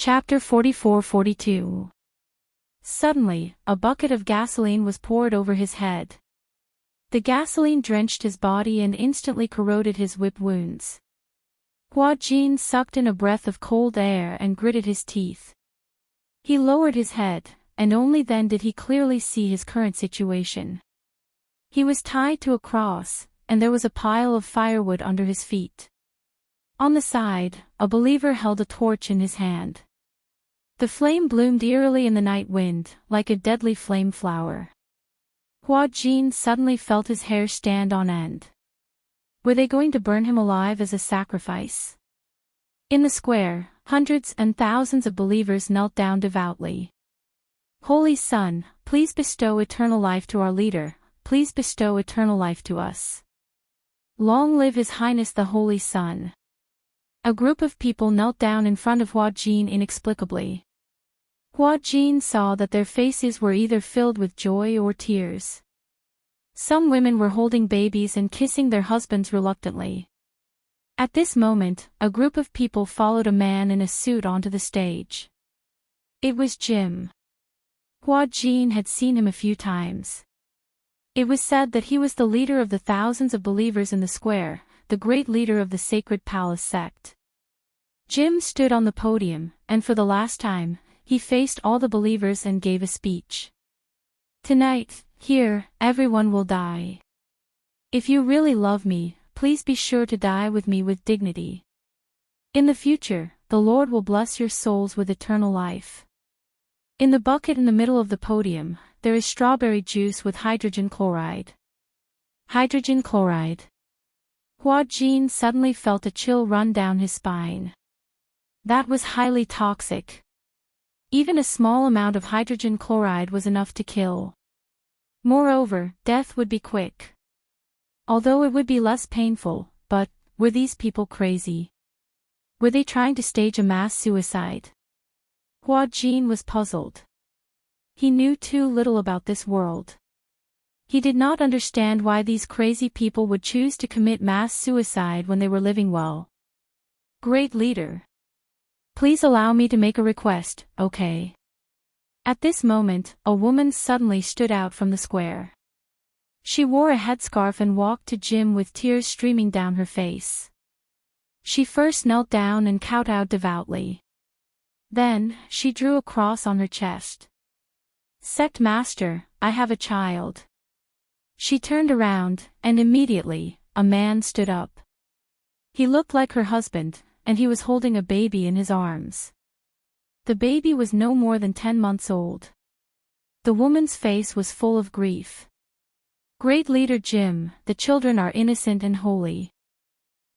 Chapter 44-42. Suddenly, a bucket of gasoline was poured over his head. The gasoline drenched his body and instantly corroded his whip wounds. Hua Jin sucked in a breath of cold air and gritted his teeth. He lowered his head, and only then did he clearly see his current situation. He was tied to a cross, and there was a pile of firewood under his feet. On the side, a believer held a torch in his hand. The flame bloomed eerily in the night wind, like a deadly flame flower. Hua Jin suddenly felt his hair stand on end. Were they going to burn him alive as a sacrifice? In the square, hundreds and thousands of believers knelt down devoutly. Holy Sun, please bestow eternal life to our leader, please bestow eternal life to us. Long live His Highness the Holy Sun. A group of people knelt down in front of Hua Jin inexplicably. Hua Jin saw that their faces were either filled with joy or tears. Some women were holding babies and kissing their husbands reluctantly. At this moment, a group of people followed a man in a suit onto the stage. It was Jim. Hua Jin had seen him a few times. It was said that he was the leader of the thousands of believers in the square, the great leader of the Sacred Palace sect. Jim stood on the podium, and for the last time, he faced all the believers and gave a speech. Tonight, here, everyone will die. If you really love me, please be sure to die with me with dignity. In the future, the Lord will bless your souls with eternal life. In the bucket in the middle of the podium, there is strawberry juice with hydrogen chloride. Hydrogen chloride. Hua Jin suddenly felt a chill run down his spine. That was highly toxic. Even a small amount of hydrogen chloride was enough to kill. Moreover, death would be quick. Although it would be less painful, but, were these people crazy? Were they trying to stage a mass suicide? Hua Jin was puzzled. He knew too little about this world. He did not understand why these crazy people would choose to commit mass suicide when they were living well. Great leader. Please allow me to make a request, okay? At this moment, a woman suddenly stood out from the square. She wore a headscarf and walked to Jim with tears streaming down her face. She first knelt down and kowtowed devoutly. Then, she drew a cross on her chest. Sect Master, I have a child. She turned around, and immediately, a man stood up. He looked like her husband, and he was holding a baby in his arms. The baby was no more than 10 months old. The woman's face was full of grief. Great leader Jim, the children are innocent and holy.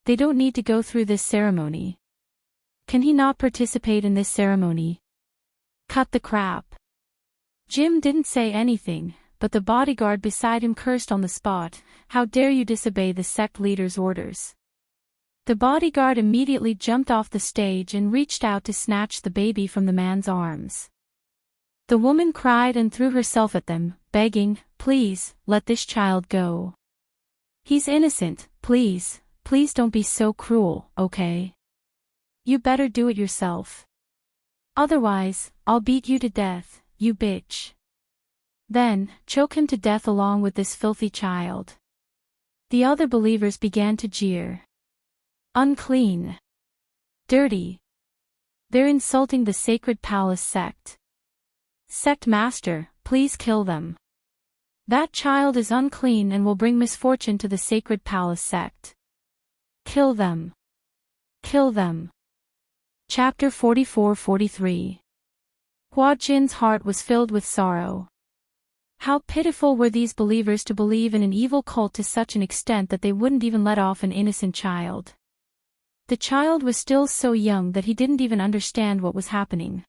They don't need to go through this ceremony. Can he not participate in this ceremony? Cut the crap. Jim didn't say anything, but the bodyguard beside him cursed on the spot, how dare you disobey the sect leader's orders. The bodyguard immediately jumped off the stage and reached out to snatch the baby from the man's arms. The woman cried and threw herself at them, begging, please, let this child go. He's innocent, please, please don't be so cruel, okay? You better do it yourself. Otherwise, I'll beat you to death, you bitch. Then, choke him to death along with this filthy child. The other believers began to jeer. Unclean. Dirty. They're insulting the Sacred Palace sect. Sect Master, please kill them. That child is unclean and will bring misfortune to the Sacred Palace sect. Kill them. Kill them. Chapter 44-43. Hua Jin's heart was filled with sorrow. How pitiful were these believers to believe in an evil cult to such an extent that they wouldn't even let off an innocent child. The child was still so young that he didn't even understand what was happening.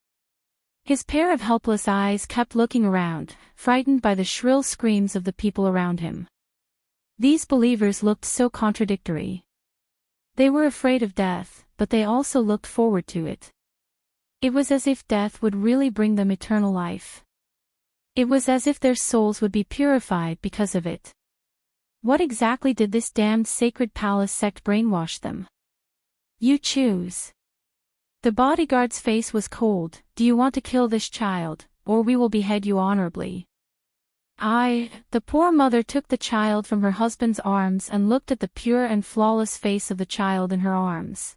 His pair of helpless eyes kept looking around, frightened by the shrill screams of the people around him. These believers looked so contradictory. They were afraid of death, but they also looked forward to it. It was as if death would really bring them eternal life. It was as if their souls would be purified because of it. What exactly did this damned Sacred Palace sect brainwash them? You choose. The bodyguard's face was cold. "Do you want to kill this child, or we will behead you honorably?" The poor mother took the child from her husband's arms and looked at the pure and flawless face of the child in her arms.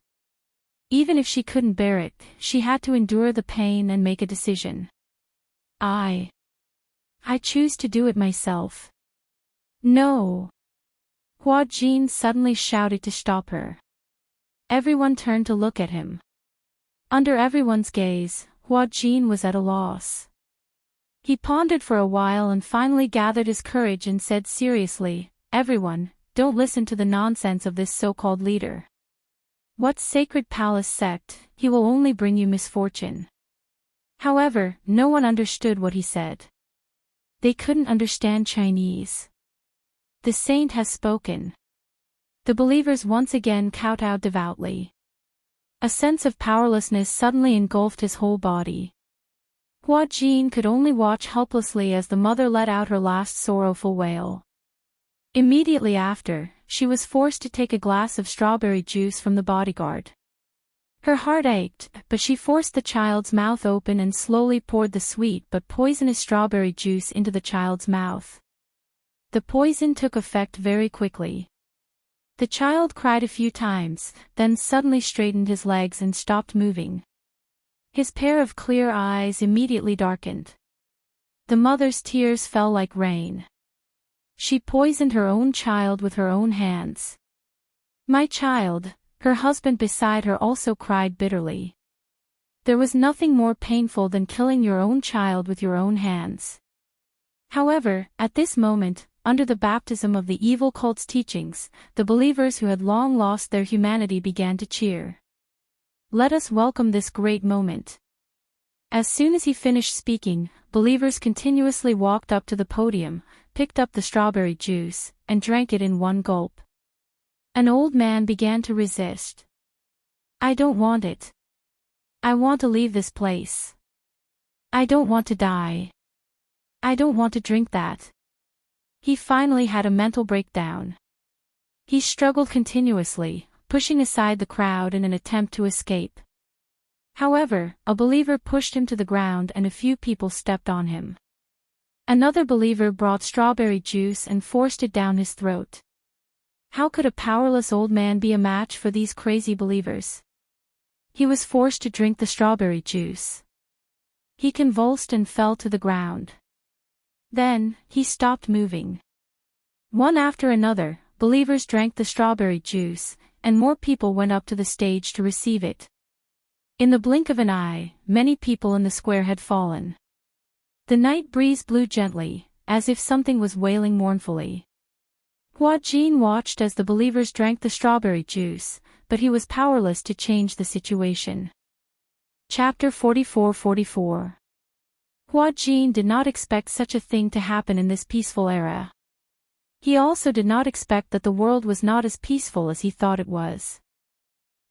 Even if she couldn't bear it, she had to endure the pain and make a decision. I choose to do it myself." "No!" Hua Jin suddenly shouted to stop her. Everyone turned to look at him. Under everyone's gaze, Hua Jin was at a loss. He pondered for a while and finally gathered his courage and said seriously, "Everyone, don't listen to the nonsense of this so-called leader. What sacred palace sect? He will only bring you misfortune." However, no one understood what he said. They couldn't understand Chinese. The saint has spoken. The believers once again kowtowed devoutly. A sense of powerlessness suddenly engulfed his whole body. Hua Jin could only watch helplessly as the mother let out her last sorrowful wail. Immediately after, she was forced to take a glass of strawberry juice from the bodyguard. Her heart ached, but she forced the child's mouth open and slowly poured the sweet but poisonous strawberry juice into the child's mouth. The poison took effect very quickly. The child cried a few times, then suddenly straightened his legs and stopped moving. His pair of clear eyes immediately darkened. The mother's tears fell like rain. She poisoned her own child with her own hands. "My child," her husband beside her also cried bitterly. There was nothing more painful than killing your own child with your own hands. However, at this moment, under the baptism of the evil cult's teachings, the believers who had long lost their humanity began to cheer. "Let us welcome this great moment." As soon as he finished speaking, believers continuously walked up to the podium, picked up the strawberry juice, and drank it in one gulp. An old man began to resist. "I don't want it. I want to leave this place. I don't want to die. I don't want to drink that." He finally had a mental breakdown. He struggled continuously, pushing aside the crowd in an attempt to escape. However, a believer pushed him to the ground and a few people stepped on him. Another believer brought strawberry juice and forced it down his throat. How could a powerless old man be a match for these crazy believers? He was forced to drink the strawberry juice. He convulsed and fell to the ground. Then, he stopped moving. One after another, believers drank the strawberry juice, and more people went up to the stage to receive it. In the blink of an eye, many people in the square had fallen. The night breeze blew gently, as if something was wailing mournfully. Hua Jin watched as the believers drank the strawberry juice, but he was powerless to change the situation. Chapter 44-44. Hua Jin did not expect such a thing to happen in this peaceful era. He also did not expect that the world was not as peaceful as he thought it was.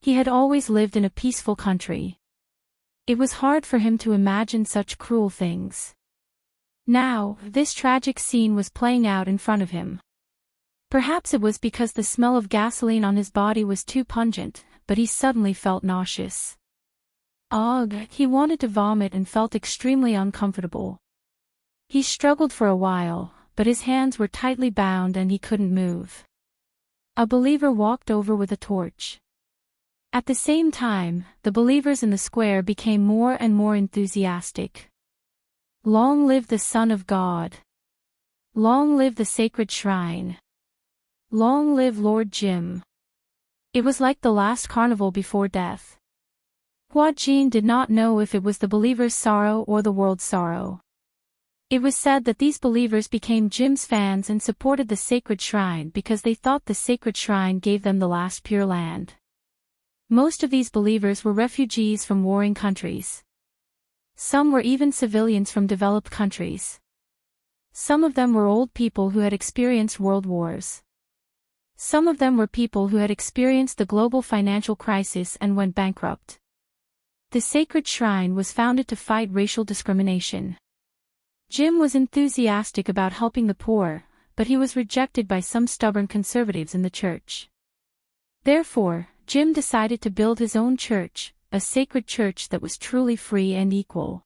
He had always lived in a peaceful country. It was hard for him to imagine such cruel things. Now, this tragic scene was playing out in front of him. Perhaps it was because the smell of gasoline on his body was too pungent, but he suddenly felt nauseous. Ugh, he wanted to vomit and felt extremely uncomfortable. He struggled for a while, but his hands were tightly bound and he couldn't move. A believer walked over with a torch. At the same time, the believers in the square became more and more enthusiastic. "Long live the Son of God! Long live the sacred shrine! Long live Lord Jim!" It was like the last carnival before death. Hua Jin did not know if it was the believers' sorrow or the world's sorrow. It was said that these believers became Jim's fans and supported the sacred shrine because they thought the sacred shrine gave them the last pure land. Most of these believers were refugees from warring countries. Some were even civilians from developed countries. Some of them were old people who had experienced world wars. Some of them were people who had experienced the global financial crisis and went bankrupt. The sacred shrine was founded to fight racial discrimination. Jim was enthusiastic about helping the poor, but he was rejected by some stubborn conservatives in the church. Therefore, Jim decided to build his own church, a sacred church that was truly free and equal.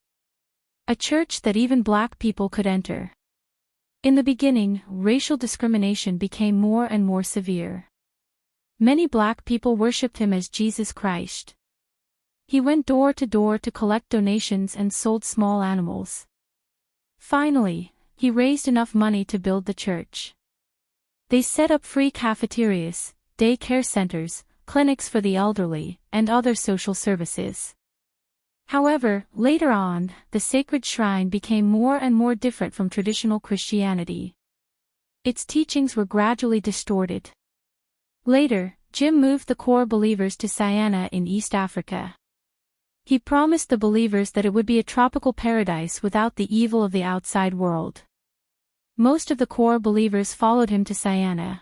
A church that even black people could enter. In the beginning, racial discrimination became more and more severe. Many black people worshipped him as Jesus Christ. He went door to door to collect donations and sold small animals. Finally, he raised enough money to build the church. They set up free cafeterias, day-care centers, clinics for the elderly, and other social services. However, later on, the sacred shrine became more and more different from traditional Christianity. Its teachings were gradually distorted. Later, Jim moved the core believers to Siena in East Africa. He promised the believers that it would be a tropical paradise without the evil of the outside world. Most of the core believers followed him to Siena.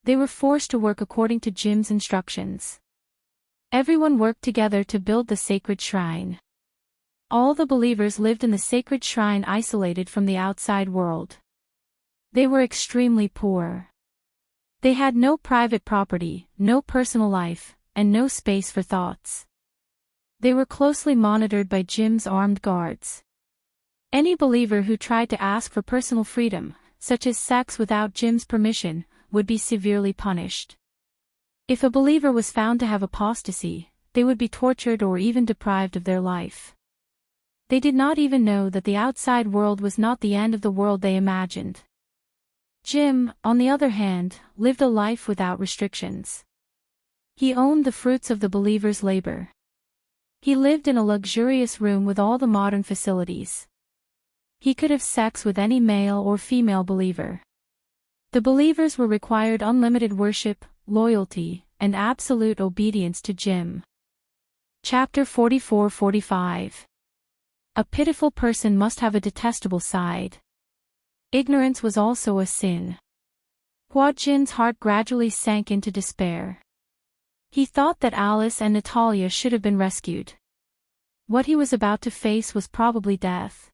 They were forced to work according to Jim's instructions. Everyone worked together to build the sacred shrine. All the believers lived in the sacred shrine isolated from the outside world. They were extremely poor. They had no private property, no personal life, and no space for thoughts. They were closely monitored by Jim's armed guards. Any believer who tried to ask for personal freedom, such as sex without Jim's permission, would be severely punished. If a believer was found to have apostasy, they would be tortured or even deprived of their life. They did not even know that the outside world was not the end of the world they imagined. Jim, on the other hand, lived a life without restrictions. He owned the fruits of the believer's labor. He lived in a luxurious room with all the modern facilities. He could have sex with any male or female believer. The believers were required unlimited worship, loyalty, and absolute obedience to Jim. Chapter 44-45. A pitiful person must have a detestable side. Ignorance was also a sin. Hua Jin's heart gradually sank into despair. He thought that Alice and Natalia should have been rescued. What he was about to face was probably death.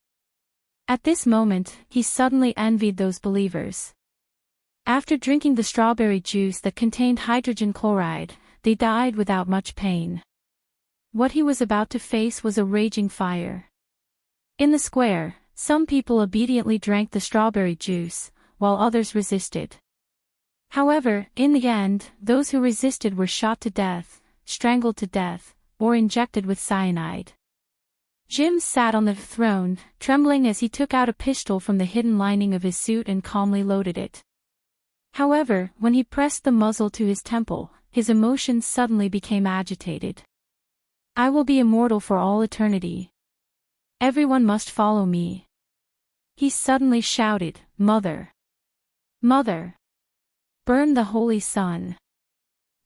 At this moment, he suddenly envied those believers. After drinking the strawberry juice that contained hydrogen chloride, they died without much pain. What he was about to face was a raging fire. In the square, some people obediently drank the strawberry juice, while others resisted. However, in the end, those who resisted were shot to death, strangled to death, or injected with cyanide. Jim sat on the throne, trembling as he took out a pistol from the hidden lining of his suit and calmly loaded it. However, when he pressed the muzzle to his temple, his emotions suddenly became agitated. I will be immortal for all eternity. Everyone must follow me. He suddenly shouted, Mother! Mother! Burn the Holy Sun!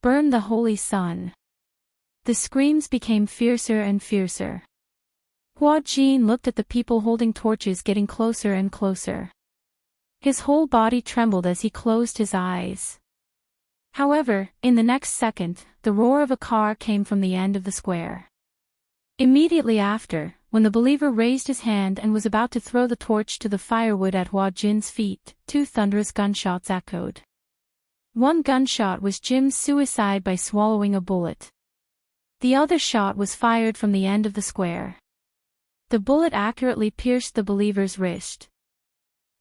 Burn the Holy Sun! The screams became fiercer and fiercer. Hua Jin looked at the people holding torches getting closer and closer. His whole body trembled as he closed his eyes. However, in the next second, the roar of a car came from the end of the square. Immediately after, when the believer raised his hand and was about to throw the torch to the firewood at Hua Jin's feet, two thunderous gunshots echoed. One gunshot was Jim's suicide by swallowing a bullet. The other shot was fired from the end of the square. The bullet accurately pierced the believer's wrist.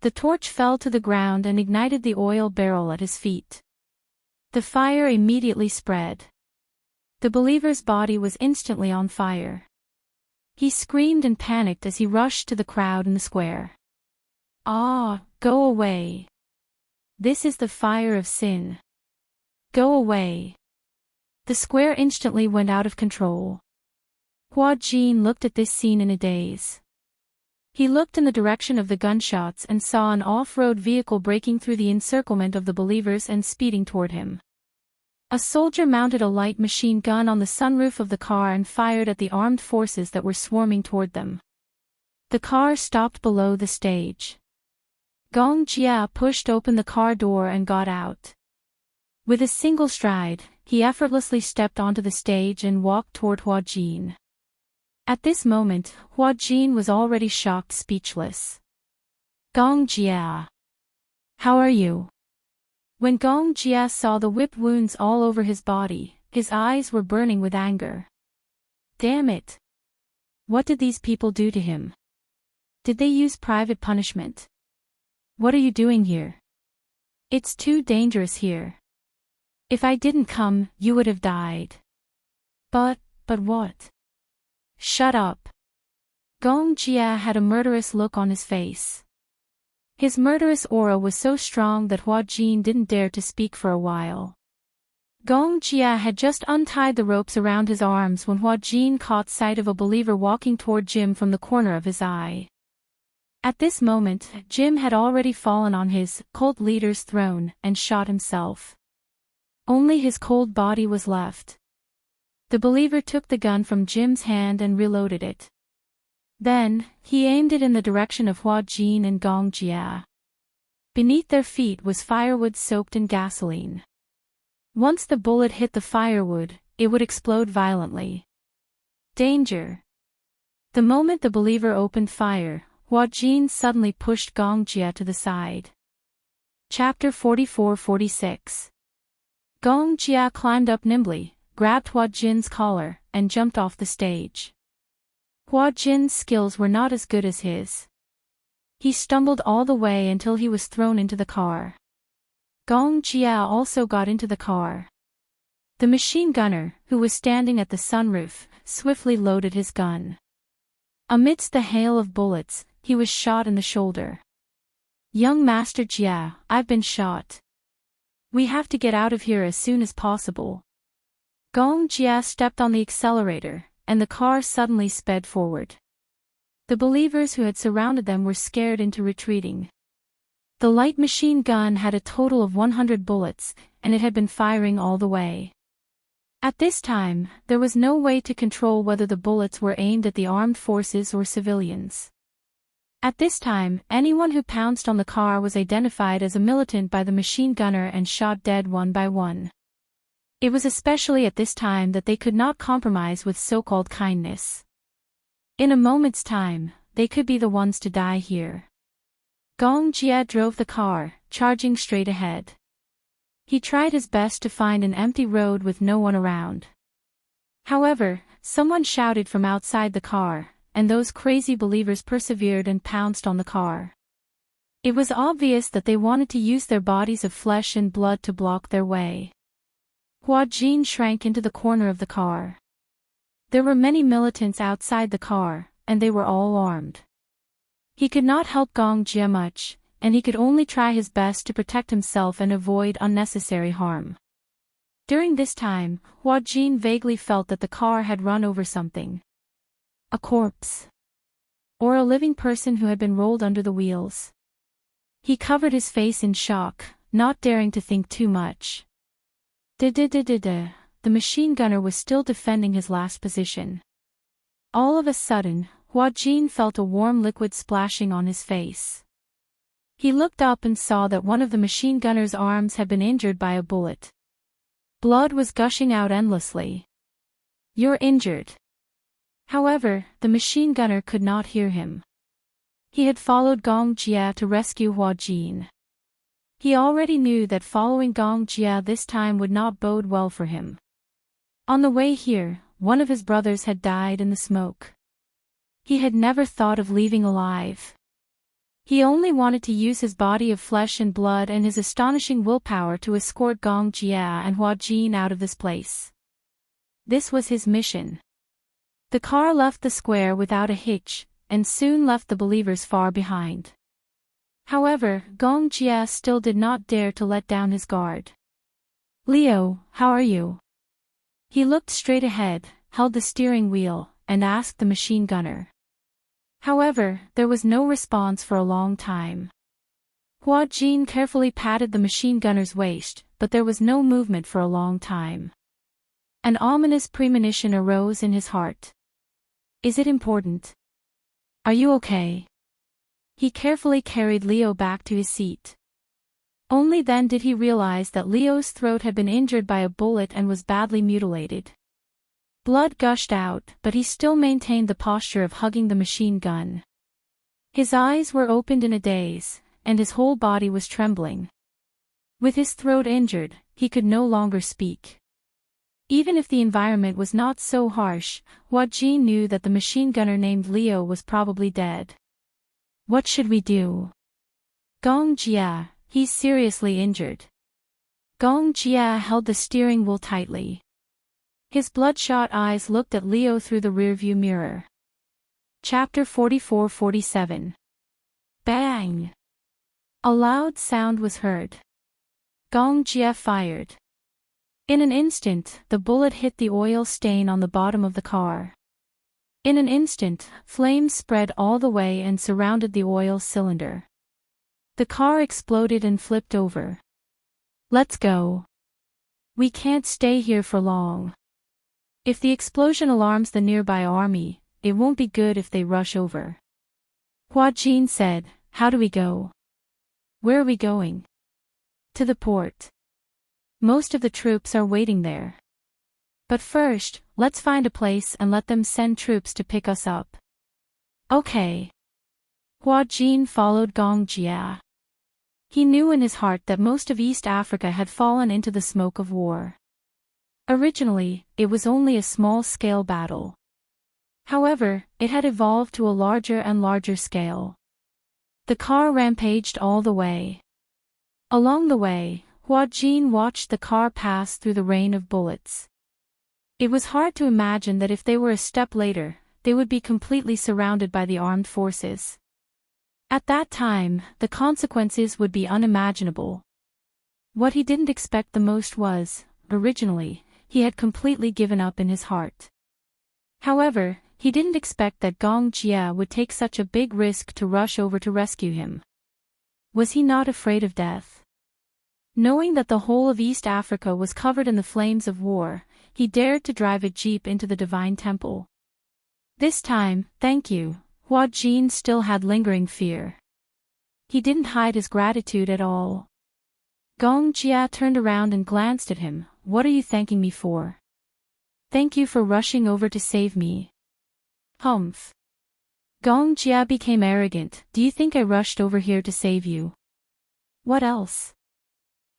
The torch fell to the ground and ignited the oil barrel at his feet. The fire immediately spread. The believer's body was instantly on fire. He screamed and panicked as he rushed to the crowd in the square. Ah, go away. This is the fire of sin. Go away. The square instantly went out of control. Hua Jin looked at this scene in a daze. He looked in the direction of the gunshots and saw an off-road vehicle breaking through the encirclement of the believers and speeding toward him. A soldier mounted a light machine gun on the sunroof of the car and fired at the armed forces that were swarming toward them. The car stopped below the stage. Gong Jia pushed open the car door and got out. With a single stride, he effortlessly stepped onto the stage and walked toward Hua Jin. At this moment, Hua Jin was already shocked speechless. Gong Jia. How are you? When Gong Jia saw the whip wounds all over his body, his eyes were burning with anger. Damn it. What did these people do to him? Did they use private punishment? What are you doing here? It's too dangerous here. If I didn't come, you would have died. But what? Shut up. Gong Jia had a murderous look on his face. His murderous aura was so strong that Hua Jin didn't dare to speak for a while. Gong Jia had just untied the ropes around his arms when Hua Jin caught sight of a believer walking toward Jim from the corner of his eye. At this moment, Jim had already fallen on his cult leader's throne and shot himself. Only his cold body was left. The believer took the gun from Jim's hand and reloaded it. Then, he aimed it in the direction of Hua Jin and Gong Jia. Beneath their feet was firewood soaked in gasoline. Once the bullet hit the firewood, it would explode violently. Danger! The moment the believer opened fire, Hua Jin suddenly pushed Gong Jia to the side. Chapter 44-46. Gong Jia climbed up nimbly, grabbed Hua Jin's collar, and jumped off the stage. Hua Jin's skills were not as good as his. He stumbled all the way until he was thrown into the car. Gong Jia also got into the car. The machine gunner, who was standing at the sunroof, swiftly loaded his gun. Amidst the hail of bullets, he was shot in the shoulder. Young Master Jia, I've been shot. We have to get out of here as soon as possible. Gong Jia stepped on the accelerator, and the car suddenly sped forward. The believers who had surrounded them were scared into retreating. The light machine gun had a total of 100 bullets, and it had been firing all the way. At this time, there was no way to control whether the bullets were aimed at the armed forces or civilians. At this time, anyone who pounced on the car was identified as a militant by the machine gunner and shot dead one by one. It was especially at this time that they could not compromise with so-called kindness. In a moment's time, they could be the ones to die here. Gong Jia drove the car, charging straight ahead. He tried his best to find an empty road with no one around. However, someone shouted from outside the car, and those crazy believers persevered and pounced on the car. It was obvious that they wanted to use their bodies of flesh and blood to block their way. Hua Jin shrank into the corner of the car. There were many militants outside the car, and they were all armed. He could not help Gong Jia much, and he could only try his best to protect himself and avoid unnecessary harm. During this time, Hua Jin vaguely felt that the car had run over something. A corpse. Or a living person who had been rolled under the wheels. He covered his face in shock, not daring to think too much. The machine gunner was still defending his last position. All of a sudden, Hua Jin felt a warm liquid splashing on his face. He looked up and saw that one of the machine gunner's arms had been injured by a bullet. Blood was gushing out endlessly. You're injured. However, the machine gunner could not hear him. He had followed Gong Jia to rescue Hua Jin. He already knew that following Gong Jia this time would not bode well for him. On the way here, one of his brothers had died in the smoke. He had never thought of leaving alive. He only wanted to use his body of flesh and blood and his astonishing willpower to escort Gong Jia and Hua Jin out of this place. This was his mission. The car left the square without a hitch, and soon left the believers far behind. However, Gong Jia still did not dare to let down his guard. Leo, how are you? He looked straight ahead, held the steering wheel, and asked the machine gunner. However, there was no response for a long time. Hua Jin carefully patted the machine gunner's waist, but there was no movement for a long time. An ominous premonition arose in his heart. Is it important? Are you okay? He carefully carried Leo back to his seat. Only then did he realize that Leo's throat had been injured by a bullet and was badly mutilated. Blood gushed out, but he still maintained the posture of hugging the machine gun. His eyes were opened in a daze, and his whole body was trembling. With his throat injured, he could no longer speak. Even if the environment was not so harsh, Hua Jin knew that the machine gunner named Leo was probably dead. What should we do? Gong Jia, he's seriously injured. Gong Jia held the steering wheel tightly. His bloodshot eyes looked at Leo through the rearview mirror. Chapter 44-47. Bang! A loud sound was heard. Gong Jia fired. In an instant, the bullet hit the oil stain on the bottom of the car. In an instant, flames spread all the way and surrounded the oil cylinder. The car exploded and flipped over. Let's go. We can't stay here for long. If the explosion alarms the nearby army, it won't be good if they rush over. Hua Jin said, how do we go? Where are we going? To the port. Most of the troops are waiting there. But first, let's find a place and let them send troops to pick us up. Okay. Hua Jin followed Gong Jia. He knew in his heart that most of East Africa had fallen into the smoke of war. Originally, it was only a small-scale battle. However, it had evolved to a larger and larger scale. The car rampaged all the way. Along the way, Hua Jin watched the car pass through the rain of bullets. It was hard to imagine that if they were a step later, they would be completely surrounded by the armed forces. At that time, the consequences would be unimaginable. What he didn't expect the most was, originally, he had completely given up in his heart. However, he didn't expect that Gong Jia would take such a big risk to rush over to rescue him. Was he not afraid of death? Knowing that the whole of East Africa was covered in the flames of war, he dared to drive a jeep into the divine temple. This time, thank you, Hua Jin still had lingering fear. He didn't hide his gratitude at all. Gong Jia turned around and glanced at him. What are you thanking me for? Thank you for rushing over to save me. Humph. Gong Jia became arrogant. Do you think I rushed over here to save you? What else?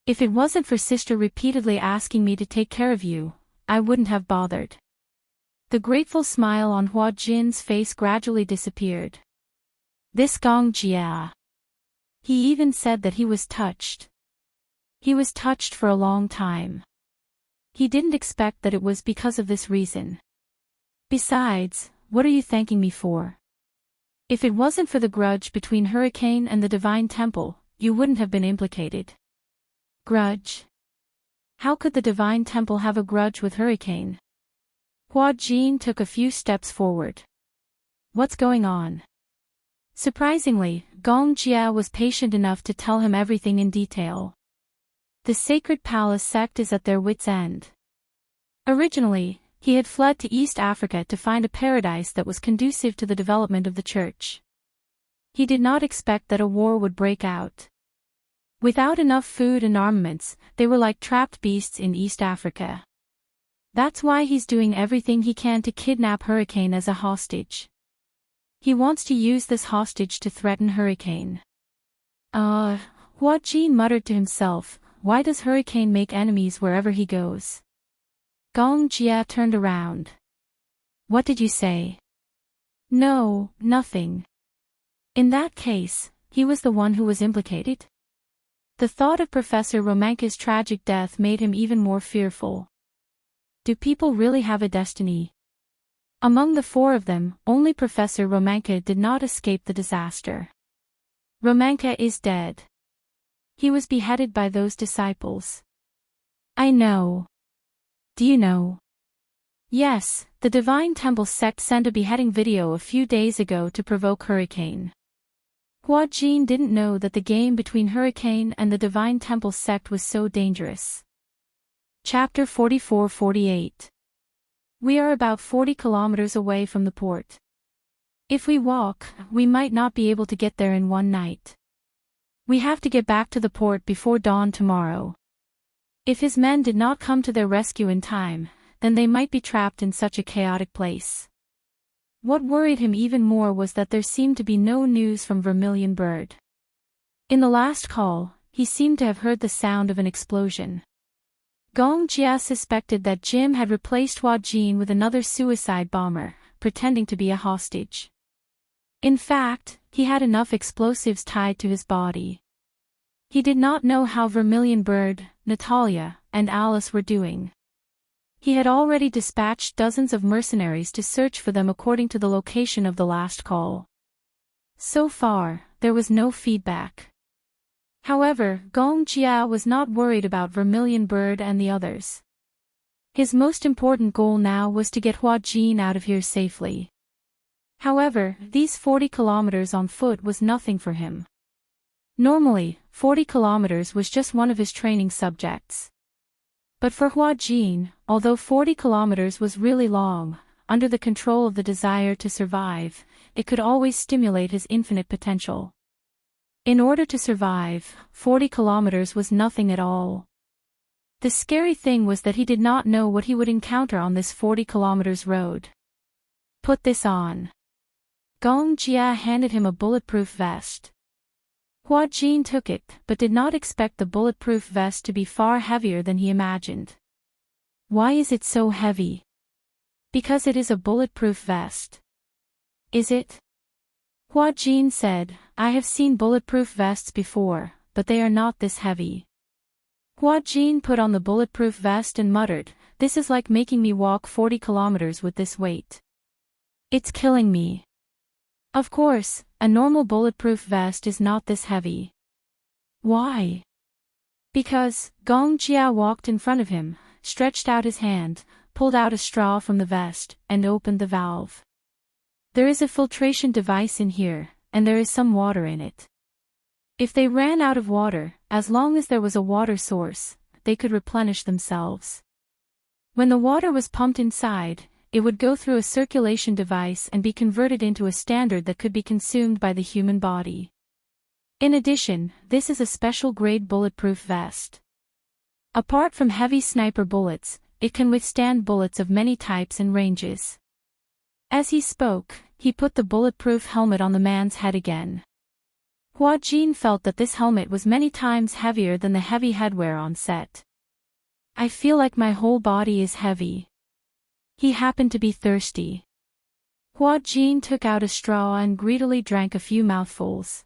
If it wasn't for sister repeatedly asking me to take care of you, I wouldn't have bothered. The grateful smile on Hua Jin's face gradually disappeared. This Gong Jia. He even said that he was touched. He was touched for a long time. He didn't expect that it was because of this reason. Besides, what are you thanking me for? If it wasn't for the grudge between Hurricane and the Divine Temple, you wouldn't have been implicated. Grudge? How could the Divine Temple have a grudge with Hurricane? Hua Jin took a few steps forward. What's going on? Surprisingly, Gong Jia was patient enough to tell him everything in detail. The Sacred Palace sect is at their wits' end. Originally, he had fled to East Africa to find a paradise that was conducive to the development of the church. He did not expect that a war would break out. Without enough food and armaments, they were like trapped beasts in East Africa. That's why he's doing everything he can to kidnap Hurricane as a hostage. He wants to use this hostage to threaten Hurricane. Hua Jin muttered to himself, why does Hurricane make enemies wherever he goes? Gong Jia turned around. What did you say? No, nothing. In that case, he was the one who was implicated? The thought of Professor Romanka's tragic death made him even more fearful. Do people really have a destiny? Among the four of them, only Professor Romanka did not escape the disaster. Romanka is dead. He was beheaded by those disciples. I know. Do you know? Yes, the Divine Temple sect sent a beheading video a few days ago to provoke Hurricane. Hua Jin didn't know that the game between Hurricane and the Divine Temple sect was so dangerous. Chapter 44-48. We are about 40 kilometers away from the port. If we walk, we might not be able to get there in one night. We have to get back to the port before dawn tomorrow. If his men did not come to their rescue in time, then they might be trapped in such a chaotic place. What worried him even more was that there seemed to be no news from Vermilion Bird. In the last call, he seemed to have heard the sound of an explosion. Gong Jia suspected that Jim had replaced Hua Jin with another suicide bomber, pretending to be a hostage. In fact, he had enough explosives tied to his body. He did not know how Vermilion Bird, Natalia, and Alice were doing. He had already dispatched dozens of mercenaries to search for them according to the location of the last call. So far, there was no feedback. However, Gong Jia was not worried about Vermilion Bird and the others. His most important goal now was to get Hua Jin out of here safely. However, these 40 kilometers on foot was nothing for him. Normally, 40 kilometers was just one of his training subjects. But for Hua Jin, although 40 kilometers was really long, under the control of the desire to survive, it could always stimulate his infinite potential. In order to survive, 40 kilometers was nothing at all. The scary thing was that he did not know what he would encounter on this 40 kilometers road. Put this on. Gong Jia handed him a bulletproof vest. Hua Jin took it, but did not expect the bulletproof vest to be far heavier than he imagined. Why is it so heavy? Because it is a bulletproof vest. Is it? Hua Jin said, I have seen bulletproof vests before, but they are not this heavy. Hua Jin put on the bulletproof vest and muttered, this is like making me walk 40 kilometers with this weight. It's killing me. Of course, a normal bulletproof vest is not this heavy. Why? Because, Gong Jia walked in front of him, stretched out his hand, pulled out a straw from the vest, and opened the valve. There is a filtration device in here, and there is some water in it. If they ran out of water, as long as there was a water source, they could replenish themselves. When the water was pumped inside, it would go through a circulation device and be converted into a standard that could be consumed by the human body. In addition, this is a special grade bulletproof vest. Apart from heavy sniper bullets, it can withstand bullets of many types and ranges. As he spoke, he put the bulletproof helmet on the man's head again. Hua Jin felt that this helmet was many times heavier than the heavy headwear on set. I feel like my whole body is heavy. He happened to be thirsty. Hua Jin took out a straw and greedily drank a few mouthfuls.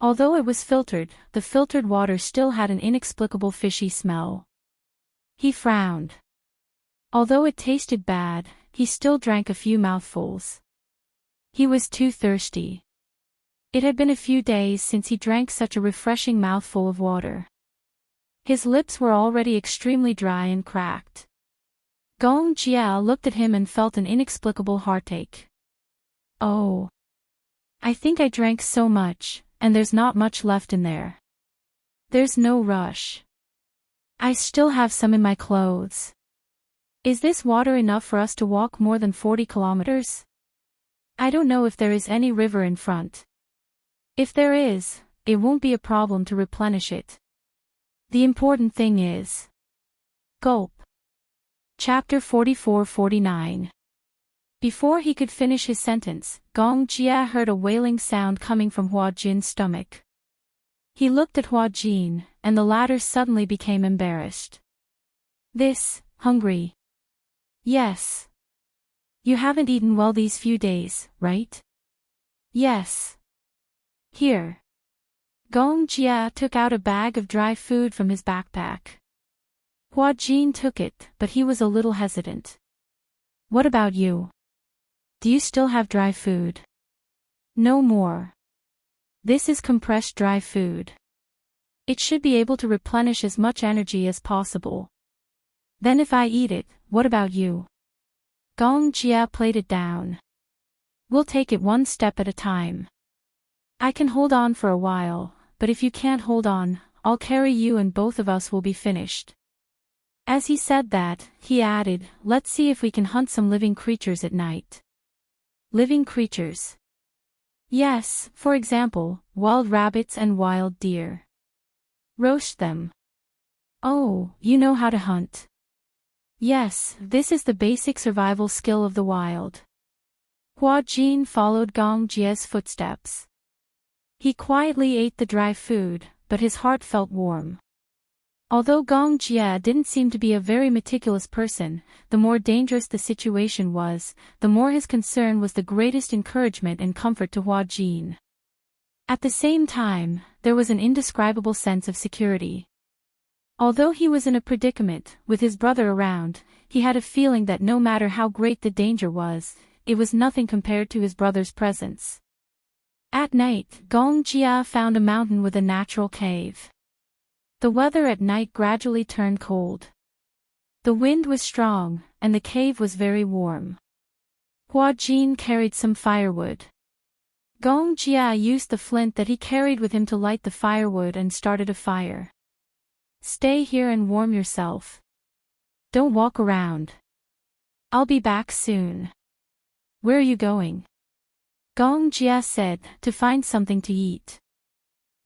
Although it was filtered, the filtered water still had an inexplicable fishy smell. He frowned. Although it tasted bad, he still drank a few mouthfuls. He was too thirsty. It had been a few days since he drank such a refreshing mouthful of water. His lips were already extremely dry and cracked. Gong Jia looked at him and felt an inexplicable heartache. Oh. I think I drank so much, and there's not much left in there. There's no rush. I still have some in my clothes. Is this water enough for us to walk more than 40 kilometers? I don't know if there is any river in front. If there is, it won't be a problem to replenish it. The important thing is... Gulp. Chapter 44-49. Before he could finish his sentence, Gong Jia heard a wailing sound coming from Hua Jin's stomach. He looked at Hua Jin, and the latter suddenly became embarrassed. Hungry. Yes. You haven't eaten well these few days, right? Yes. Here. Gong Jia took out a bag of dry food from his backpack. Hua Jin took it, but he was a little hesitant. What about you? Do you still have dry food? No more. This is compressed dry food. It should be able to replenish as much energy as possible. Then if I eat it, what about you? Gong Jia played it down. We'll take it one step at a time. I can hold on for a while, but if you can't hold on, I'll carry you and both of us will be finished. As he said that, he added, let's see if we can hunt some living creatures at night. Living creatures? Yes, for example, wild rabbits and wild deer. Roast them. Oh, you know how to hunt. Yes, this is the basic survival skill of the wild. Hua Jin followed Gong Jia's footsteps. He quietly ate the dry food, but his heart felt warm. Although Gong Jia didn't seem to be a very meticulous person, the more dangerous the situation was, the more his concern was the greatest encouragement and comfort to Hua Jin. At the same time, there was an indescribable sense of security. Although he was in a predicament, with his brother around, he had a feeling that no matter how great the danger was, it was nothing compared to his brother's presence. At night, Gong Jia found a mountain with a natural cave. The weather at night gradually turned cold. The wind was strong, and the cave was very warm. Hua Jin carried some firewood. Gong Jia used the flint that he carried with him to light the firewood and started a fire. Stay here and warm yourself. Don't walk around. I'll be back soon. Where are you going? Gong Jia said, to find something to eat.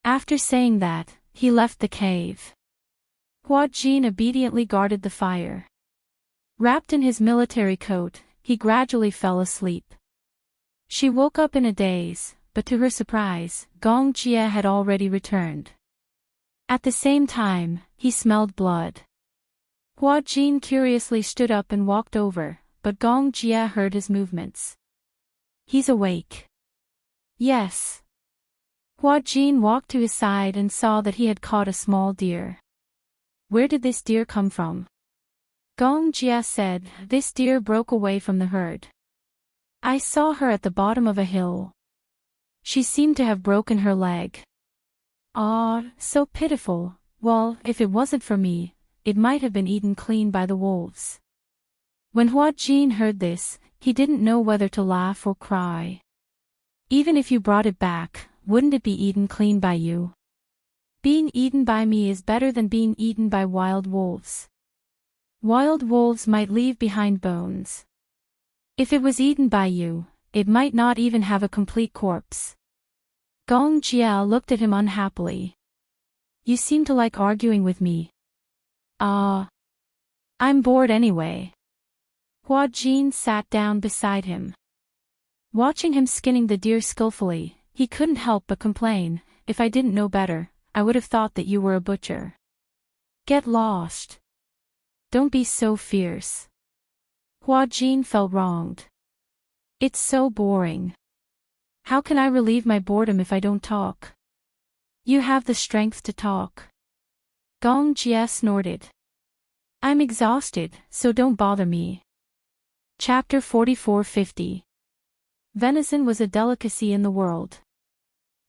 After saying that, he left the cave. Hua Jin obediently guarded the fire. Wrapped in his military coat, he gradually fell asleep. She woke up in a daze, but to her surprise, Gong Jia had already returned. At the same time, he smelled blood. Hua Jin curiously stood up and walked over, but Gong Jia heard his movements. He's awake. Yes. Hua Jin walked to his side and saw that he had caught a small deer. Where did this deer come from? Gong Jia said, this deer broke away from the herd. I saw her at the bottom of a hill. She seemed to have broken her leg. Ah, so pitiful. Well, if it wasn't for me, it might have been eaten clean by the wolves. When Hua Jin heard this, he didn't know whether to laugh or cry. Even if you brought it back, wouldn't it be eaten clean by you? Being eaten by me is better than being eaten by wild wolves. Wild wolves might leave behind bones. If it was eaten by you, it might not even have a complete corpse. Gong Jia looked at him unhappily. You seem to like arguing with me. Ah. I'm bored anyway. Hua Jin sat down beside him. Watching him skinning the deer skillfully, he couldn't help but complain, if I didn't know better, I would have thought that you were a butcher. Get lost. Don't be so fierce. Hua Jin felt wronged. It's so boring. How can I relieve my boredom if I don't talk? You have the strength to talk. Gong Jia snorted. I'm exhausted, so don't bother me. Chapter 44:50. Venison was a delicacy in the world.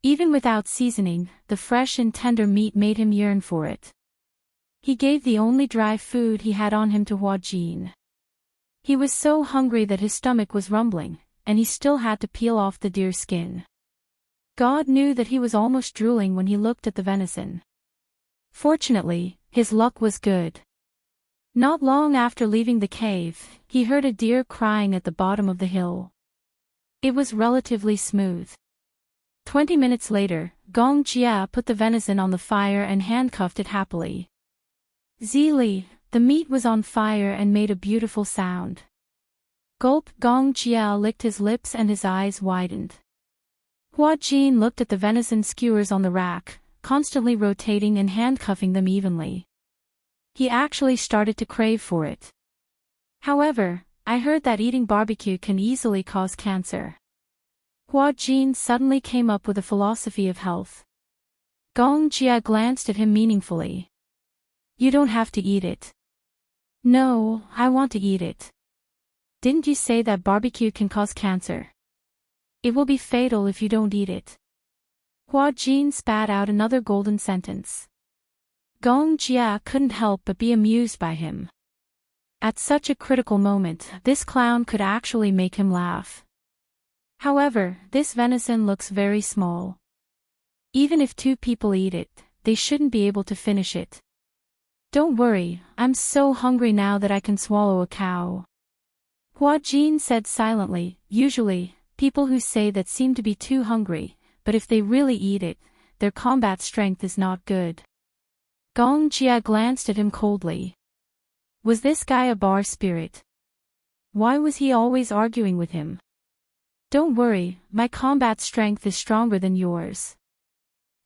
Even without seasoning, the fresh and tender meat made him yearn for it. He gave the only dry food he had on him to Hua Jin. He was so hungry that his stomach was rumbling, and he still had to peel off the deer skin. God knew that he was almost drooling when he looked at the venison. Fortunately, his luck was good. Not long after leaving the cave, he heard a deer crying at the bottom of the hill. It was relatively smooth. 20 minutes later, Gong Jia put the venison on the fire and handcuffed it happily. Zili, the meat was on fire and made a beautiful sound. Gulp! Gong Jia licked his lips and his eyes widened. Hua Jin looked at the venison skewers on the rack, constantly rotating and handcuffing them evenly. He actually started to crave for it. However, I heard that eating barbecue can easily cause cancer. Hua Jin suddenly came up with a philosophy of health. Gong Jia glanced at him meaningfully. You don't have to eat it. No, I want to eat it. Didn't you say that barbecue can cause cancer? It will be fatal if you don't eat it. Hua Jin spat out another golden sentence. Gong Jia couldn't help but be amused by him. At such a critical moment, this clown could actually make him laugh. However, this venison looks very small. Even if 2 people eat it, they shouldn't be able to finish it. Don't worry, I'm so hungry now that I can swallow a cow. Hua Jin said silently, usually, people who say that seem to be too hungry, but if they really eat it, their combat strength is not good. Gong Jia glanced at him coldly. Was this guy a bar spirit? Why was he always arguing with him? Don't worry, my combat strength is stronger than yours.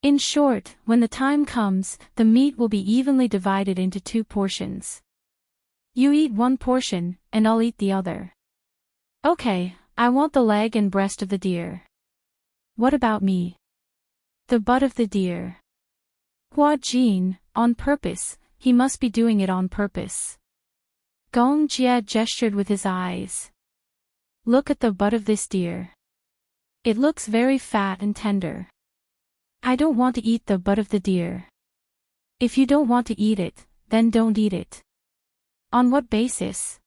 In short, when the time comes, the meat will be evenly divided into 2 portions. You eat 1 portion, and I'll eat the other. Okay, I want the leg and breast of the deer. What about me? The butt of the deer. Hua Jin, on purpose, he must be doing it on purpose. Gong Jia gestured with his eyes. Look at the butt of this deer. It looks very fat and tender. I don't want to eat the butt of the deer. If you don't want to eat it, then don't eat it. On what basis?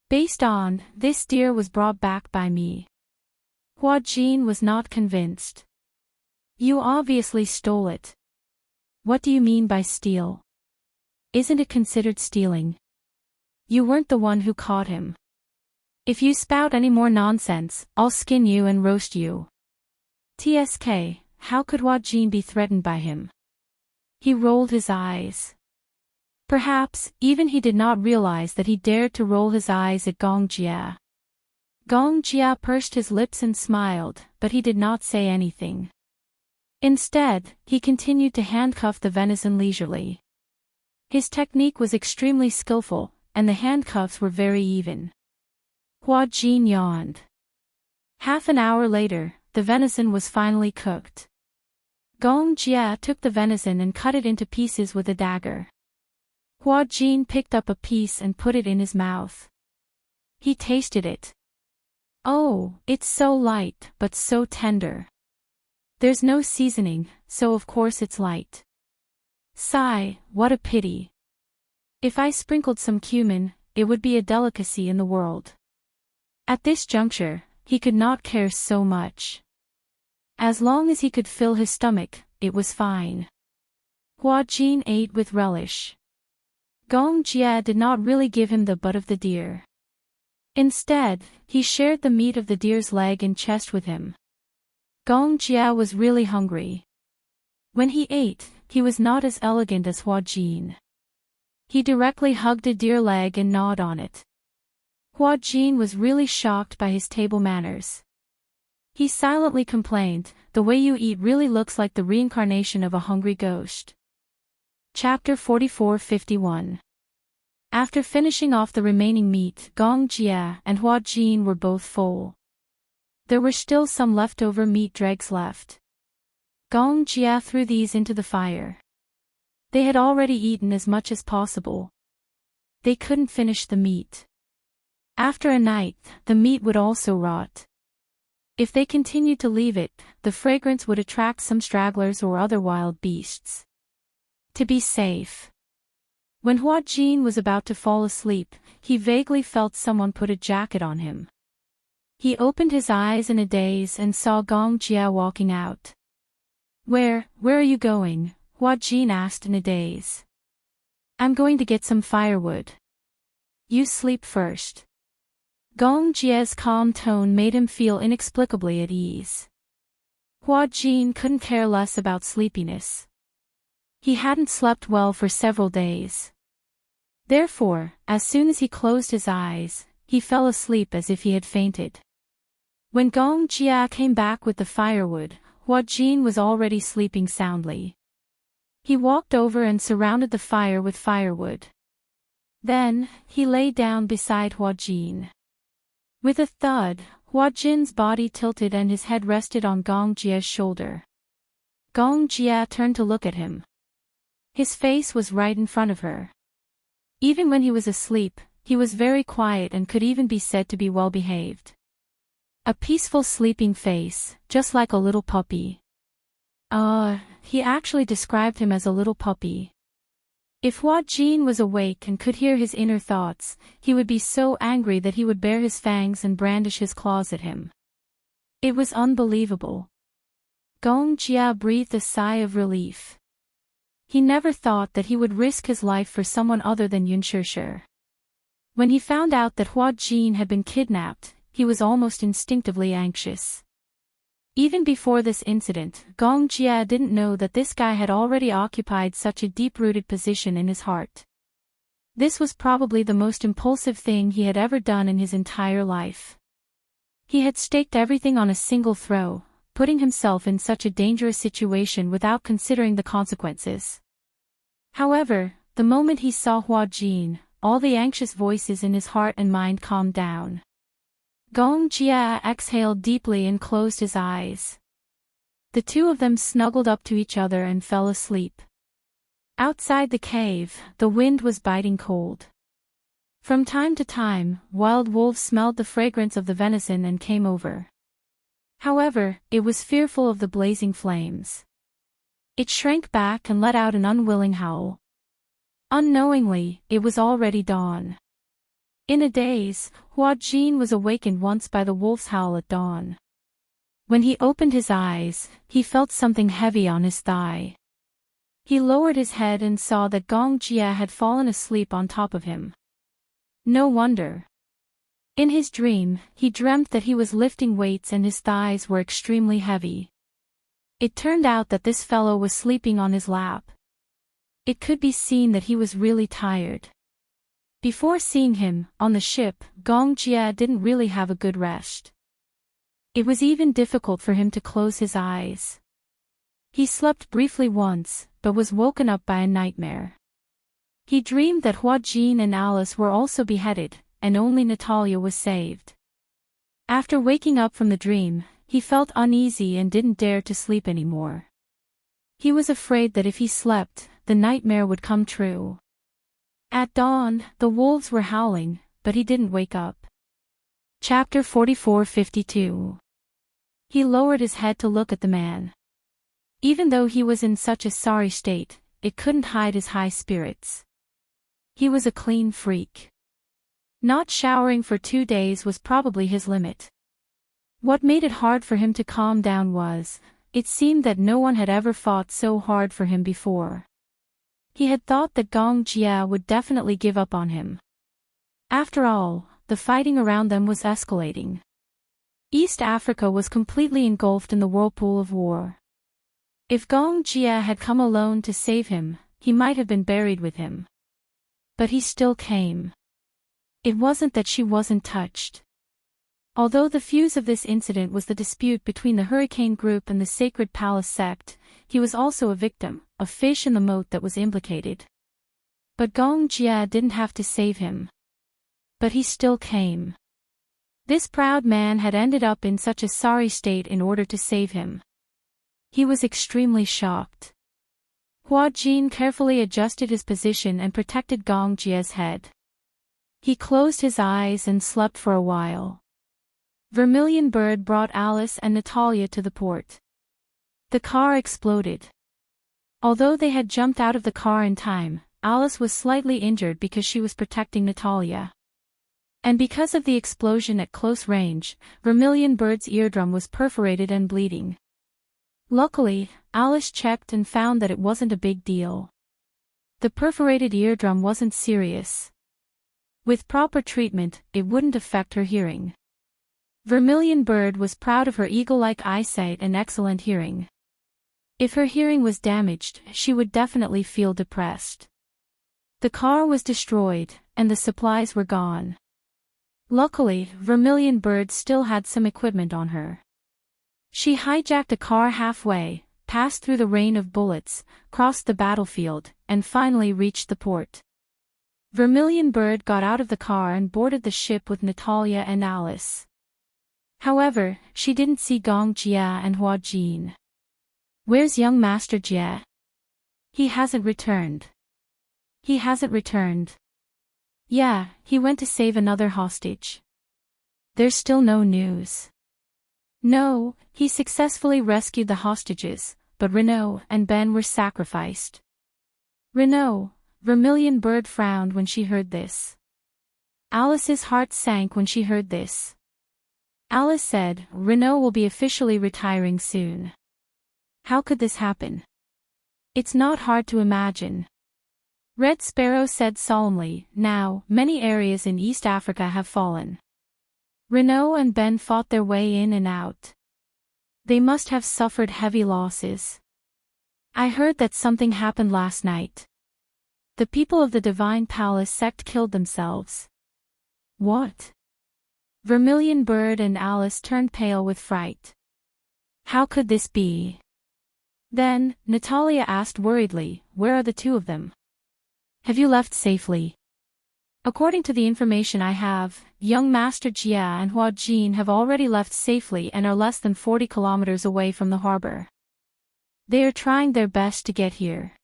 Based on, this deer was brought back by me. Hua Jin was not convinced. You obviously stole it. What do you mean by steal? Isn't it considered stealing? You weren't the one who caught him. If you spout any more nonsense, I'll skin you and roast you. TSK, how could Hua Jin be threatened by him? He rolled his eyes. Perhaps, even he did not realize that he dared to roll his eyes at Gong Jia. Gong Jia pursed his lips and smiled, but he did not say anything. Instead, he continued to handcuff the venison leisurely. His technique was extremely skillful, and the handcuffs were very even. Hua Jin yawned. Half an hour later, the venison was finally cooked. Gong Jia took the venison and cut it into pieces with a dagger. Hua Jin picked up a piece and put it in his mouth. He tasted it. Oh, it's so light, but so tender. There's no seasoning, so of course it's light. Sigh, what a pity. If I sprinkled some cumin, it would be a delicacy in the world. At this juncture, he could not care so much. As long as he could fill his stomach, it was fine. Hua Jin ate with relish. Gong Jia did not really give him the butt of the deer. Instead, he shared the meat of the deer's leg and chest with him. Gong Jia was really hungry. When he ate, he was not as elegant as Hua Jin. He directly hugged a deer leg and gnawed on it. Hua Jin was really shocked by his table manners. He silently complained, the way you eat really looks like the reincarnation of a hungry ghost. Chapter 44-51. After finishing off the remaining meat, Gong Jia and Hua Jin were both full. There were still some leftover meat dregs left. Gong Jia threw these into the fire. They had already eaten as much as possible. They couldn't finish the meat. After a night, the meat would also rot. If they continued to leave it, the fragrance would attract some stragglers or other wild beasts. To be safe. When Hua Jin was about to fall asleep, he vaguely felt someone put a jacket on him. He opened his eyes in a daze and saw Gong Jia walking out. Where are you going? Hua Jin asked in a daze. I'm going to get some firewood. You sleep first. Gong Jia's calm tone made him feel inexplicably at ease. Hua Jin couldn't care less about sleepiness. He hadn't slept well for several days. Therefore, as soon as he closed his eyes, he fell asleep as if he had fainted. When Gong Jia came back with the firewood, Hua Jin was already sleeping soundly. He walked over and surrounded the fire with firewood. Then, he lay down beside Hua Jin. With a thud, Hua Jin's body tilted and his head rested on Gong Jia's shoulder. Gong Jia turned to look at him. His face was right in front of her. Even when he was asleep, he was very quiet and could even be said to be well behaved. A peaceful sleeping face, just like a little puppy. He actually described him as a little puppy. If Hua Jin was awake and could hear his inner thoughts, he would be so angry that he would bare his fangs and brandish his claws at him. It was unbelievable. Gong Jia breathed a sigh of relief. He never thought that he would risk his life for someone other than Yun Shishir. When he found out that Hua Jin had been kidnapped, he was almost instinctively anxious. Even before this incident, Gong Jia didn't know that this guy had already occupied such a deep-rooted position in his heart. This was probably the most impulsive thing he had ever done in his entire life. He had staked everything on a single throw, putting himself in such a dangerous situation without considering the consequences. However, the moment he saw Hua Jin, all the anxious voices in his heart and mind calmed down. Gong Jia exhaled deeply and closed his eyes. The two of them snuggled up to each other and fell asleep. Outside the cave, the wind was biting cold. From time to time, wild wolves smelled the fragrance of the venison and came over. However, it was fearful of the blazing flames. It shrank back and let out an unwilling howl. Unknowingly, it was already dawn. In a daze, Hua Jin was awakened once by the wolf's howl at dawn. When he opened his eyes, he felt something heavy on his thigh. He lowered his head and saw that Gong Jia had fallen asleep on top of him. No wonder. In his dream, he dreamt that he was lifting weights and his thighs were extremely heavy. It turned out that this fellow was sleeping on his lap. It could be seen that he was really tired. Before seeing him, on the ship, Gong Jia didn't really have a good rest. It was even difficult for him to close his eyes. He slept briefly once, but was woken up by a nightmare. He dreamed that Hua Jin and Alice were also beheaded, and only Natalia was saved. After waking up from the dream, he felt uneasy and didn't dare to sleep anymore. He was afraid that if he slept, the nightmare would come true. At dawn, the wolves were howling, but he didn't wake up. Chapter 44-52. He lowered his head to look at the man. Even though he was in such a sorry state, it couldn't hide his high spirits. He was a clean freak. Not showering for 2 days was probably his limit. What made it hard for him to calm down was, it seemed that no one had ever fought so hard for him before. He had thought that Gong Jia would definitely give up on him. After all, the fighting around them was escalating. East Africa was completely engulfed in the whirlpool of war. If Gong Jia had come alone to save him, he might have been buried with him. But he still came. It wasn't that she wasn't touched. Although the fuse of this incident was the dispute between the Hurricane Group and the Sacred Palace sect, he was also a victim, a fish in the moat that was implicated. But Gong Jia didn't have to save him. But he still came. This proud man had ended up in such a sorry state in order to save him. He was extremely shocked. Hua Jin carefully adjusted his position and protected Gong Jia's head. He closed his eyes and slept for a while. Vermilion Bird brought Alice and Natalia to the port. The car exploded. Although they had jumped out of the car in time, Alice was slightly injured because she was protecting Natalia. And because of the explosion at close range, Vermilion Bird's eardrum was perforated and bleeding. Luckily, Alice checked and found that it wasn't a big deal. The perforated eardrum wasn't serious. With proper treatment, it wouldn't affect her hearing. Vermilion Bird was proud of her eagle-like eyesight and excellent hearing. If her hearing was damaged, she would definitely feel depressed. The car was destroyed, and the supplies were gone. Luckily, Vermilion Bird still had some equipment on her. She hijacked a car halfway, passed through the rain of bullets, crossed the battlefield, and finally reached the port. Vermilion Bird got out of the car and boarded the ship with Natalia and Alice. However, she didn't see Gong Jia and Hua Jin. "Where's young Master Jia?" "He hasn't returned." "He hasn't returned." "Yeah, he went to save another hostage." "There's still no news." "No, he successfully rescued the hostages, but Renaud and Ben were sacrificed." "Renaud?" Vermilion Bird frowned when she heard this. Alice's heart sank when she heard this. Alice said, "Renaud will be officially retiring soon." "How could this happen?" "It's not hard to imagine." Red Sparrow said solemnly, "Now, many areas in East Africa have fallen. Renaud and Ben fought their way in and out. They must have suffered heavy losses. I heard that something happened last night. The people of the Divine Palace sect killed themselves." "What?" Vermilion Bird and Alice turned pale with fright. How could this be? Then, Natalia asked worriedly, where are the two of them? Have you left safely? According to the information I have, young Master Jia and Hua Jin have already left safely and are less than 40 kilometers away from the harbor. They are trying their best to get here.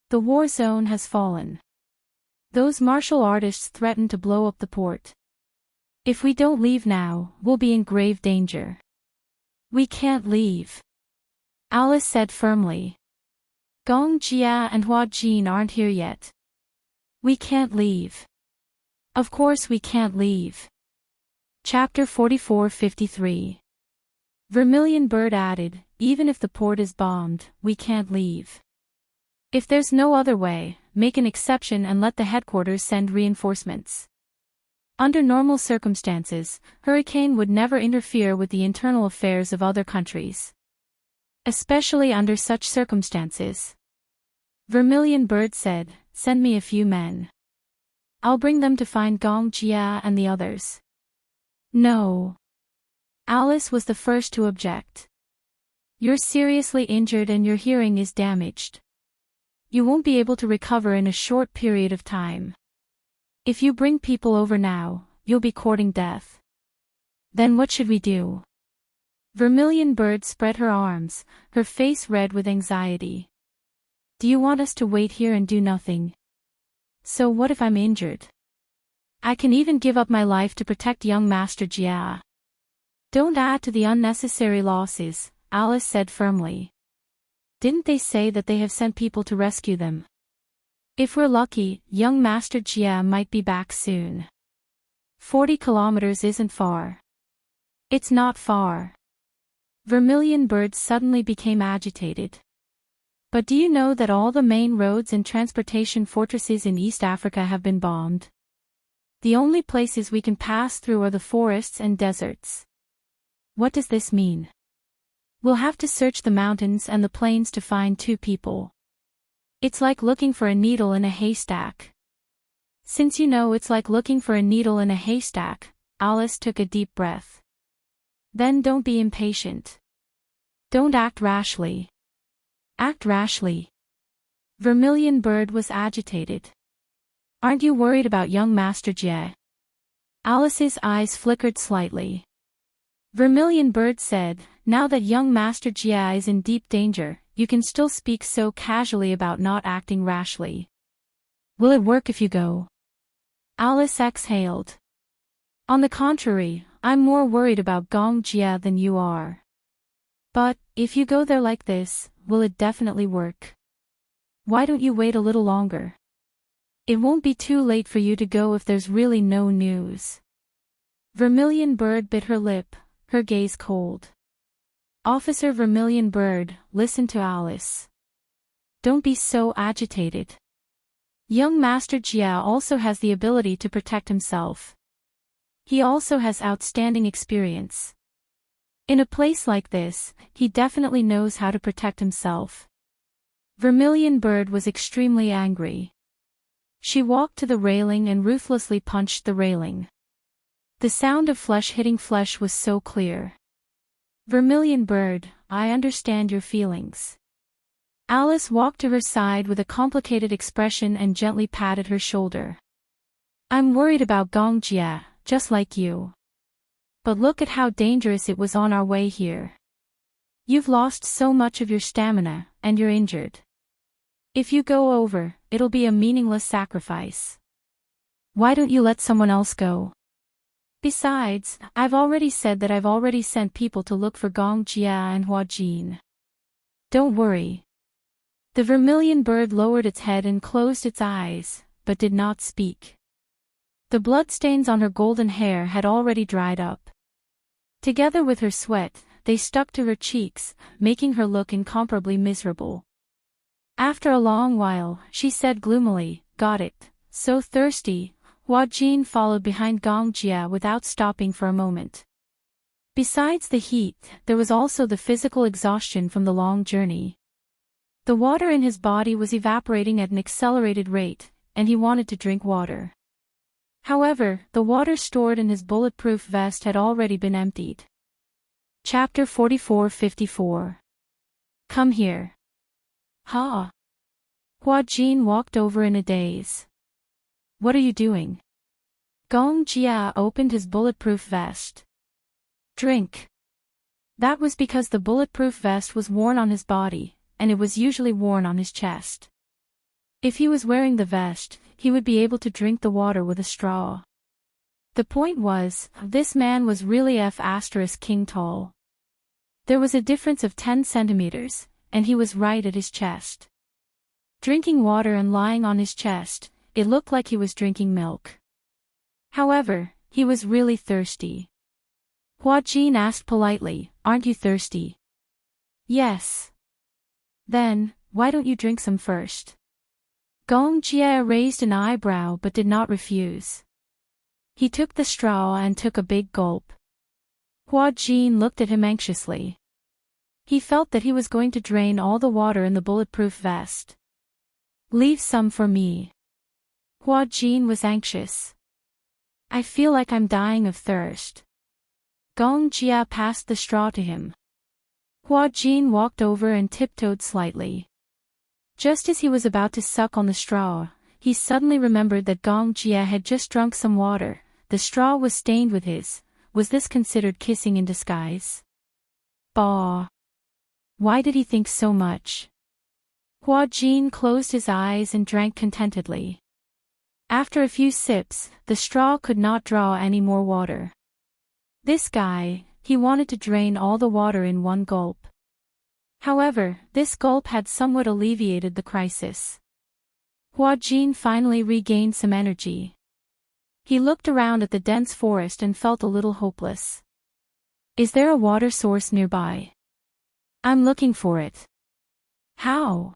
The war zone has fallen. Those martial artists threaten to blow up the port. If we don't leave now, we'll be in grave danger. We can't leave, Alice said firmly. Gong Jia and Hua Jin aren't here yet. We can't leave. Of course we can't leave. Chapter 44-53. Vermilion Bird added, even if the port is bombed, we can't leave. If there's no other way, make an exception and let the headquarters send reinforcements. Under normal circumstances, hurricane would never interfere with the internal affairs of other countries. Especially under such circumstances. Vermilion Bird said, send me a few men. I'll bring them to find Gong Jia and the others. No. Alice was the first to object. You're seriously injured and your hearing is damaged. You won't be able to recover in a short period of time. If you bring people over now, you'll be courting death. Then what should we do? Vermilion Bird spread her arms, her face red with anxiety. Do you want us to wait here and do nothing? So what if I'm injured? I can even give up my life to protect young Master Jia. Don't add to the unnecessary losses, Alice said firmly. Didn't they say that they have sent people to rescue them? If we're lucky, young Master Jia might be back soon. 40 kilometers isn't far. It's not far. Vermilion Bird suddenly became agitated. But do you know that all the main roads and transportation fortresses in East Africa have been bombed? The only places we can pass through are the forests and deserts. What does this mean? We'll have to search the mountains and the plains to find two people. It's like looking for a needle in a haystack. Since you know it's like looking for a needle in a haystack, Alice took a deep breath. Then don't be impatient. Don't act rashly. Act rashly. Vermilion Bird was agitated. Aren't you worried about young Master Jie? Alice's eyes flickered slightly. Vermilion Bird said, now that young Master Jie is in deep danger, you can still speak so casually about not acting rashly. Will it work if you go? Alice exhaled. On the contrary, I'm more worried about Gong Jia than you are. But, if you go there like this, will it definitely work? Why don't you wait a little longer? It won't be too late for you to go if there's really no news. Vermilion Bird bit her lip, her gaze cold. Officer Vermilion Bird, listen to Alice. Don't be so agitated. Young Master Jia also has the ability to protect himself. He also has outstanding experience. In a place like this, he definitely knows how to protect himself. Vermilion Bird was extremely angry. She walked to the railing and ruthlessly punched the railing. The sound of flesh hitting flesh was so clear. Vermilion Bird, I understand your feelings. Alice walked to her side with a complicated expression and gently patted her shoulder. I'm worried about Gong Jia, just like you. But look at how dangerous it was on our way here. You've lost so much of your stamina, and you're injured. If you go over, it'll be a meaningless sacrifice. Why don't you let someone else go? Besides, I've already said that I've already sent people to look for Gong Jia and Hua Jin. Don't worry. The Vermilion Bird lowered its head and closed its eyes, but did not speak. The bloodstains on her golden hair had already dried up. Together with her sweat, they stuck to her cheeks, making her look incomparably miserable. After a long while, she said gloomily, got it, so thirsty. Hua Jin followed behind Gong Jia without stopping for a moment. Besides the heat, there was also the physical exhaustion from the long journey. The water in his body was evaporating at an accelerated rate, and he wanted to drink water. However, the water stored in his bulletproof vest had already been emptied. Chapter 44-54. Come here. Ha! Hua Jin walked over in a daze. What are you doing? Gong Jia opened his bulletproof vest. Drink. That was because the bulletproof vest was worn on his body, and it was usually worn on his chest. If he was wearing the vest, he would be able to drink the water with a straw. The point was, this man was really F***ing tall. There was a difference of 10 centimeters, and he was right at his chest. Drinking water and lying on his chest, it looked like he was drinking milk. However, he was really thirsty. Hua Jin asked politely, "Aren't you thirsty?" "Yes." "Then, why don't you drink some first?" Gong Jia raised an eyebrow but did not refuse. He took the straw and took a big gulp. Hua Jin looked at him anxiously. He felt that he was going to drain all the water in the bulletproof vest. "Leave some for me." Hua Jin was anxious. "I feel like I'm dying of thirst." Gong Jia passed the straw to him. Hua Jin walked over and tiptoed slightly. Just as he was about to suck on the straw, he suddenly remembered that Gong Jia had just drunk some water. The straw was stained with his. Was this considered kissing in disguise? Bah! Why did he think so much? Hua Jin closed his eyes and drank contentedly. After a few sips, the straw could not draw any more water. This guy, he wanted to drain all the water in one gulp. However, this gulp had somewhat alleviated the crisis. Hua Jin finally regained some energy. He looked around at the dense forest and felt a little hopeless. Is there a water source nearby? I'm looking for it. How?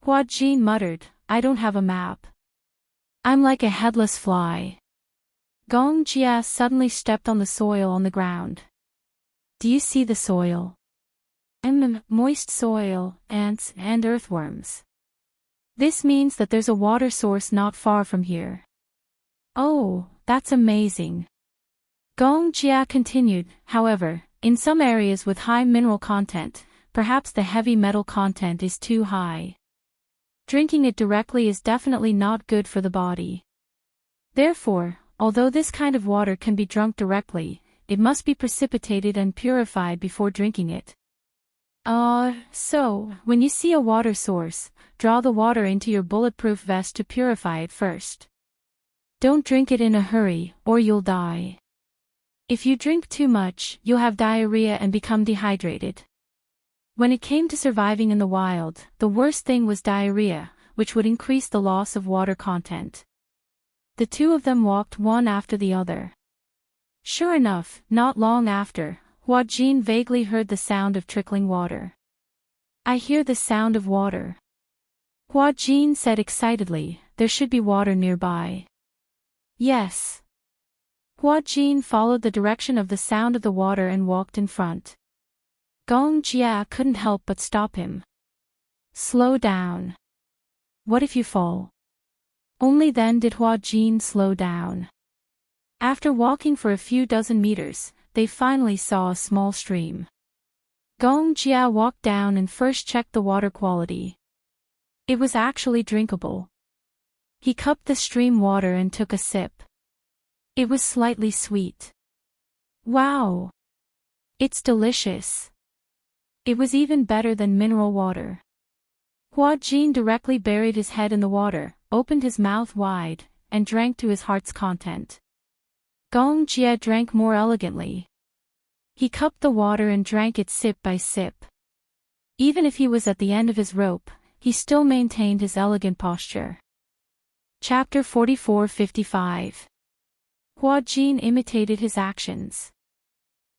Hua Jin muttered, I don't have a map. I'm like a headless fly. Gong Jia suddenly stepped on the soil on the ground. Do you see the soil? Moist soil, ants, and earthworms. This means that there's a water source not far from here. Oh, that's amazing. Gong Jia continued, however, in some areas with high mineral content, perhaps the heavy metal content is too high. Drinking it directly is definitely not good for the body. Therefore, although this kind of water can be drunk directly, it must be precipitated and purified before drinking it. So, when you see a water source, draw the water into your bulletproof vest to purify it first. Don't drink it in a hurry, or you'll die. If you drink too much, you'll have diarrhea and become dehydrated. When it came to surviving in the wild, the worst thing was diarrhea, which would increase the loss of water content. The two of them walked one after the other. Sure enough, not long after, Hua Jin vaguely heard the sound of trickling water. I hear the sound of water. Hua Jin said excitedly, there should be water nearby. Yes. Hua Jin followed the direction of the sound of the water and walked in front. Gong Jia couldn't help but stop him. Slow down. What if you fall? Only then did Hua Jin slow down. After walking for a few dozen meters, they finally saw a small stream. Gong Jia walked down and first checked the water quality. It was actually drinkable. He cupped the stream water and took a sip. It was slightly sweet. Wow! It's delicious. It was even better than mineral water. Hua Jin directly buried his head in the water, opened his mouth wide, and drank to his heart's content. Gong Jia drank more elegantly. He cupped the water and drank it sip by sip. Even if he was at the end of his rope, he still maintained his elegant posture. Chapter 44-55. Hua Jin imitated his actions.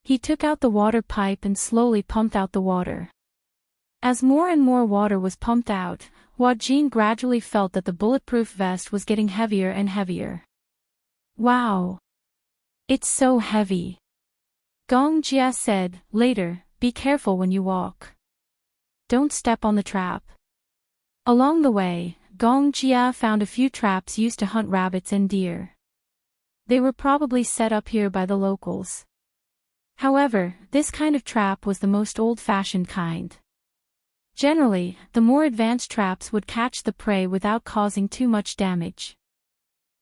He took out the water pipe and slowly pumped out the water. As more and more water was pumped out, Hua Jin gradually felt that the bulletproof vest was getting heavier and heavier. Wow! It's so heavy. Gong Jia said, later, be careful when you walk. Don't step on the trap. Along the way, Gong Jia found a few traps used to hunt rabbits and deer. They were probably set up here by the locals. However, this kind of trap was the most old-fashioned kind. Generally, the more advanced traps would catch the prey without causing too much damage.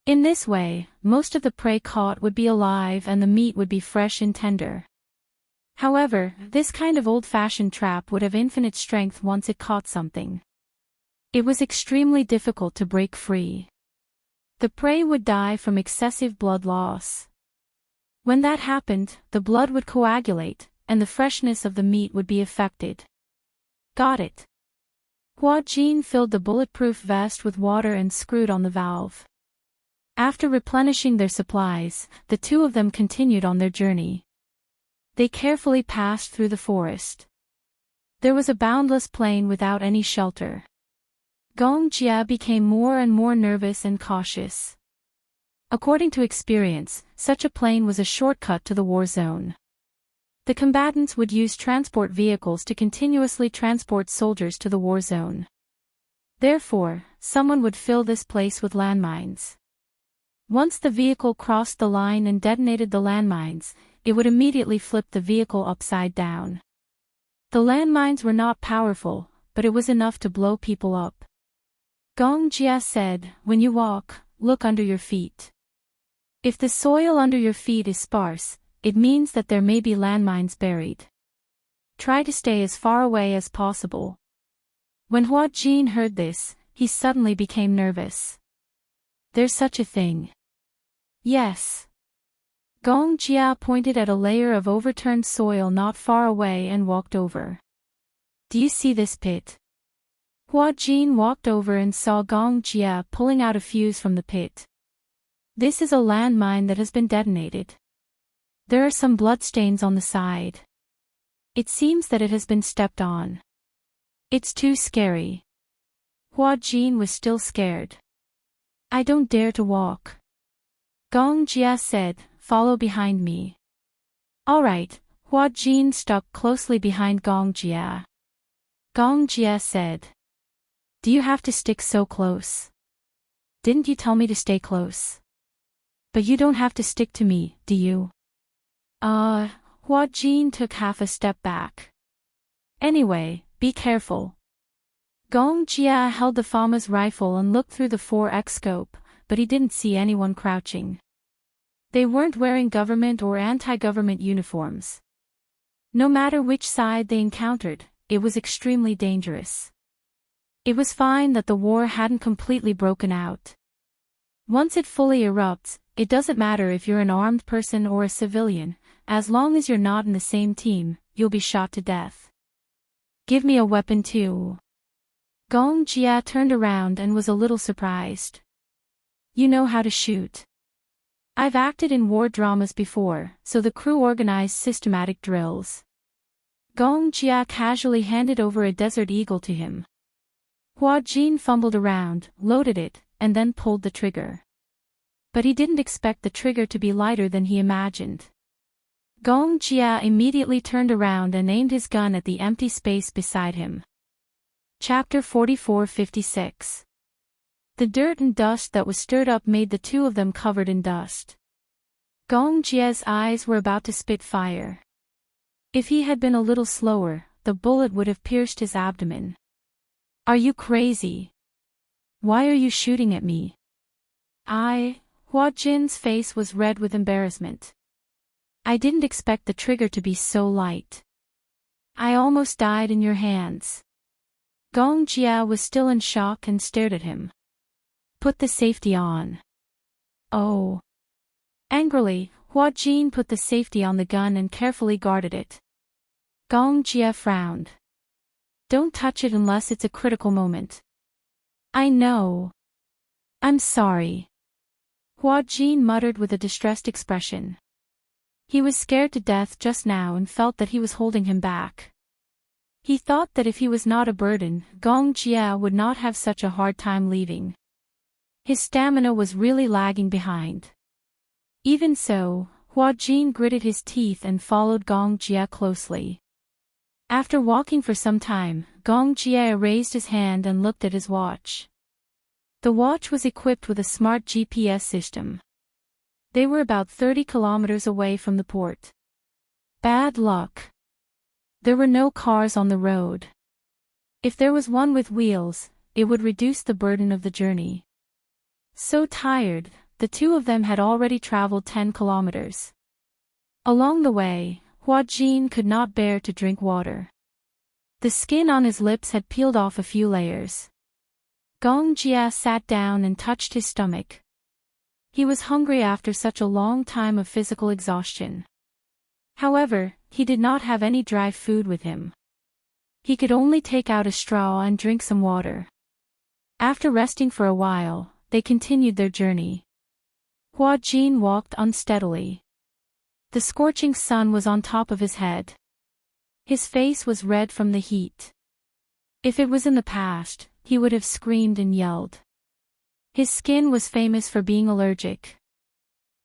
In this way, most of the prey caught would be alive and the meat would be fresh and tender. However, this kind of old-fashioned trap would have infinite strength once it caught something. It was extremely difficult to break free. The prey would die from excessive blood loss. When that happened, the blood would coagulate, and the freshness of the meat would be affected. Got it. Hua Jin filled the bulletproof vest with water and screwed on the valve. After replenishing their supplies, the two of them continued on their journey. They carefully passed through the forest. There was a boundless plain without any shelter. Gong Jia became more and more nervous and cautious. According to experience, such a plain was a shortcut to the war zone. The combatants would use transport vehicles to continuously transport soldiers to the war zone. Therefore, someone would fill this place with landmines. Once the vehicle crossed the line and detonated the landmines, it would immediately flip the vehicle upside down. The landmines were not powerful, but it was enough to blow people up. Gong Jia said, "When you walk, look under your feet. If the soil under your feet is sparse, it means that there may be landmines buried. Try to stay as far away as possible." When Hua Jin heard this, he suddenly became nervous. There's such a thing. Yes. Gong Jia pointed at a layer of overturned soil not far away and walked over. Do you see this pit? Hua Jin walked over and saw Gong Jia pulling out a fuse from the pit. This is a landmine that has been detonated. There are some bloodstains on the side. It seems that it has been stepped on. It's too scary. Hua Jin was still scared. I don't dare to walk. Gong Jia said, "Follow behind me." All right, Hua Jin stuck closely behind Gong Jia. Gong Jia said, "Do you have to stick so close? Didn't you tell me to stay close? But you don't have to stick to me, do you?" Hua Jin took half a step back. Anyway, be careful. Gong Jia held the Fama's rifle and looked through the 4x scope, but he didn't see anyone crouching. They weren't wearing government or anti-government uniforms. No matter which side they encountered, it was extremely dangerous. It was fine that the war hadn't completely broken out. Once it fully erupts, it doesn't matter if you're an armed person or a civilian, as long as you're not in the same team, you'll be shot to death. Give me a weapon too. Gong Jia turned around and was a little surprised. You know how to shoot. I've acted in war dramas before, so the crew organized systematic drills. Gong Jia casually handed over a Desert Eagle to him. Hua Jin fumbled around, loaded it, and then pulled the trigger. But he didn't expect the trigger to be lighter than he imagined. Gong Jia immediately turned around and aimed his gun at the empty space beside him. Chapter 44-56. The dirt and dust that was stirred up made the two of them covered in dust. Gong Jia's eyes were about to spit fire. If he had been a little slower, the bullet would have pierced his abdomen. Are you crazy? Why are you shooting at me? Hua Jin's face was red with embarrassment. I didn't expect the trigger to be so light. I almost died in your hands. Gong Jia was still in shock and stared at him. Put the safety on. Oh. Angrily, Hua Jin put the safety on the gun and carefully guarded it. Gong Jia frowned. Don't touch it unless it's a critical moment. I know. I'm sorry. Hua Jin muttered with a distressed expression. He was scared to death just now and felt that he was holding him back. He thought that if he was not a burden, Gong Jia would not have such a hard time leaving. His stamina was really lagging behind. Even so, Hua Jin gritted his teeth and followed Gong Jia closely. After walking for some time, Gong Jia raised his hand and looked at his watch. The watch was equipped with a smart GPS system. They were about 30 kilometers away from the port. Bad luck. There were no cars on the road. If there was one with wheels, it would reduce the burden of the journey. So tired, the two of them had already traveled 10 kilometers. Along the way, Huajin could not bear to drink water. The skin on his lips had peeled off a few layers. Gong Jia sat down and touched his stomach. He was hungry after such a long time of physical exhaustion. However, he did not have any dry food with him. He could only take out a straw and drink some water. After resting for a while, they continued their journey. Huajin walked unsteadily. The scorching sun was on top of his head. His face was red from the heat. If it was in the past, he would have screamed and yelled. His skin was famous for being allergic.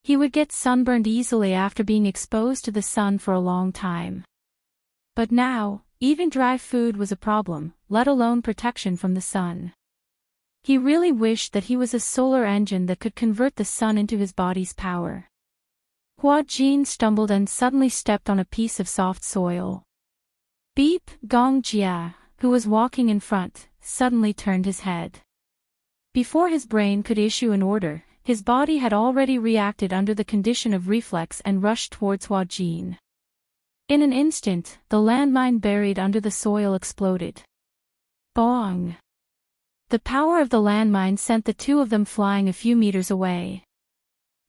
He would get sunburned easily after being exposed to the sun for a long time. But now, even dry food was a problem, let alone protection from the sun. He really wished that he was a solar engine that could convert the sun into his body's power. Huajin stumbled and suddenly stepped on a piece of soft soil. Beep! Gong Jia, who was walking in front, suddenly turned his head. Before his brain could issue an order, his body had already reacted under the condition of reflex and rushed towards Huajin. In an instant, the landmine buried under the soil exploded. Bong! The power of the landmine sent the two of them flying a few meters away.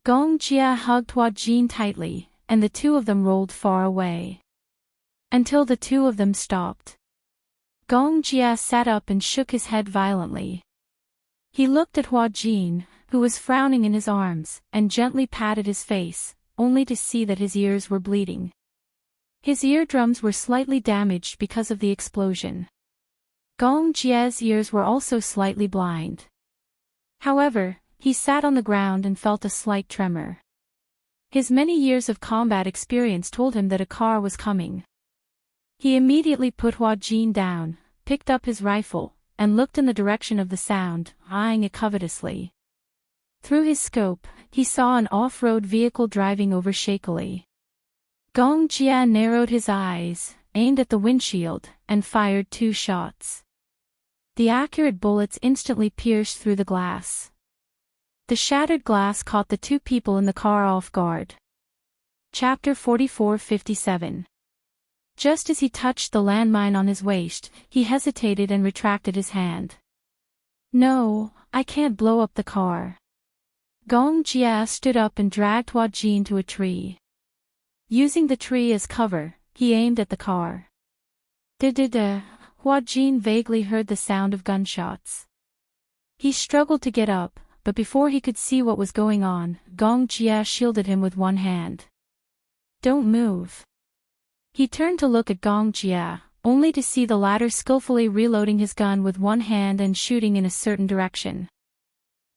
Gong Jia hugged Huajin tightly, and the two of them rolled far away. Until the two of them stopped. Gong Jia sat up and shook his head violently. He looked at Huajin, who was frowning in his arms, and gently patted his face, only to see that his ears were bleeding. His eardrums were slightly damaged because of the explosion. Gong Jia's ears were also slightly blind. However, he sat on the ground and felt a slight tremor. His many years of combat experience told him that a car was coming. He immediately put Huajin down, picked up his rifle, and looked in the direction of the sound, eyeing it covetously. Through his scope, he saw an off-road vehicle driving over shakily. Gong Jia narrowed his eyes, aimed at the windshield, and fired 2 shots. The accurate bullets instantly pierced through the glass. The shattered glass caught the 2 people in the car off guard. Chapter 44:57. Just as he touched the landmine on his waist, he hesitated and retracted his hand. No, I can't blow up the car. Gong Jia stood up and dragged Huajin to a tree. Using the tree as cover, he aimed at the car. Da-da-da, Huajin vaguely heard the sound of gunshots. He struggled to get up, but before he could see what was going on, Gong Jia shielded him with one hand. Don't move. He turned to look at Gong Jia, only to see the latter skillfully reloading his gun with one hand and shooting in a certain direction.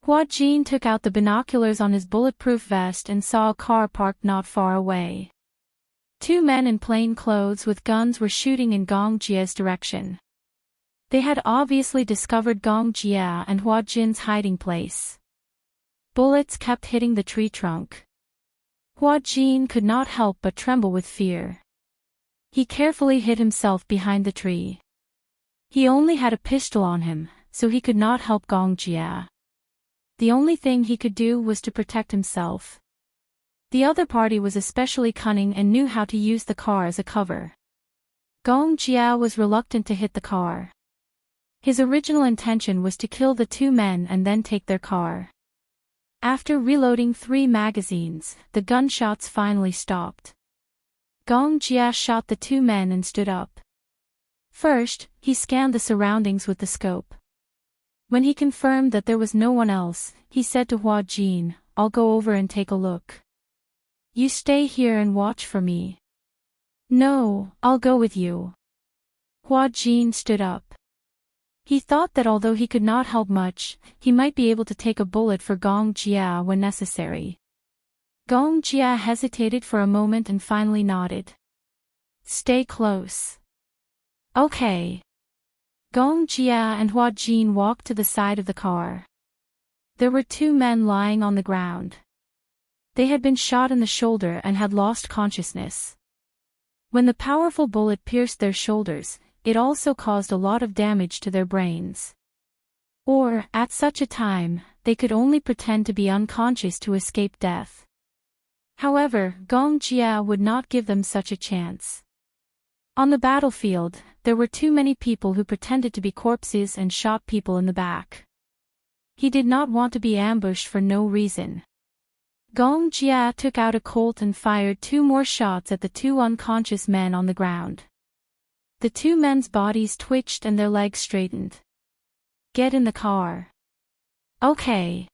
Huajin took out the binoculars on his bulletproof vest and saw a car parked not far away. 2 men in plain clothes with guns were shooting in Gong Jia's direction. They had obviously discovered Gong Jia and Huajin's hiding place. Bullets kept hitting the tree trunk. Huajin could not help but tremble with fear. He carefully hid himself behind the tree. He only had a pistol on him, so he could not help Gong Jia. The only thing he could do was to protect himself. The other party was especially cunning and knew how to use the car as a cover. Gong Jia was reluctant to hit the car. His original intention was to kill the 2 men and then take their car. After reloading 3 magazines, the gunshots finally stopped. Gong Jia shot the 2 men and stood up. First, he scanned the surroundings with the scope. When he confirmed that there was no one else, he said to Huajin, I'll go over and take a look. You stay here and watch for me. No, I'll go with you. Huajin stood up. He thought that although he could not help much, he might be able to take a bullet for Gong Jia when necessary. Gong Jia hesitated for a moment and finally nodded. Stay close. Okay. Gong Jia and Huajin walked to the side of the car. There were 2 men lying on the ground. They had been shot in the shoulder and had lost consciousness. When the powerful bullet pierced their shoulders, it also caused a lot of damage to their brains. Or, at such a time, they could only pretend to be unconscious to escape death. However, Gong Jia would not give them such a chance. On the battlefield, there were too many people who pretended to be corpses and shot people in the back. He did not want to be ambushed for no reason. Gong Jia took out a Colt and fired 2 more shots at the 2 unconscious men on the ground. The 2 men's bodies twitched and their legs straightened. Get in the car. Okay.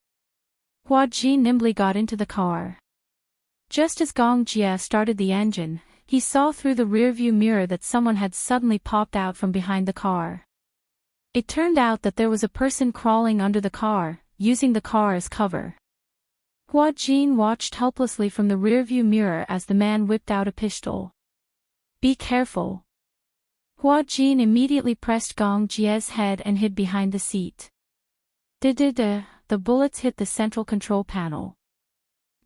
Hua Ji nimbly got into the car. Just as Gong Jia started the engine, he saw through the rearview mirror that someone had suddenly popped out from behind the car. It turned out that there was a person crawling under the car, using the car as cover. Hua Jin watched helplessly from the rearview mirror as the man whipped out a pistol. Be careful. Hua Jin immediately pressed Gong Jia's head and hid behind the seat. The bullets hit the central control panel.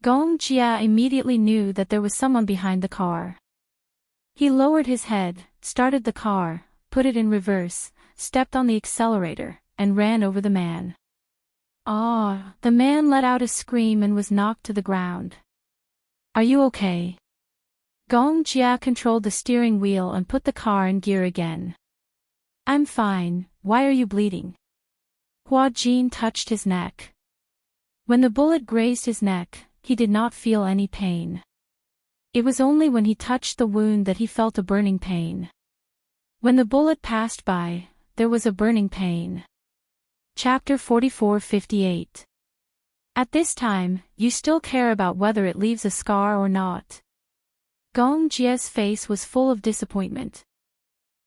Gong Jia immediately knew that there was someone behind the car. He lowered his head, started the car, put it in reverse, stepped on the accelerator, and ran over the man. The man let out a scream and was knocked to the ground. Are you okay? Gong Jia controlled the steering wheel and put the car in gear again. I'm fine, why are you bleeding? Hua Jin touched his neck. When the bullet grazed his neck, he did not feel any pain. It was only when he touched the wound that he felt a burning pain. When the bullet passed by, there was a burning pain. Chapter 44:58. At this time, you still care about whether it leaves a scar or not. Gong Jia's face was full of disappointment.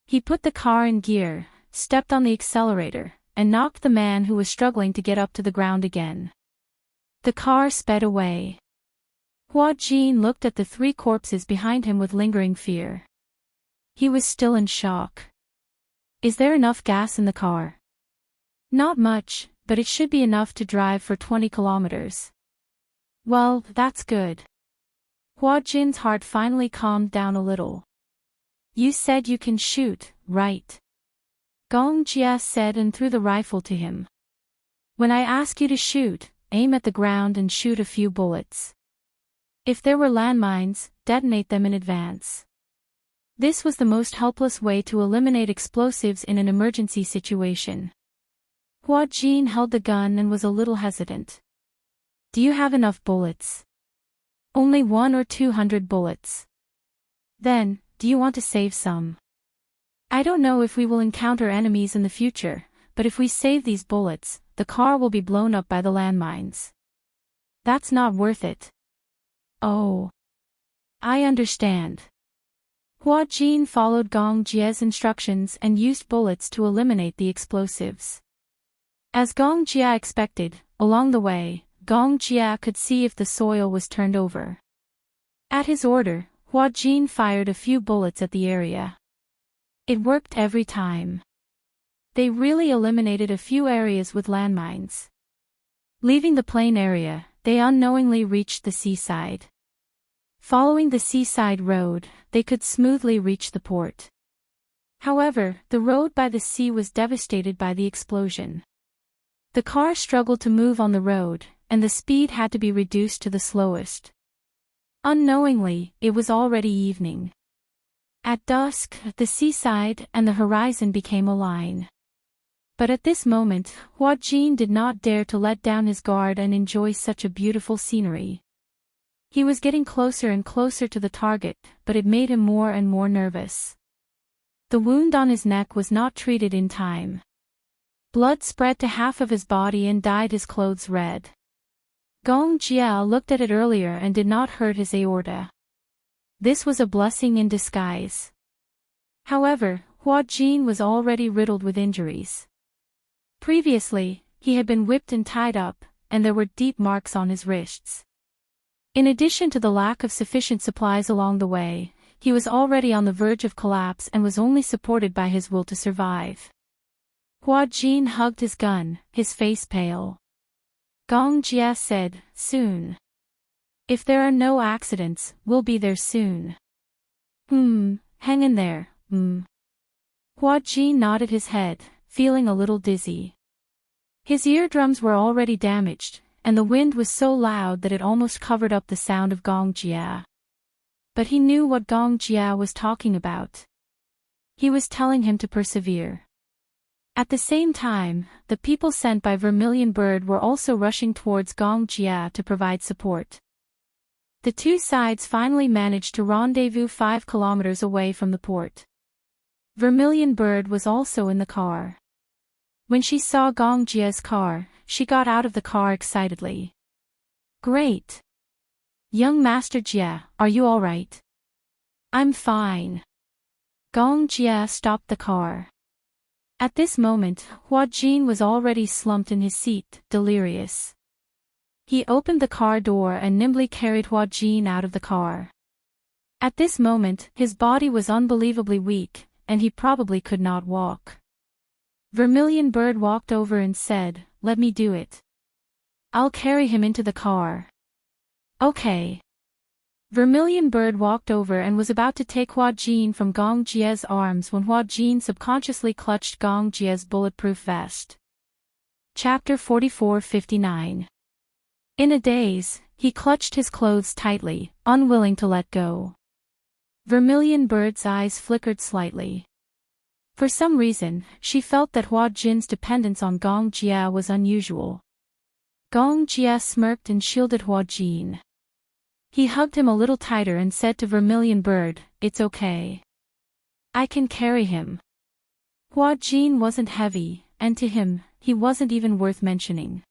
He put the car in gear, stepped on the accelerator, and knocked the man who was struggling to get up to the ground again. The car sped away. Hua Jin looked at the 3 corpses behind him with lingering fear. He was still in shock. Is there enough gas in the car? Not much, but it should be enough to drive for 20 kilometers. Well, that's good. Hua Jin's heart finally calmed down a little. You said you can shoot, right? Gong Jia said and threw the rifle to him. When I ask you to shoot, aim at the ground and shoot a few bullets. If there were landmines, detonate them in advance. This was the most helpless way to eliminate explosives in an emergency situation. Hua Jin held the gun and was a little hesitant. Do you have enough bullets? Only 100 or 200 bullets. Then, do you want to save some? I don't know if we will encounter enemies in the future, but if we save these bullets, the car will be blown up by the landmines. That's not worth it. Oh. I understand. Hua Jin followed Gong Jia's instructions and used bullets to eliminate the explosives. As Gong Jia expected, along the way, Gong Jia could see if the soil was turned over. At his order, Hua Jin fired a few bullets at the area. It worked every time. They really eliminated a few areas with landmines. Leaving the plain area, they unknowingly reached the seaside. Following the seaside road, they could smoothly reach the port. However, the road by the sea was devastated by the explosion. The car struggled to move on the road, and the speed had to be reduced to the slowest. Unknowingly, it was already evening. At dusk, the seaside and the horizon became a line. But at this moment, Hua Jin did not dare to let down his guard and enjoy such a beautiful scenery. He was getting closer and closer to the target, but it made him more and more nervous. The wound on his neck was not treated in time. Blood spread to half of his body and dyed his clothes red. Gong Jia looked at it earlier and did not hurt his aorta. This was a blessing in disguise. However, Hua Jin was already riddled with injuries. Previously, he had been whipped and tied up, and there were deep marks on his wrists. In addition to the lack of sufficient supplies along the way, he was already on the verge of collapse and was only supported by his will to survive. Hua Jin hugged his gun, his face pale. Gong Jia said, soon. If there are no accidents, we'll be there soon. Hang in there, Hua Jin nodded his head, feeling a little dizzy. His eardrums were already damaged, and the wind was so loud that it almost covered up the sound of Gong Jia. But he knew what Gong Jia was talking about. He was telling him to persevere. At the same time, the people sent by Vermilion Bird were also rushing towards Gong Jia to provide support. The two sides finally managed to rendezvous 5 kilometers away from the port. Vermilion Bird was also in the car. When she saw Gong Jia's car, she got out of the car excitedly. Great! Young Master Jia, are you all right? I'm fine. Gong Jia stopped the car. At this moment, Hua Jin was already slumped in his seat, delirious. He opened the car door and nimbly carried Hua Jin out of the car. At this moment, his body was unbelievably weak, and he probably could not walk. Vermilion Bird walked over and said, "Let me do it. I'll carry him into the car." Okay. Vermilion Bird walked over and was about to take Hua Jin from Gong Jia's arms when Hua Jin subconsciously clutched Gong Jia's bulletproof vest. Chapter 44-59. In a daze, he clutched his clothes tightly, unwilling to let go. Vermilion Bird's eyes flickered slightly. For some reason, she felt that Hua Jin's dependence on Gong Jia was unusual. Gong Jia smirked and shielded Hua Jin. He hugged him a little tighter and said to Vermilion Bird, "It's okay. I can carry him." Hua Jin wasn't heavy, and to him, he wasn't even worth mentioning.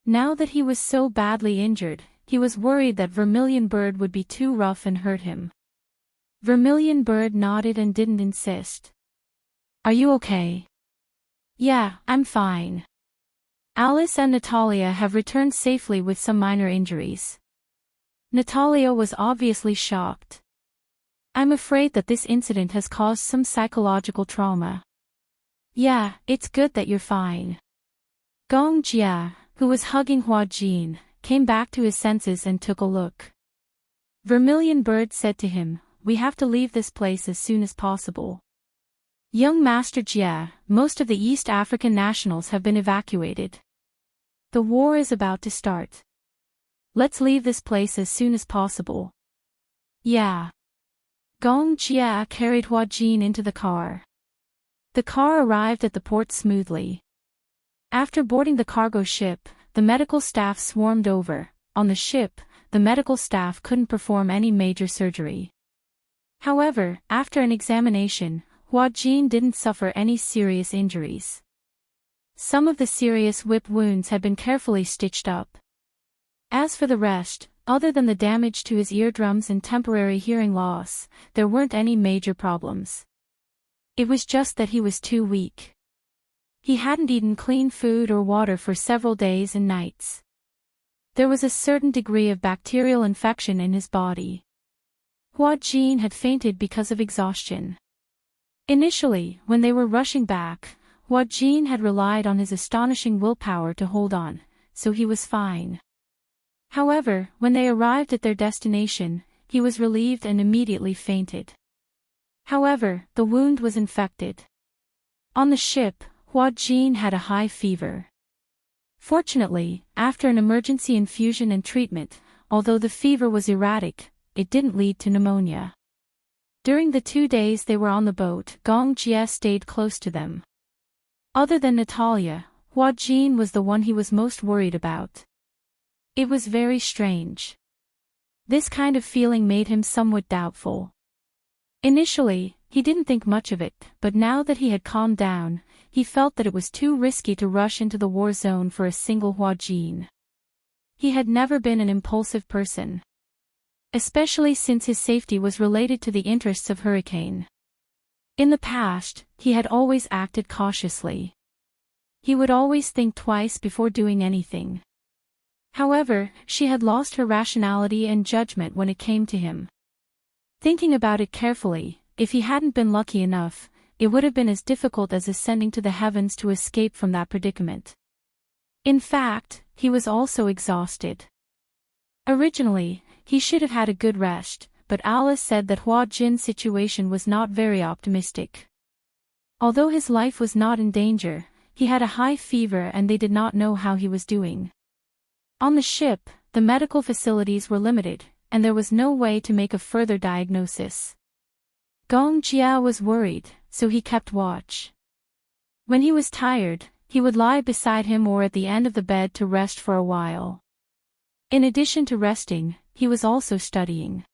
Now that he was so badly injured, he was worried that Vermilion Bird would be too rough and hurt him. Vermilion Bird nodded and didn't insist. "Are you okay?" "Yeah, I'm fine. Alice and Natalia have returned safely with some minor injuries." Natalia was obviously shocked. "I'm afraid that this incident has caused some psychological trauma." "Yeah, it's good that you're fine." Gong Jia, who was hugging Hua Jin, came back to his senses and took a look. Vermilion Bird said to him, "We have to leave this place as soon as possible. Young Master Jia, most of the East African nationals have been evacuated. The war is about to start. Let's leave this place as soon as possible." "Yeah." Gong Jia carried Hua Jin into the car. The car arrived at the port smoothly. After boarding the cargo ship, the medical staff swarmed over. On the ship, the medical staff couldn't perform any major surgery. However, after an examination, Hua Jin didn't suffer any serious injuries. Some of the serious whip wounds had been carefully stitched up. As for the rest, other than the damage to his eardrums and temporary hearing loss, there weren't any major problems. It was just that he was too weak. He hadn't eaten clean food or water for several days and nights. There was a certain degree of bacterial infection in his body. Hua Jin had fainted because of exhaustion. Initially, when they were rushing back, Hua Jin had relied on his astonishing willpower to hold on, so he was fine. However, when they arrived at their destination, he was relieved and immediately fainted. However, the wound was infected. On the ship, Hua Jin had a high fever. Fortunately, after an emergency infusion and treatment, although the fever was erratic, it didn't lead to pneumonia. During the 2 days they were on the boat, Gong Jia stayed close to them. Other than Natalia, Hua Jin was the one he was most worried about. It was very strange. This kind of feeling made him somewhat doubtful. Initially, he didn't think much of it, but now that he had calmed down, he felt that it was too risky to rush into the war zone for a single Hua Jin. He had never been an impulsive person. Especially since his safety was related to the interests of Hurricane. In the past, he had always acted cautiously. He would always think twice before doing anything. However, she had lost her rationality and judgment when it came to him. Thinking about it carefully, if he hadn't been lucky enough, it would have been as difficult as ascending to the heavens to escape from that predicament. In fact, he was also exhausted. Originally, he should have had a good rest, but Alice said that Hua Jin's situation was not very optimistic. Although his life was not in danger, he had a high fever and they did not know how he was doing. On the ship, the medical facilities were limited, and there was no way to make a further diagnosis. Gong Jia was worried, so he kept watch. When he was tired, he would lie beside him or at the end of the bed to rest for a while. In addition to resting, he was also studying.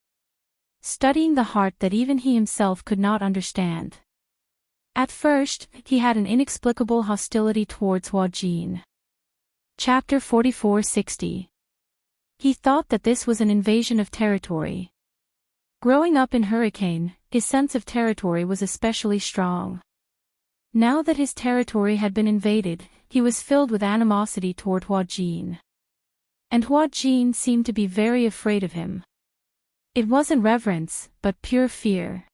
Studying the heart that even he himself could not understand. At first, he had an inexplicable hostility towards Hua Jin. Chapter 44-60. He thought that this was an invasion of territory. Growing up in Hurricane, his sense of territory was especially strong. Now that his territory had been invaded, he was filled with animosity toward Hua Jin. And Hua Jin seemed to be very afraid of him. It wasn't reverence, but pure fear.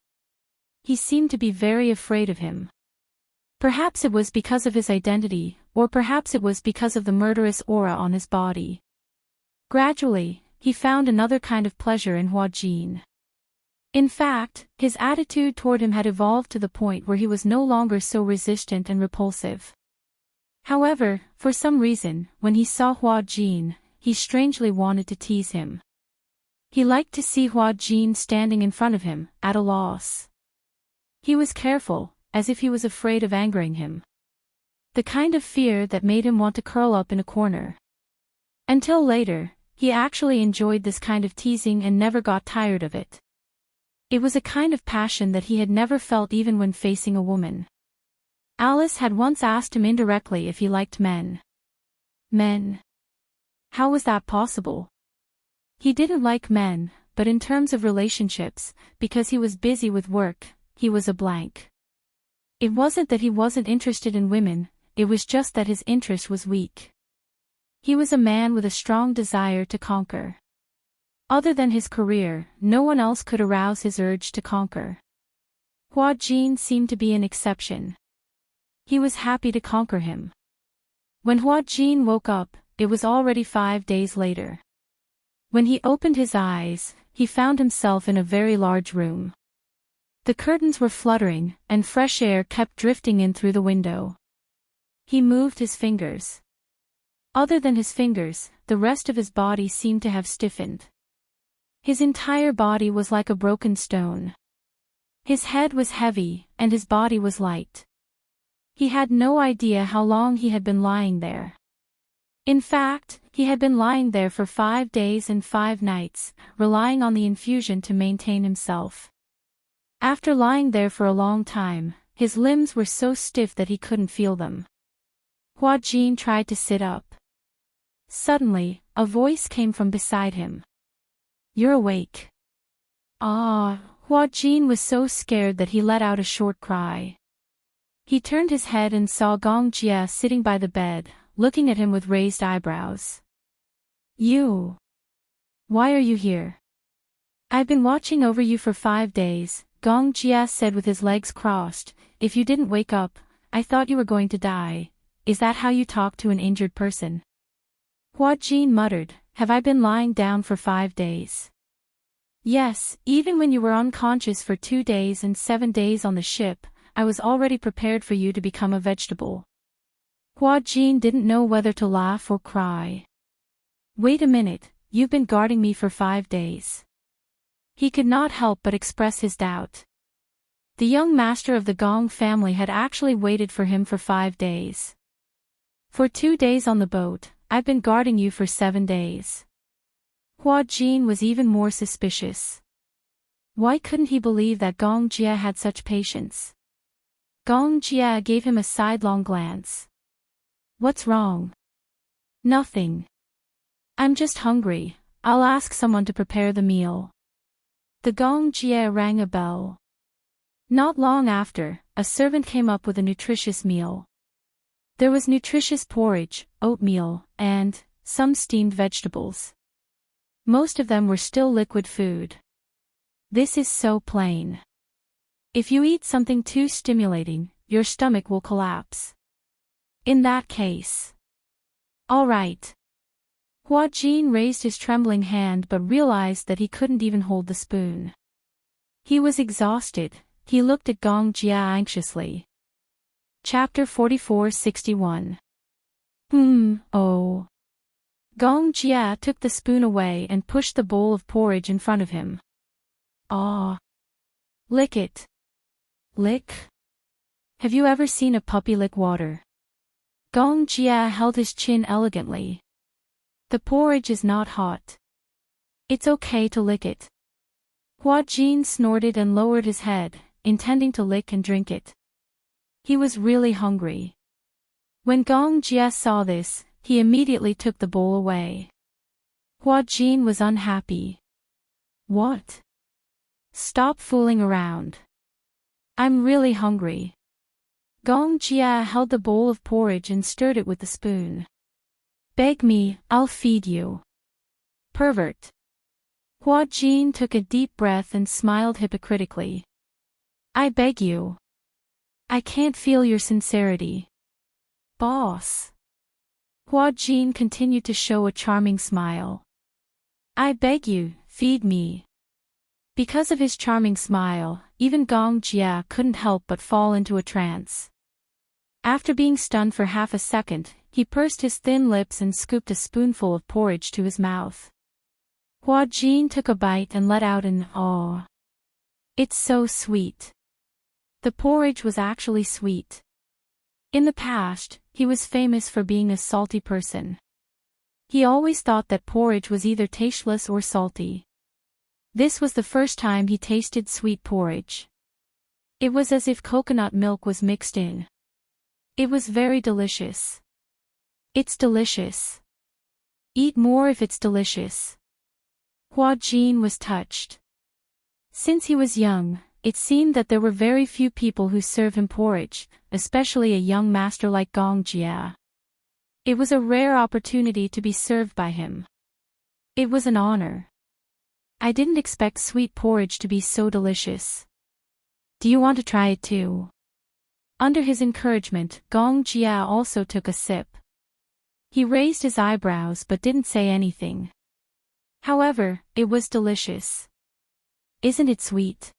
He seemed to be very afraid of him. Perhaps it was because of his identity, or perhaps it was because of the murderous aura on his body. Gradually, he found another kind of pleasure in Hua Jin. In fact, his attitude toward him had evolved to the point where he was no longer so resistant and repulsive. However, for some reason, when he saw Hua Jin, he strangely wanted to tease him. He liked to see Hua Jin standing in front of him, at a loss. He was careful, as if he was afraid of angering him. The kind of fear that made him want to curl up in a corner. Until later, he actually enjoyed this kind of teasing and never got tired of it. It was a kind of passion that he had never felt even when facing a woman. Alice had once asked him indirectly if he liked men. Men? How was that possible? He didn't like men, but in terms of relationships, because he was busy with work, he was a blank. It wasn't that he wasn't interested in women, it was just that his interest was weak. He was a man with a strong desire to conquer. Other than his career, no one else could arouse his urge to conquer. Hua Jin seemed to be an exception. He was happy to conquer him. When Hua Jin woke up, it was already 5 days later. When he opened his eyes, he found himself in a very large room. The curtains were fluttering, and fresh air kept drifting in through the window. He moved his fingers. Other than his fingers, the rest of his body seemed to have stiffened. His entire body was like a broken stone. His head was heavy, and his body was light. He had no idea how long he had been lying there. In fact, he had been lying there for 5 days and 5 nights, relying on the infusion to maintain himself. After lying there for a long time, his limbs were so stiff that he couldn't feel them. Hua Jin tried to sit up. Suddenly, a voice came from beside him. "You're awake." Ah, Hua Jin was so scared that he let out a short cry. He turned his head and saw Gong Jia sitting by the bed, looking at him with raised eyebrows. "You? Why are you here?" "I've been watching over you for 5 days, Gong Jia said with his legs crossed. "If you didn't wake up, I thought you were going to die. Is that how you talk to an injured person?" Hua Jin muttered, "Have I been lying down for 5 days?" "Yes, even when you were unconscious for 2 days and 7 days on the ship, I was already prepared for you to become a vegetable." Hua Jin didn't know whether to laugh or cry. "Wait a minute, you've been guarding me for 5 days. He could not help but express his doubt. The young master of the Gong family had actually waited for him for 5 days. "For 2 days on the boat, I've been guarding you for 7 days. Hua Jin was even more suspicious. Why couldn't he believe that Gong Jia had such patience? Gong Jia gave him a sidelong glance. "What's wrong?" "Nothing. I'm just hungry, I'll ask someone to prepare the meal." The Gong Jia rang a bell. Not long after, a servant came up with a nutritious meal. There was nutritious porridge, oatmeal, and some steamed vegetables. Most of them were still liquid food. This is so plain. If you eat something too stimulating, your stomach will collapse. In that case. All right. Hua Jin raised his trembling hand but realized that he couldn't even hold the spoon. He was exhausted. He looked at Gong Jia anxiously. Chapter 44:61. Oh. Gong Jia took the spoon away and pushed the bowl of porridge in front of him. Ah. Lick it. Lick? Have you ever seen a puppy lick water? Gong Jia held his chin elegantly. The porridge is not hot. It's okay to lick it. Hua Jin snorted and lowered his head, intending to lick and drink it. He was really hungry. When Gong Jia saw this, he immediately took the bowl away. Hua Jin was unhappy. What? Stop fooling around. I'm really hungry. Gong Jia held the bowl of porridge and stirred it with the spoon. Beg me, I'll feed you. Pervert. Hua Jin took a deep breath and smiled hypocritically. I beg you. I can't feel your sincerity. Boss. Hua Jin continued to show a charming smile. I beg you, feed me. Because of his charming smile, even Gong Jia couldn't help but fall into a trance. After being stunned for half a second, he pursed his thin lips and scooped a spoonful of porridge to his mouth. Hua Jin took a bite and let out an "aw." It's so sweet. The porridge was actually sweet. In the past, he was famous for being a salty person. He always thought that porridge was either tasteless or salty. This was the first time he tasted sweet porridge. It was as if coconut milk was mixed in. It was very delicious. It's delicious. Eat more if it's delicious. Hua Jin was touched. Since he was young, it seemed that there were very few people who served him porridge, especially a young master like Gong Jia. It was a rare opportunity to be served by him. It was an honor. I didn't expect sweet porridge to be so delicious. Do you want to try it too? Under his encouragement, Gong Jia also took a sip. He raised his eyebrows but didn't say anything. However, it was delicious. Isn't it sweet?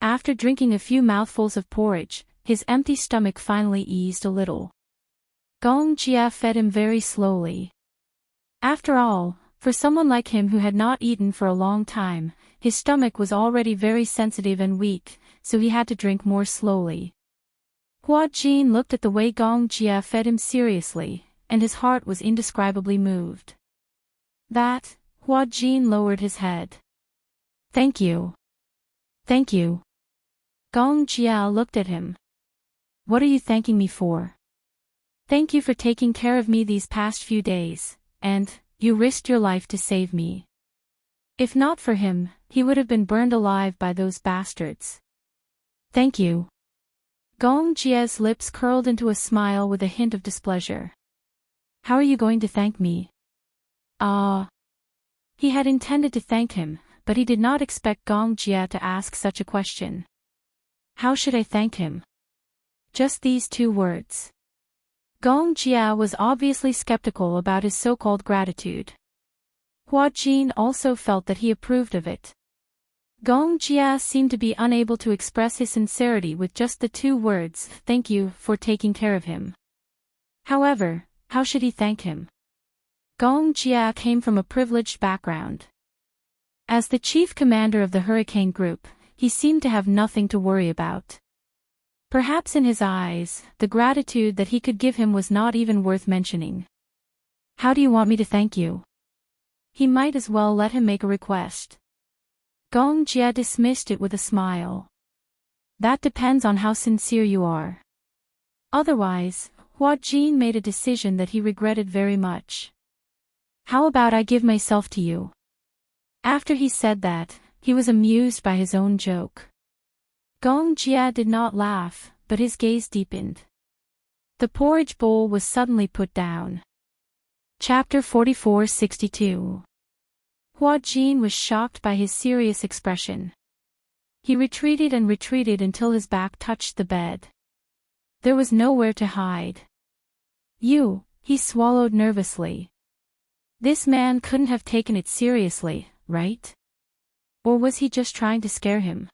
After drinking a few mouthfuls of porridge, his empty stomach finally eased a little. Gong Jia fed him very slowly. After all, for someone like him who had not eaten for a long time, his stomach was already very sensitive and weak, so he had to drink more slowly. Hua Jin looked at the way Gong Jia fed him seriously, and his heart was indescribably moved. Hua Jin lowered his head. Thank you. Thank you. Gong Jia looked at him. What are you thanking me for? Thank you for taking care of me these past few days, and you risked your life to save me. If not for him, he would have been burned alive by those bastards. Thank you. Gong Jia's lips curled into a smile with a hint of displeasure. How are you going to thank me? He had intended to thank him, but he did not expect Gong Jia to ask such a question. How should I thank him? Just these two words. Gong Jia was obviously skeptical about his so-called gratitude. Hua Jin also felt that he approved of it. Gong Jia seemed to be unable to express his sincerity with just the two words, thank you, for taking care of him. However, how should he thank him? Gong Jia came from a privileged background. As the chief commander of the Hurricane Group, he seemed to have nothing to worry about. Perhaps in his eyes, the gratitude that he could give him was not even worth mentioning. How do you want me to thank you? He might as well let him make a request. Gong Jia dismissed it with a smile. That depends on how sincere you are. Otherwise, Hua Jin made a decision that he regretted very much. How about I give myself to you? After he said that, he was amused by his own joke. Gong Jia did not laugh, but his gaze deepened. The porridge bowl was suddenly put down. Chapter 44:62. Hua Jin was shocked by his serious expression. He retreated and retreated until his back touched the bed. There was nowhere to hide. He swallowed nervously. This man couldn't have taken it seriously, right? Or was he just trying to scare him?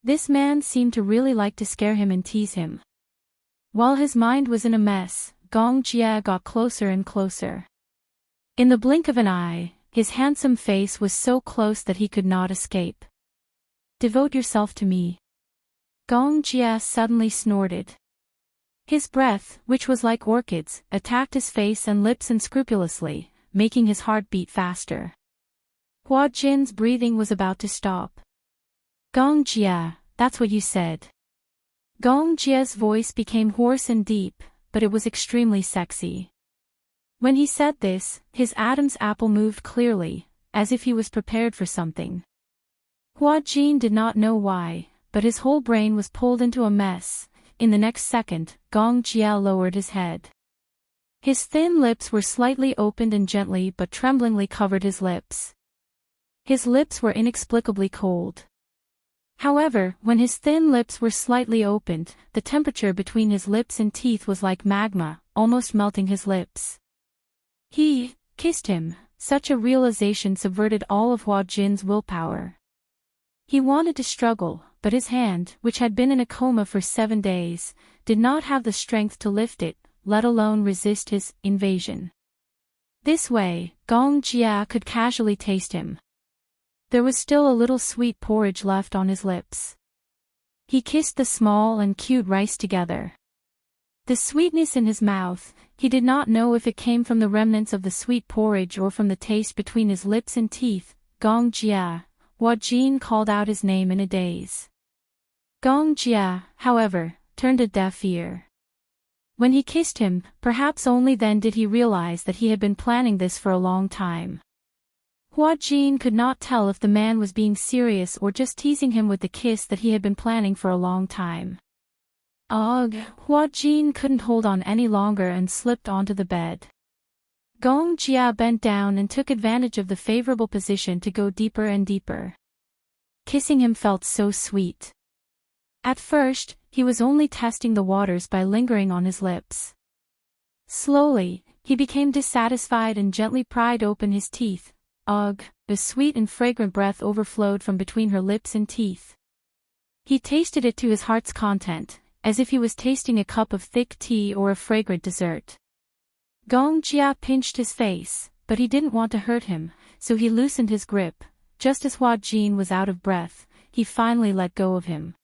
This man seemed to really like to scare him and tease him. While his mind was in a mess, Gong Jia got closer and closer. In the blink of an eye, his handsome face was so close that he could not escape. Devote yourself to me. Gong Jia suddenly snorted. His breath, which was like orchids, attacked his face and lips unscrupulously, making his heart beat faster. Hua Jin's breathing was about to stop. Gong Jia, that's what you said. Gong Jia's voice became hoarse and deep, but it was extremely sexy. When he said this, his Adam's apple moved clearly, as if he was prepared for something. Hua Jin did not know why, but his whole brain was pulled into a mess. In the next second, Gong Jia lowered his head. His thin lips were slightly opened and gently but tremblingly covered his lips. His lips were inexplicably cold. However, when his thin lips were slightly opened, the temperature between his lips and teeth was like magma, almost melting his lips. He kissed him. Such a realization subverted all of Hua Jin's willpower. He wanted to struggle, but his hand, which had been in a coma for 7 days, did not have the strength to lift it, let alone resist his invasion. This way, Gong Jia could casually taste him. There was still a little sweet porridge left on his lips. He kissed the small and cute rice together. The sweetness in his mouth, he did not know if it came from the remnants of the sweet porridge or from the taste between his lips and teeth. Gong Jia. Hua Jin called out his name in a daze. Gong Jia, however, turned a deaf ear. When he kissed him, perhaps only then did he realize that he had been planning this for a long time. Hua Jin could not tell if the man was being serious or just teasing him with the kiss that he had been planning for a long time. Ugh, Hua Jin couldn't hold on any longer and slipped onto the bed. Gong Jia bent down and took advantage of the favorable position to go deeper and deeper. Kissing him felt so sweet. At first, he was only testing the waters by lingering on his lips. Slowly, he became dissatisfied and gently pried open his teeth. Ugh, the sweet and fragrant breath overflowed from between her lips and teeth. He tasted it to his heart's content, as if he was tasting a cup of thick tea or a fragrant dessert. Gong Jia pinched his face, but he didn't want to hurt him, so he loosened his grip. Just as Hua Jin was out of breath, he finally let go of him.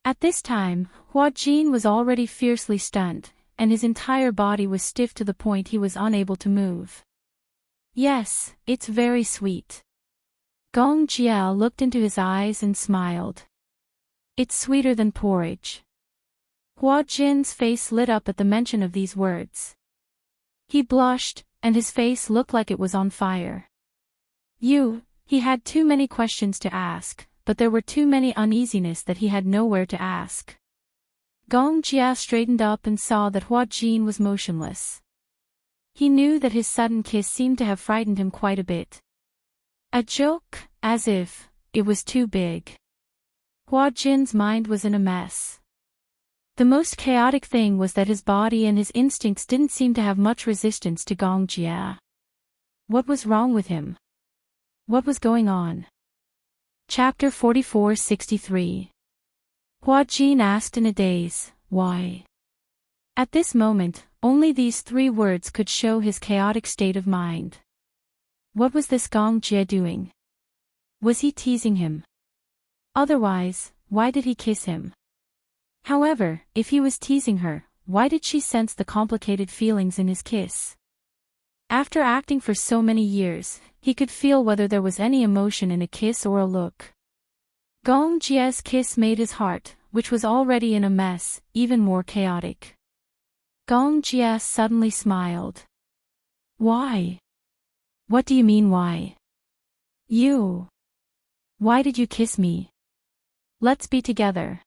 At this time, Hua Jin was already fiercely stunned, and his entire body was stiff to the point he was unable to move. Yes, it's very sweet. Gong Jia looked into his eyes and smiled. It's sweeter than porridge. Hua Jin's face lit up at the mention of these words. He blushed, and his face looked like it was on fire. He had too many questions to ask, but there were too many uneasiness that he had nowhere to ask. Gong Jia straightened up and saw that Hua Jin was motionless. He knew that his sudden kiss seemed to have frightened him quite a bit. A joke, as if it was too big. Hua Jin's mind was in a mess. The most chaotic thing was that his body and his instincts didn't seem to have much resistance to Gong Jia. What was wrong with him? What was going on? Chapter 44-63. Hua Jin asked in a daze, why? At this moment, only these 3 words could show his chaotic state of mind. What was this Gong Jia doing? Was he teasing him? Otherwise, why did he kiss him? However, if he was teasing her, why did she sense the complicated feelings in his kiss? After acting for so many years, he could feel whether there was any emotion in a kiss or a look. Gong Jia's kiss made his heart, which was already in a mess, even more chaotic. Gong Jia suddenly smiled. Why? What do you mean why? Why did you kiss me? Let's be together.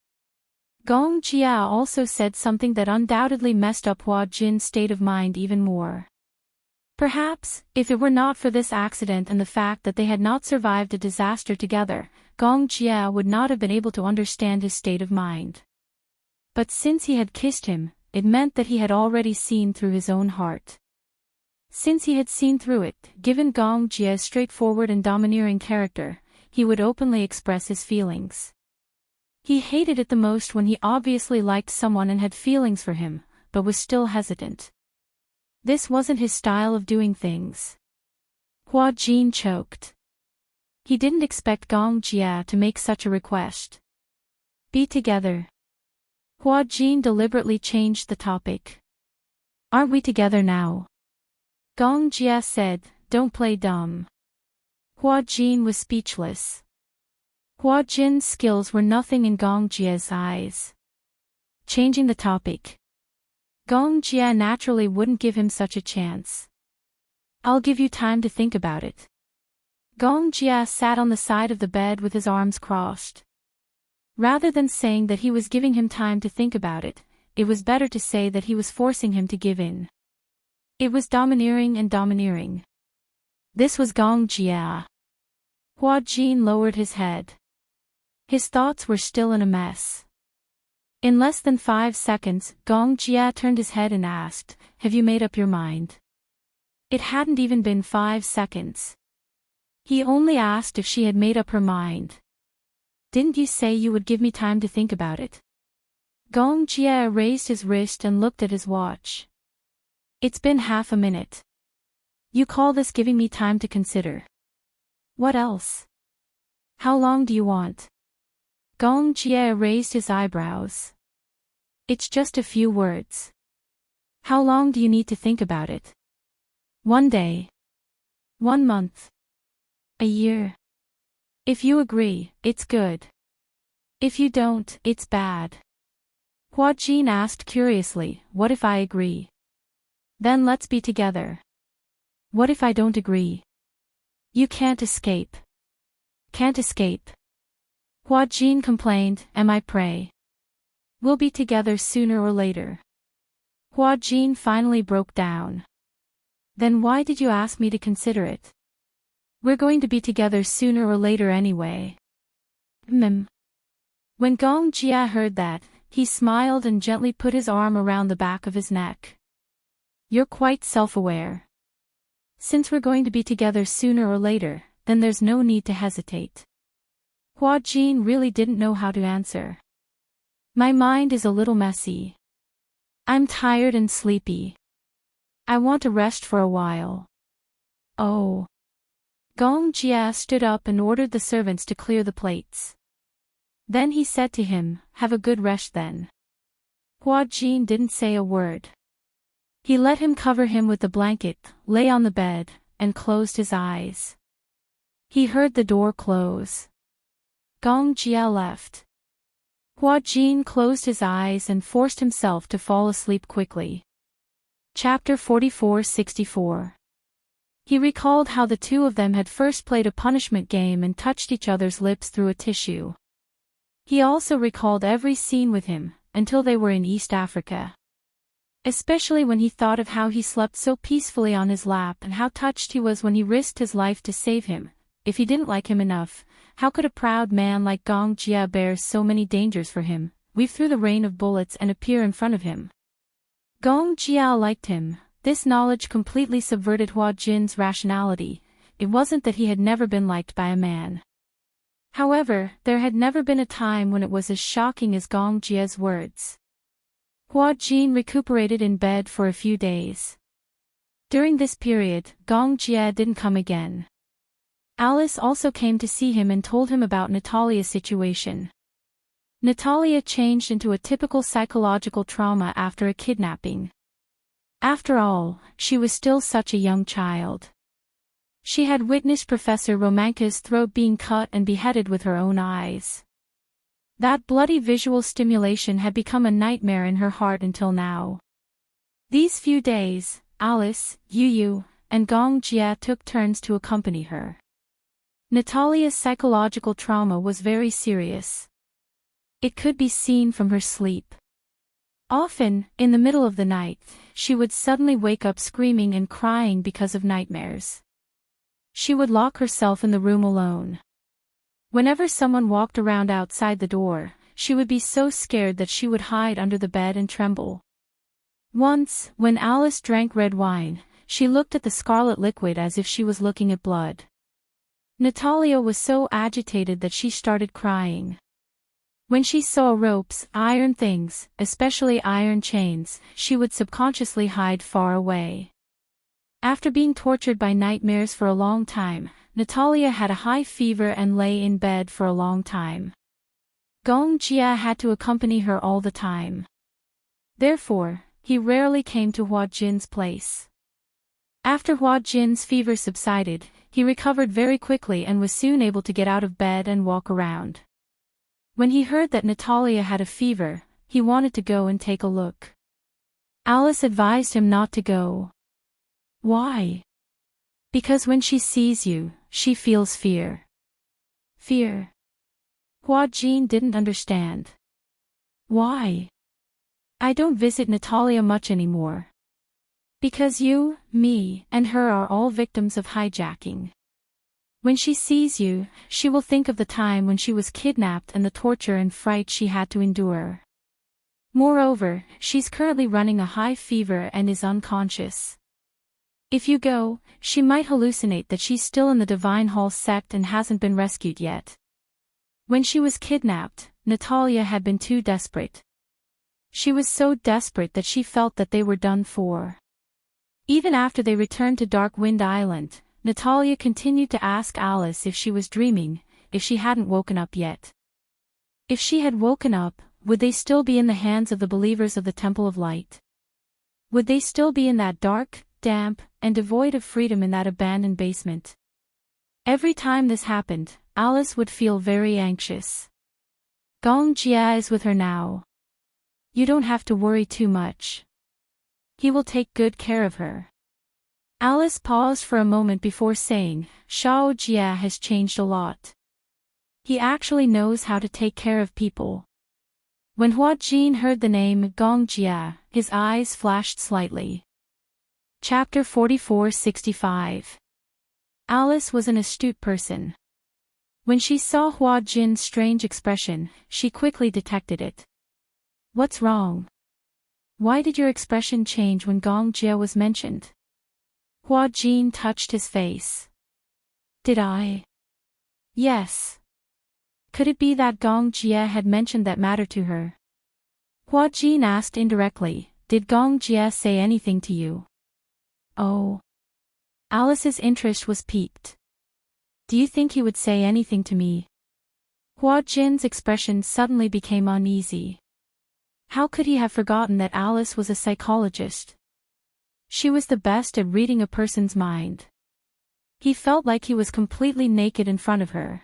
Gong Jia also said something that undoubtedly messed up Hua Jin's state of mind even more. Perhaps, if it were not for this accident and the fact that they had not survived a disaster together, Gong Jia would not have been able to understand his state of mind. But since he had kissed him, it meant that he had already seen through his own heart. Since he had seen through it, given Gong Jie's straightforward and domineering character, he would openly express his feelings. He hated it the most when he obviously liked someone and had feelings for him, but was still hesitant. This wasn't his style of doing things. Hua Jin choked. He didn't expect Gong Jia to make such a request. Be together. Hua Jin deliberately changed the topic. Aren't we together now? Gong Jia said, don't play dumb. Hua Jin was speechless. Hua Jin's skills were nothing in Gong Jia's eyes. Changing the topic. Gong Jia naturally wouldn't give him such a chance. I'll give you time to think about it. Gong Jia sat on the side of the bed with his arms crossed. Rather than saying that he was giving him time to think about it, it was better to say that he was forcing him to give in. It was domineering and domineering. This was Gong Jia. Hua Jin lowered his head. His thoughts were still in a mess. In less than 5 seconds, Gong Jia turned his head and asked, have you made up your mind? It hadn't even been 5 seconds. He only asked if she had made up her mind. Didn't you say you would give me time to think about it? Gong Jia raised his wrist and looked at his watch. It's been half a minute. You call this giving me time to consider? What else? How long do you want? Gong Jia raised his eyebrows. It's just a few words. How long do you need to think about it? 1 day. 1 month. A year. If you agree, it's good. If you don't, it's bad. Hua Jin asked curiously, what if I agree? Then let's be together. What if I don't agree? You can't escape. Can't escape. Hua Jin complained, am I prey? We'll be together sooner or later. Hua Jin finally broke down. Then why did you ask me to consider it? We're going to be together sooner or later anyway. When Gong Jia heard that, he smiled and gently put his arm around the back of his neck. You're quite self-aware. Since we're going to be together sooner or later, then there's no need to hesitate. Hua Jin really didn't know how to answer. My mind is a little messy. I'm tired and sleepy. I want to rest for a while. Oh. Gong Jia stood up and ordered the servants to clear the plates. Then he said to him, have a good rest then. Hua Jin didn't say a word. He let him cover him with the blanket, lay on the bed, and closed his eyes. He heard the door close. Gong Jia left. Hua Jin closed his eyes and forced himself to fall asleep quickly. Chapter 44-64. He recalled how the two of them had first played a punishment game and touched each other's lips through a tissue. He also recalled every scene with him, until they were in East Africa. Especially when he thought of how he slept so peacefully on his lap and how touched he was when he risked his life to save him. If he didn't like him enough, how could a proud man like Gong Jia bear so many dangers for him, weave through the rain of bullets and appear in front of him? Gong Jia liked him. This knowledge completely subverted Hua Jin's rationality. It wasn't that he had never been liked by a man. However, there had never been a time when it was as shocking as Gong Jia's words. Hua Jin recuperated in bed for a few days. During this period, Gong Jia didn't come again. Alice also came to see him and told him about Natalia's situation. Natalia changed into a typical psychological trauma after a kidnapping. After all, she was still such a young child. She had witnessed Professor Romanka's throat being cut and beheaded with her own eyes. That bloody visual stimulation had become a nightmare in her heart until now. These few days, Alice, Yu, and Gong Jia took turns to accompany her. Natalia's psychological trauma was very serious. It could be seen from her sleep. Often, in the middle of the night, she would suddenly wake up screaming and crying because of nightmares. She would lock herself in the room alone. Whenever someone walked around outside the door, she would be so scared that she would hide under the bed and tremble. Once, when Alice drank red wine, she looked at the scarlet liquid as if she was looking at blood. Natalia was so agitated that she started crying. When she saw ropes, iron things, especially iron chains, she would subconsciously hide far away. After being tortured by nightmares for a long time, Natalia had a high fever and lay in bed for a long time. Gong Jia had to accompany her all the time. Therefore, he rarely came to Hua Jin's place. After Hua Jin's fever subsided, he recovered very quickly and was soon able to get out of bed and walk around. When he heard that Natalia had a fever, he wanted to go and take a look. Alice advised him not to go. Why? Because when she sees you, she feels fear. Fear? Hua Jin didn't understand. Why? I don't visit Natalia much anymore. Because you, me, and her are all victims of hijacking. When she sees you, she will think of the time when she was kidnapped and the torture and fright she had to endure. Moreover, she's currently running a high fever and is unconscious. If you go, she might hallucinate that she's still in the Divine Hall sect and hasn't been rescued yet. When she was kidnapped, Natalia had been too desperate. She was so desperate that she felt that they were done for. Even after they returned to Dark Wind Island, Natalia continued to ask Alice if she was dreaming, if she hadn't woken up yet. If she had woken up, would they still be in the hands of the believers of the Temple of Light? Would they still be in that dark, damp, and devoid of freedom in that abandoned basement? Every time this happened, Alice would feel very anxious. Gong Jia is with her now. You don't have to worry too much. He will take good care of her. Alice paused for a moment before saying, Shao Jia has changed a lot. He actually knows how to take care of people. When Hua Jin heard the name Gong Jia, his eyes flashed slightly. Chapter 44-65. Alice was an astute person. When she saw Hua Jin's strange expression, she quickly detected it. What's wrong? Why did your expression change when Gong Jia was mentioned? Hua Jin touched his face. Did I? Yes. Could it be that Gong Jia had mentioned that matter to her? Hua Jin asked indirectly, did Gong Jia say anything to you? Oh. Alice's interest was piqued. Do you think he would say anything to me? Hua Jin's expression suddenly became uneasy. How could he have forgotten that Alice was a psychologist? She was the best at reading a person's mind. He felt like he was completely naked in front of her.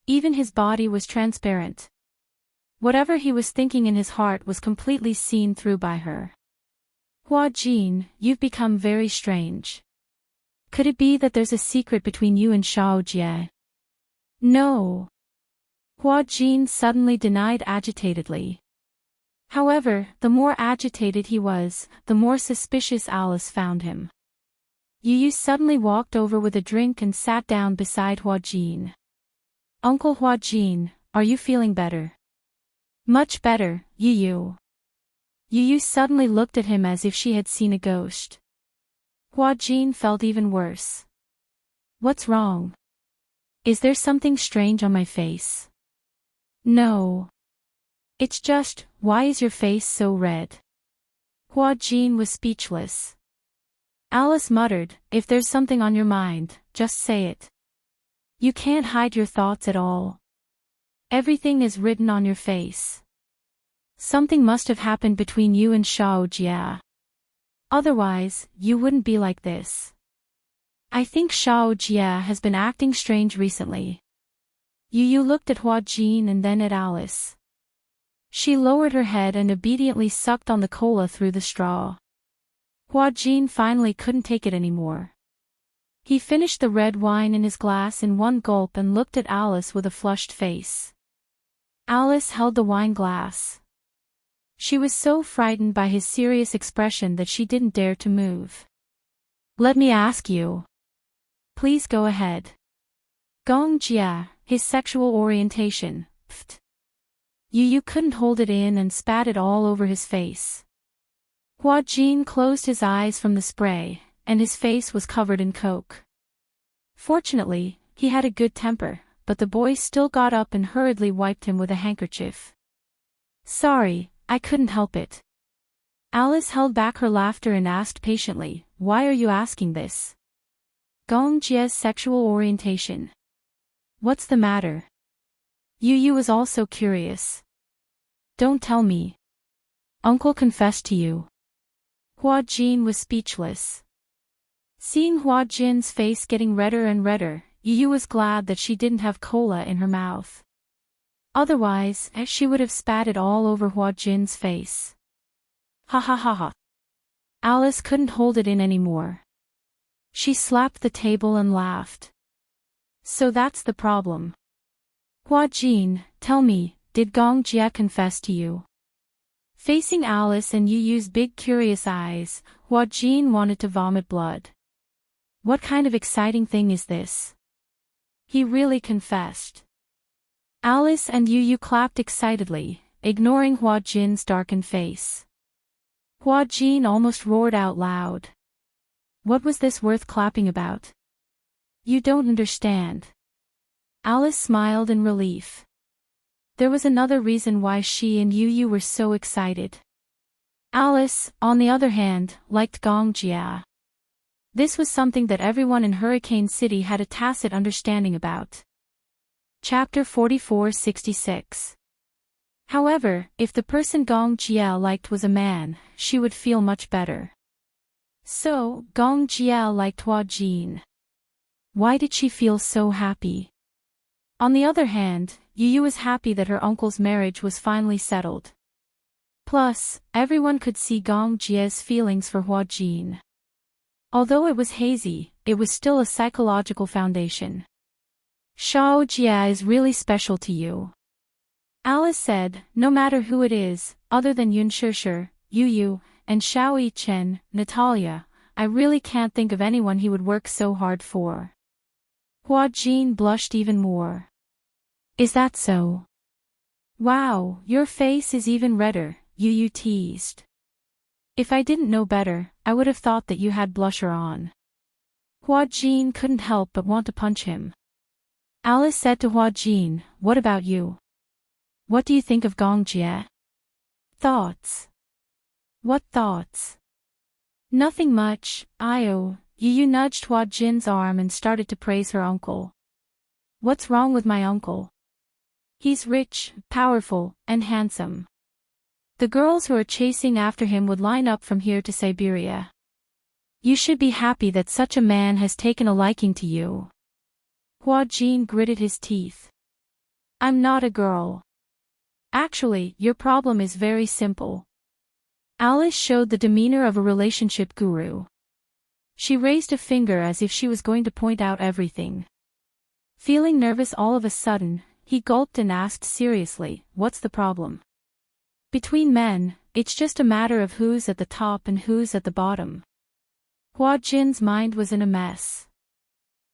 Even his body was transparent. Whatever he was thinking in his heart was completely seen through by her. Hua Jin, you've become very strange. Could it be that there's a secret between you and Shao Jie? No. Hua Jin suddenly denied agitatedly. However, the more agitated he was, the more suspicious Alice found him. Yu suddenly walked over with a drink and sat down beside Hua Jin. Uncle Hua Jin, are you feeling better? Much better, Yu. Yu suddenly looked at him as if she had seen a ghost. Hua Jin felt even worse. What's wrong? Is there something strange on my face? No. It's just, why is your face so red? Hua Jin was speechless. Alice muttered, if there's something on your mind, just say it. You can't hide your thoughts at all. Everything is written on your face. Something must have happened between you and Shao Jia. Otherwise, you wouldn't be like this. I think Shao Jia has been acting strange recently. Yu looked at Hua Jin and then at Alice. She lowered her head and obediently sucked on the cola through the straw. Hua Jin finally couldn't take it anymore. He finished the red wine in his glass in one gulp and looked at Alice with a flushed face. Alice held the wine glass. She was so frightened by his serious expression that she didn't dare to move. Let me ask you. Please go ahead. Gong Jia, his sexual orientation, pft. Yu couldn't hold it in and spat it all over his face. Hua Jin closed his eyes from the spray, and his face was covered in coke. Fortunately, he had a good temper, but the boy still got up and hurriedly wiped him with a handkerchief. Sorry, I couldn't help it. Alice held back her laughter and asked patiently, why are you asking this? Gong Jie's sexual orientation. What's the matter? Yu was also curious. Don't tell me. Uncle confessed to you. Hua Jin was speechless. Seeing Hua Jin's face getting redder and redder, Yu was glad that she didn't have cola in her mouth. Otherwise, she would have spat it all over Hua Jin's face. Ha ha ha ha. Alice couldn't hold it in anymore. She slapped the table and laughed. So that's the problem. Hua Jin, tell me, did Gong Jie confess to you? Facing Alice and Yu's big curious eyes, Hua Jin wanted to vomit blood. What kind of exciting thing is this? He really confessed. Alice and Yu clapped excitedly, ignoring Hua Jin's darkened face. Hua Jin almost roared out loud. What was this worth clapping about? You don't understand. Alice smiled in relief. There was another reason why she and Yu were so excited. Alice, on the other hand, liked Gong Jie. This was something that everyone in Hurricane City had a tacit understanding about. Chapter 44-66. However, if the person Gong Jie liked was a man, she would feel much better. So, Gong Jie liked Hua Jin. Why did she feel so happy? On the other hand, Yu was happy that her uncle's marriage was finally settled. Plus, everyone could see Gong Jie's feelings for Hua Jin. Although it was hazy, it was still a psychological foundation. Shao Jie is really special to you. Alice said, no matter who it is, other than Yun Shishir, Yu, and Shao Yichen, Natalia, I really can't think of anyone he would work so hard for. Hua Jin blushed even more. Is that so? Wow, your face is even redder, Yu teased. If I didn't know better, I would have thought that you had blusher on. Hua Jin couldn't help but want to punch him. Alice said to Hua Jin, what about you? What do you think of Gong Jie? Thoughts? What thoughts? Nothing much, Yu nudged Hua Jin's arm and started to praise her uncle. What's wrong with my uncle? He's rich, powerful, and handsome. The girls who are chasing after him would line up from here to Siberia. You should be happy that such a man has taken a liking to you. Hua Jin gritted his teeth. I'm not a girl. Actually, your problem is very simple. Alice showed the demeanor of a relationship guru. She raised a finger as if she was going to point out everything. Feeling nervous all of a sudden, he gulped and asked seriously, what's the problem? Between men, it's just a matter of who's at the top and who's at the bottom. Hua Jin's mind was in a mess.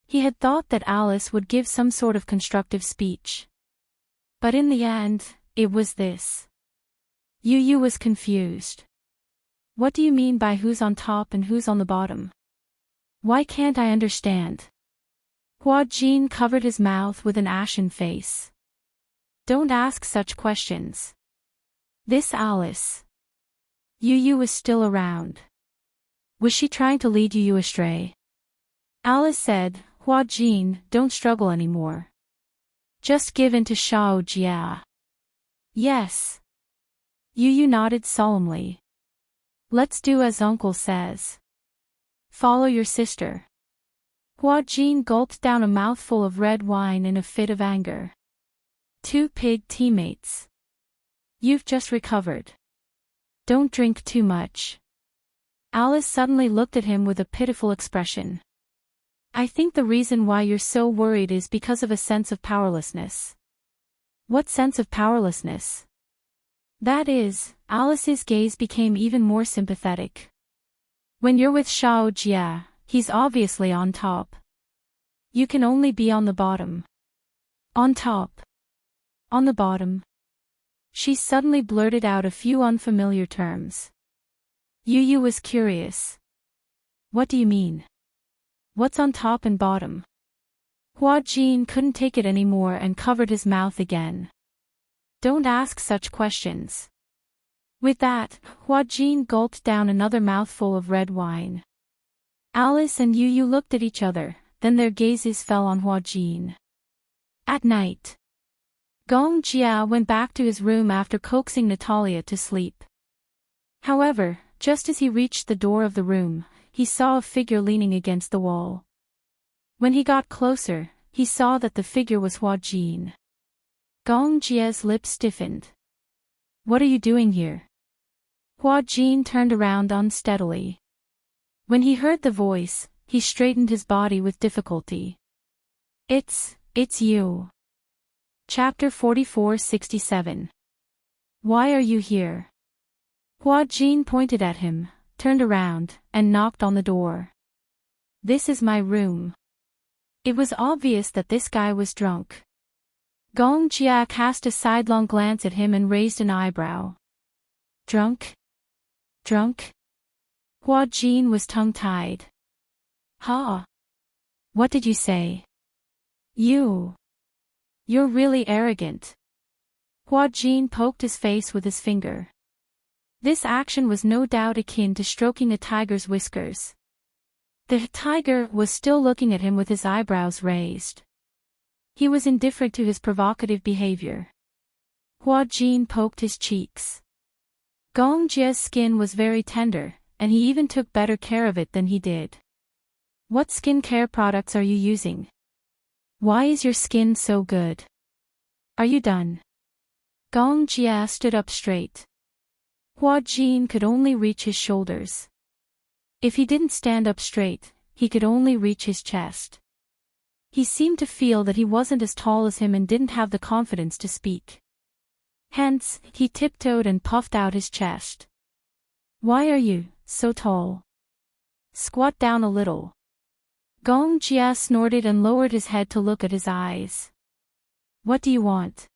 He had thought that Alice would give some sort of constructive speech. But in the end, it was this. Yu was confused. What do you mean by who's on top and who's on the bottom? Why can't I understand? Hua Jin covered his mouth with an ashen face. Don't ask such questions. This Alice. Yu was still around. Was she trying to lead Yu astray? Alice said, Hua Jin, don't struggle anymore. Just give in to Shao Jie. Yes. Yu nodded solemnly. Let's do as uncle says. Follow your sister. Hua Jin gulped down a mouthful of red wine in a fit of anger. Two pig teammates. You've just recovered. Don't drink too much. Alice suddenly looked at him with a pitiful expression. I think the reason why you're so worried is because of a sense of powerlessness. What sense of powerlessness? That is, Alice's gaze became even more sympathetic. When you're with Shao Jie, he's obviously on top. You can only be on the bottom. On top. On the bottom. She suddenly blurted out a few unfamiliar terms. Yu was curious. What do you mean? What's on top and bottom? Hua Jin couldn't take it anymore and covered his mouth again. Don't ask such questions. With that, Hua Jin gulped down another mouthful of red wine. Alice and Yu looked at each other, then their gazes fell on Hua Jin. At night, Gong Jia went back to his room after coaxing Natalia to sleep. However, just as he reached the door of the room, he saw a figure leaning against the wall. When he got closer, he saw that the figure was Hua Jin. Gong Jia's lips stiffened. What are you doing here? Hua Jin turned around unsteadily. When he heard the voice, he straightened his body with difficulty. It's you. Chapter 44-67. Why are you here? Hua Jin pointed at him, turned around, and knocked on the door. This is my room. It was obvious that this guy was drunk. Gong Jia cast a sidelong glance at him and raised an eyebrow. Drunk? Drunk? Hua Jin was tongue-tied. Huh? What did you say? You're really arrogant. Hua Jin poked his face with his finger. This action was no doubt akin to stroking a tiger's whiskers. The tiger was still looking at him with his eyebrows raised. He was indifferent to his provocative behavior. Hua Jin poked his cheeks. Gong Jia's skin was very tender, and he even took better care of it than he did. What skincare products are you using? Why is your skin so good? Are you done? Gong Jia stood up straight. Hua Jin could only reach his shoulders. If he didn't stand up straight, he could only reach his chest. He seemed to feel that he wasn't as tall as him and didn't have the confidence to speak. Hence, he tiptoed and puffed out his chest. Why are you so tall? Squat down a little. Gong Jia snorted and lowered his head to look at his eyes. What do you want?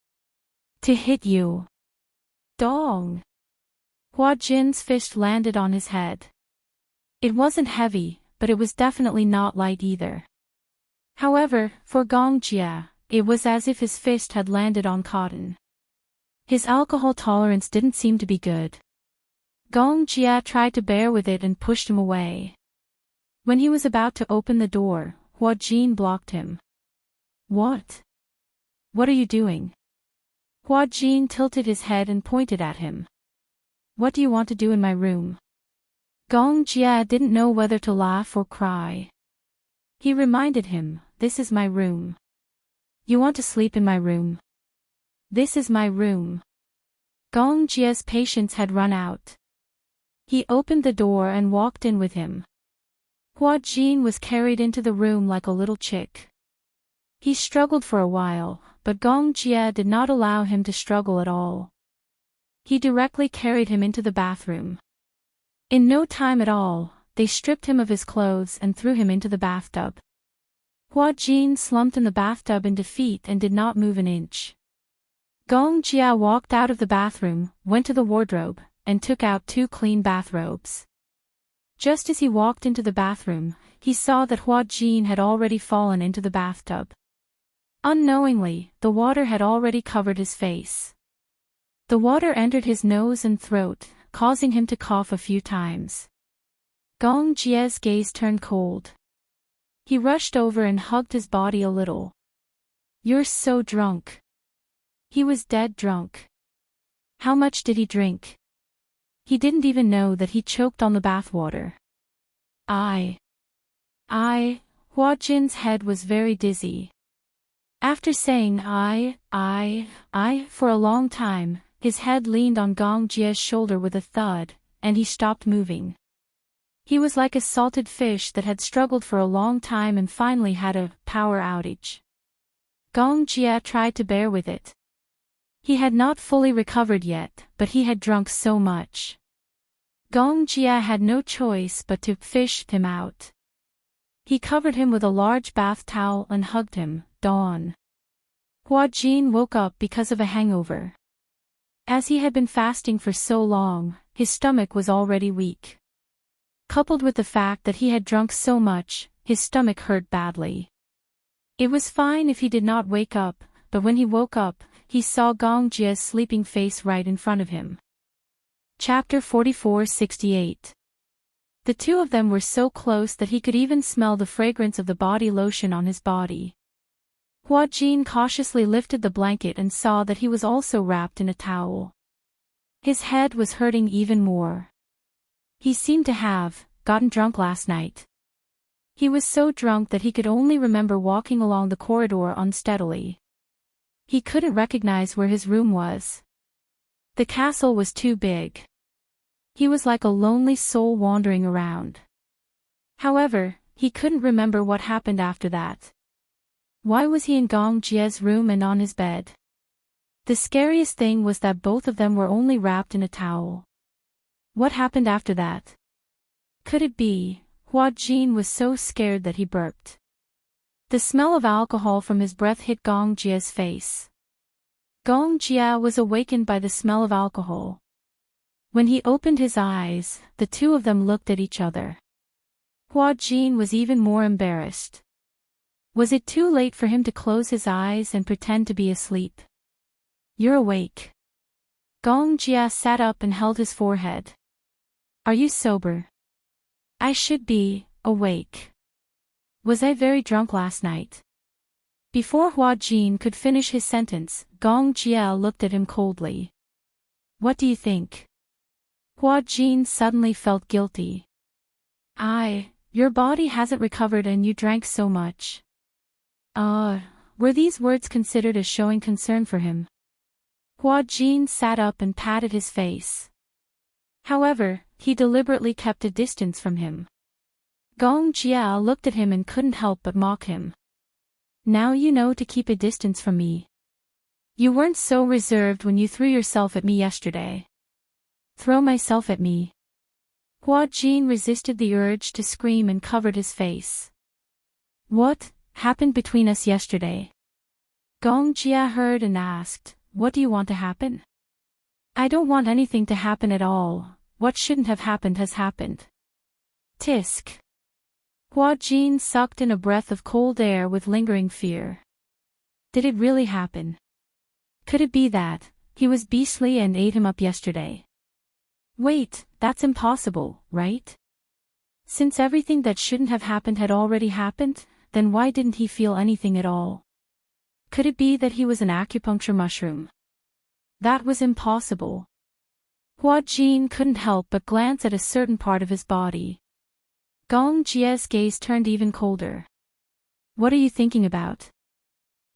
To hit you. Dong. Hua Jin's fist landed on his head. It wasn't heavy, but it was definitely not light either. However, for Gong Jia, it was as if his fist had landed on cotton. His alcohol tolerance didn't seem to be good. Gong Jia tried to bear with it and pushed him away. When he was about to open the door, Hua Jin blocked him. What? What are you doing? Hua Jin tilted his head and pointed at him. What do you want to do in my room? Gong Jia didn't know whether to laugh or cry. He reminded him, this is my room. You want to sleep in my room? This is my room. Gong Jia's patience had run out. He opened the door and walked in with him. Hua Jin was carried into the room like a little chick. He struggled for a while, but Gong Jia did not allow him to struggle at all. He directly carried him into the bathroom. In no time at all, they stripped him of his clothes and threw him into the bathtub. Hua Jin slumped in the bathtub in defeat and did not move an inch. Gong Jia walked out of the bathroom, went to the wardrobe, and took out 2 clean bathrobes. Just as he walked into the bathroom, he saw that Hua Jin had already fallen into the bathtub. Unknowingly, the water had already covered his face. The water entered his nose and throat, causing him to cough a few times. Gong Jia's gaze turned cold. He rushed over and hugged his body a little. You're so drunk. He was dead drunk. How much did he drink? He didn't even know that he choked on the bathwater. Hua Jin's head was very dizzy. After saying I for a long time, his head leaned on Gong Jia's shoulder with a thud, and he stopped moving. He was like a salted fish that had struggled for a long time and finally had a power outage. Gong Jia tried to bear with it. He had not fully recovered yet, but he had drunk so much. Gong Jia had no choice but to fish him out. He covered him with a large bath towel and hugged him. Dawn. Hua Jin woke up because of a hangover. As he had been fasting for so long, his stomach was already weak. Coupled with the fact that he had drunk so much, his stomach hurt badly. It was fine if he did not wake up, but when he woke up, he saw Gong Jia's sleeping face right in front of him. Chapter 44-68. The two of them were so close that he could even smell the fragrance of the body lotion on his body. Hua Jin cautiously lifted the blanket and saw that he was also wrapped in a towel. His head was hurting even more. He seemed to have gotten drunk last night. He was so drunk that he could only remember walking along the corridor unsteadily. He couldn't recognize where his room was. The castle was too big. He was like a lonely soul wandering around. However, he couldn't remember what happened after that. Why was he in Gong Jia's room and on his bed? The scariest thing was that both of them were only wrapped in a towel. What happened after that? Could it be? Hua Jin was so scared that he burped. The smell of alcohol from his breath hit Gong Jia's face. Gong Jia was awakened by the smell of alcohol. When he opened his eyes, the two of them looked at each other. Hua Jin was even more embarrassed. Was it too late for him to close his eyes and pretend to be asleep? You're awake. Gong Jia sat up and held his forehead. Are you sober? I should be awake. Was I very drunk last night? Before Hua Jin could finish his sentence, Gong Jia looked at him coldly. What do you think? Hua Jin suddenly felt guilty. Your body hasn't recovered and you drank so much. Were these words considered as showing concern for him? Hua Jin sat up and patted his face. However, he deliberately kept a distance from him. Gong Jia looked at him and couldn't help but mock him. Now you know to keep a distance from me. You weren't so reserved when you threw yourself at me yesterday. Throw myself at me. Hua Jin resisted the urge to scream and covered his face. What happened between us yesterday? Gong Jia heard and asked, what do you want to happen? I don't want anything to happen at all. What shouldn't have happened has happened. Tisk. Hua Jin sucked in a breath of cold air with lingering fear. Did it really happen? Could it be that he was beastly and ate him up yesterday? Wait, that's impossible, right? Since everything that shouldn't have happened had already happened, then why didn't he feel anything at all? Could it be that he was an acupuncture mushroom? That was impossible. Hua Jin couldn't help but glance at a certain part of his body. Gong Jia's gaze turned even colder. What are you thinking about?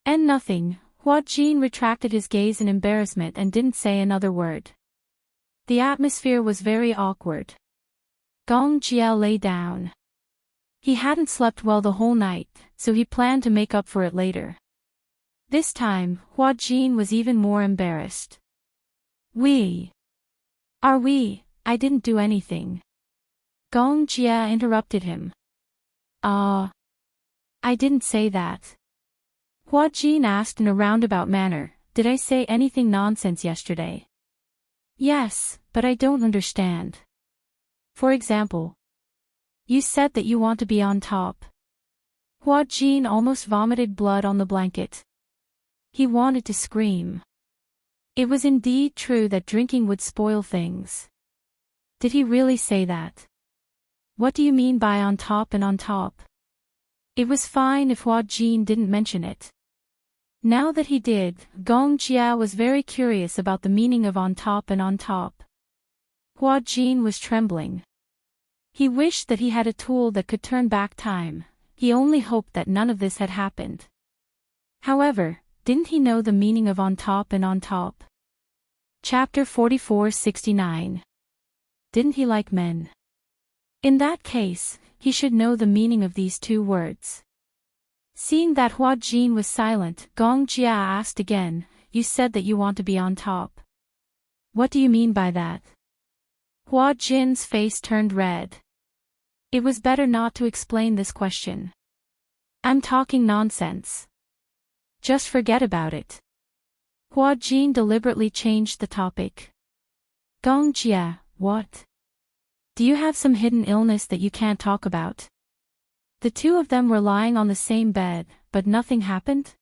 And nothing. Hua Jin retracted his gaze in embarrassment and didn't say another word. The atmosphere was very awkward. Gong Jia lay down. He hadn't slept well the whole night, so he planned to make up for it later. This time, Hua Jin was even more embarrassed. I didn't do anything. Gong Jia interrupted him. I didn't say that. Hua Jin asked in a roundabout manner, did I say anything nonsense yesterday? Yes, but I don't understand. For example, you said that you want to be on top. Hua Jin almost vomited blood on the blanket. He wanted to scream. It was indeed true that drinking would spoil things. Did he really say that? What do you mean by on top and on top? It was fine if Hua Jin didn't mention it. Now that he did, Gong Jia was very curious about the meaning of on top and on top. Hua Jin was trembling. He wished that he had a tool that could turn back time. He only hoped that none of this had happened. However, didn't he know the meaning of on top and on top? Chapter 44-69. Didn't he like men? In that case, he should know the meaning of these two words. Seeing that Hua Jin was silent, Gong Jia asked again, you said that you want to be on top. What do you mean by that? Hua Jin's face turned red. It was better not to explain this question. I'm talking nonsense. Just forget about it. Hua Jin deliberately changed the topic. Gong Jia, what? Do you have some hidden illness that you can't talk about? The two of them were lying on the same bed, but nothing happened?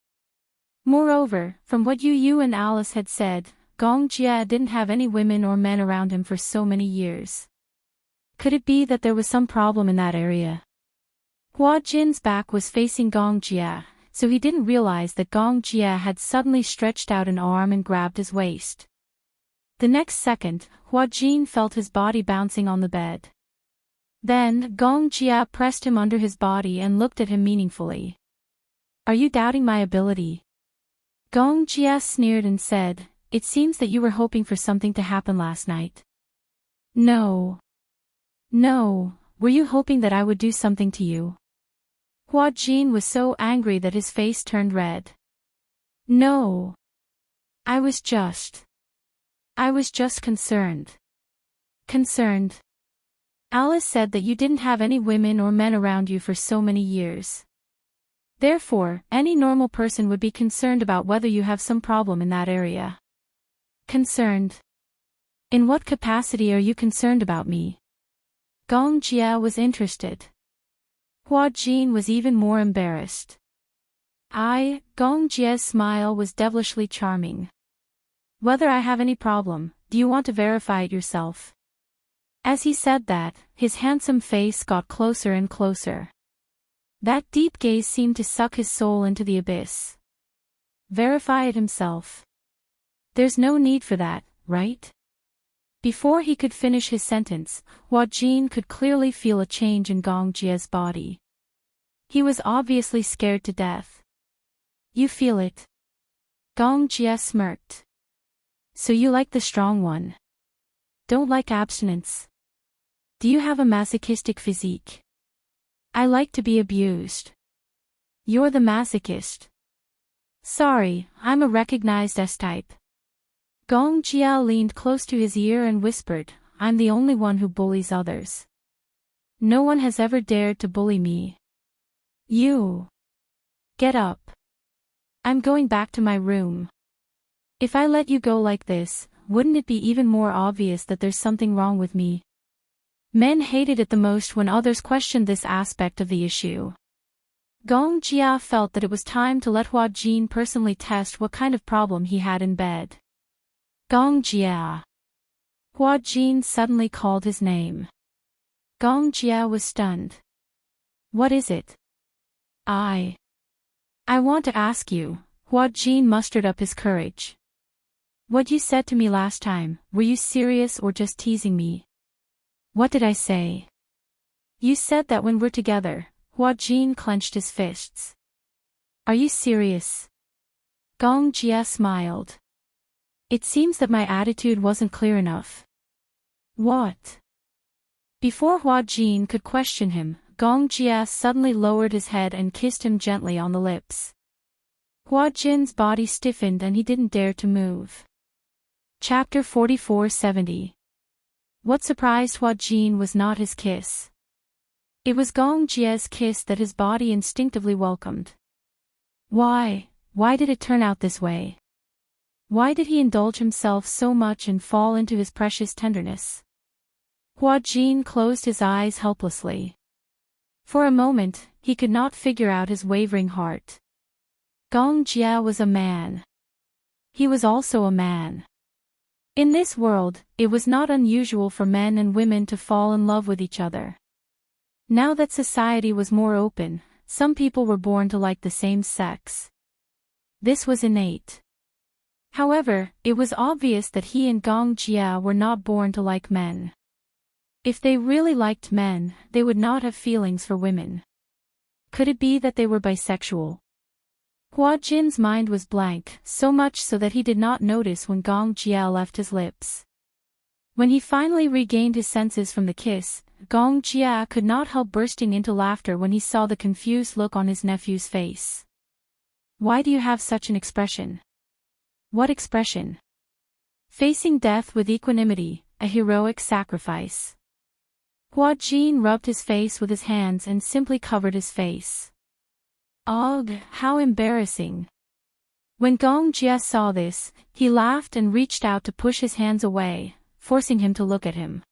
Moreover, from what you and Alice had said, Gong Jia didn't have any women or men around him for so many years. Could it be that there was some problem in that area? Hua Jin's back was facing Gong Jia, so he didn't realize that Gong Jia had suddenly stretched out an arm and grabbed his waist. The next second, Hua Jin felt his body bouncing on the bed. Then, Gong Jia pressed him under his body and looked at him meaningfully. Are you doubting my ability? Gong Jia sneered and said, it seems that you were hoping for something to happen last night. No. No, were you hoping that I would do something to you? Hua Jin was so angry that his face turned red. No. I was just concerned. Concerned. Alice said that you didn't have any women or men around you for so many years. Therefore, any normal person would be concerned about whether you have some problem in that area. Concerned? In what capacity are you concerned about me? Gong Jia was interested. Hua Jin was even more embarrassed. Gong Jia's smile was devilishly charming. Whether I have any problem, do you want to verify it yourself? As he said that, his handsome face got closer and closer. That deep gaze seemed to suck his soul into the abyss. Verify it himself. There's no need for that, right? Before he could finish his sentence, Hua Jin could clearly feel a change in Gong Jia's body. He was obviously scared to death. You feel it? Gong Jia smirked. So you like the strong one? Don't like abstinence? Do you have a masochistic physique? I like to be abused. You're the masochist. Sorry, I'm a recognized S-type. Gong Jia leaned close to his ear and whispered, I'm the only one who bullies others. No one has ever dared to bully me. You. Get up. I'm going back to my room. If I let you go like this, wouldn't it be even more obvious that there's something wrong with me? Men hated it the most when others questioned this aspect of the issue. Gong Jia felt that it was time to let Hua Jin personally test what kind of problem he had in bed. Gong Jia. Hua Jin suddenly called his name. Gong Jia was stunned. What is it? I want to ask you. Hua Jin mustered up his courage. What you said to me last time, were you serious or just teasing me? What did I say? You said that when we're together. Hua Jin clenched his fists. Are you serious? Gong Jia smiled. It seems that my attitude wasn't clear enough. What? Before Hua Jin could question him, Gong Jia suddenly lowered his head and kissed him gently on the lips. Hua Jin's body stiffened and he didn't dare to move. Chapter 4470. What surprised Hua Jin was not his kiss. It was Gong Jia's kiss that his body instinctively welcomed. Why did it turn out this way? Why did he indulge himself so much and fall into his precious tenderness? Hua Jin closed his eyes helplessly. For a moment, he could not figure out his wavering heart. Gong Jia was a man. He was also a man. In this world, it was not unusual for men and women to fall in love with each other. Now that society was more open, some people were born to like the same sex. This was innate. However, it was obvious that he and Gong Jia were not born to like men. If they really liked men, they would not have feelings for women. Could it be that they were bisexual? Hua Jin's mind was blank, so much so that he did not notice when Gong Jia left his lips. When he finally regained his senses from the kiss, Gong Jia could not help bursting into laughter when he saw the confused look on his nephew's face. Why do you have such an expression? What expression? Facing death with equanimity, a heroic sacrifice. Hua Jin rubbed his face with his hands and simply covered his face. Ugh, how embarrassing. When Gong Jia saw this, he laughed and reached out to push his hands away, forcing him to look at him.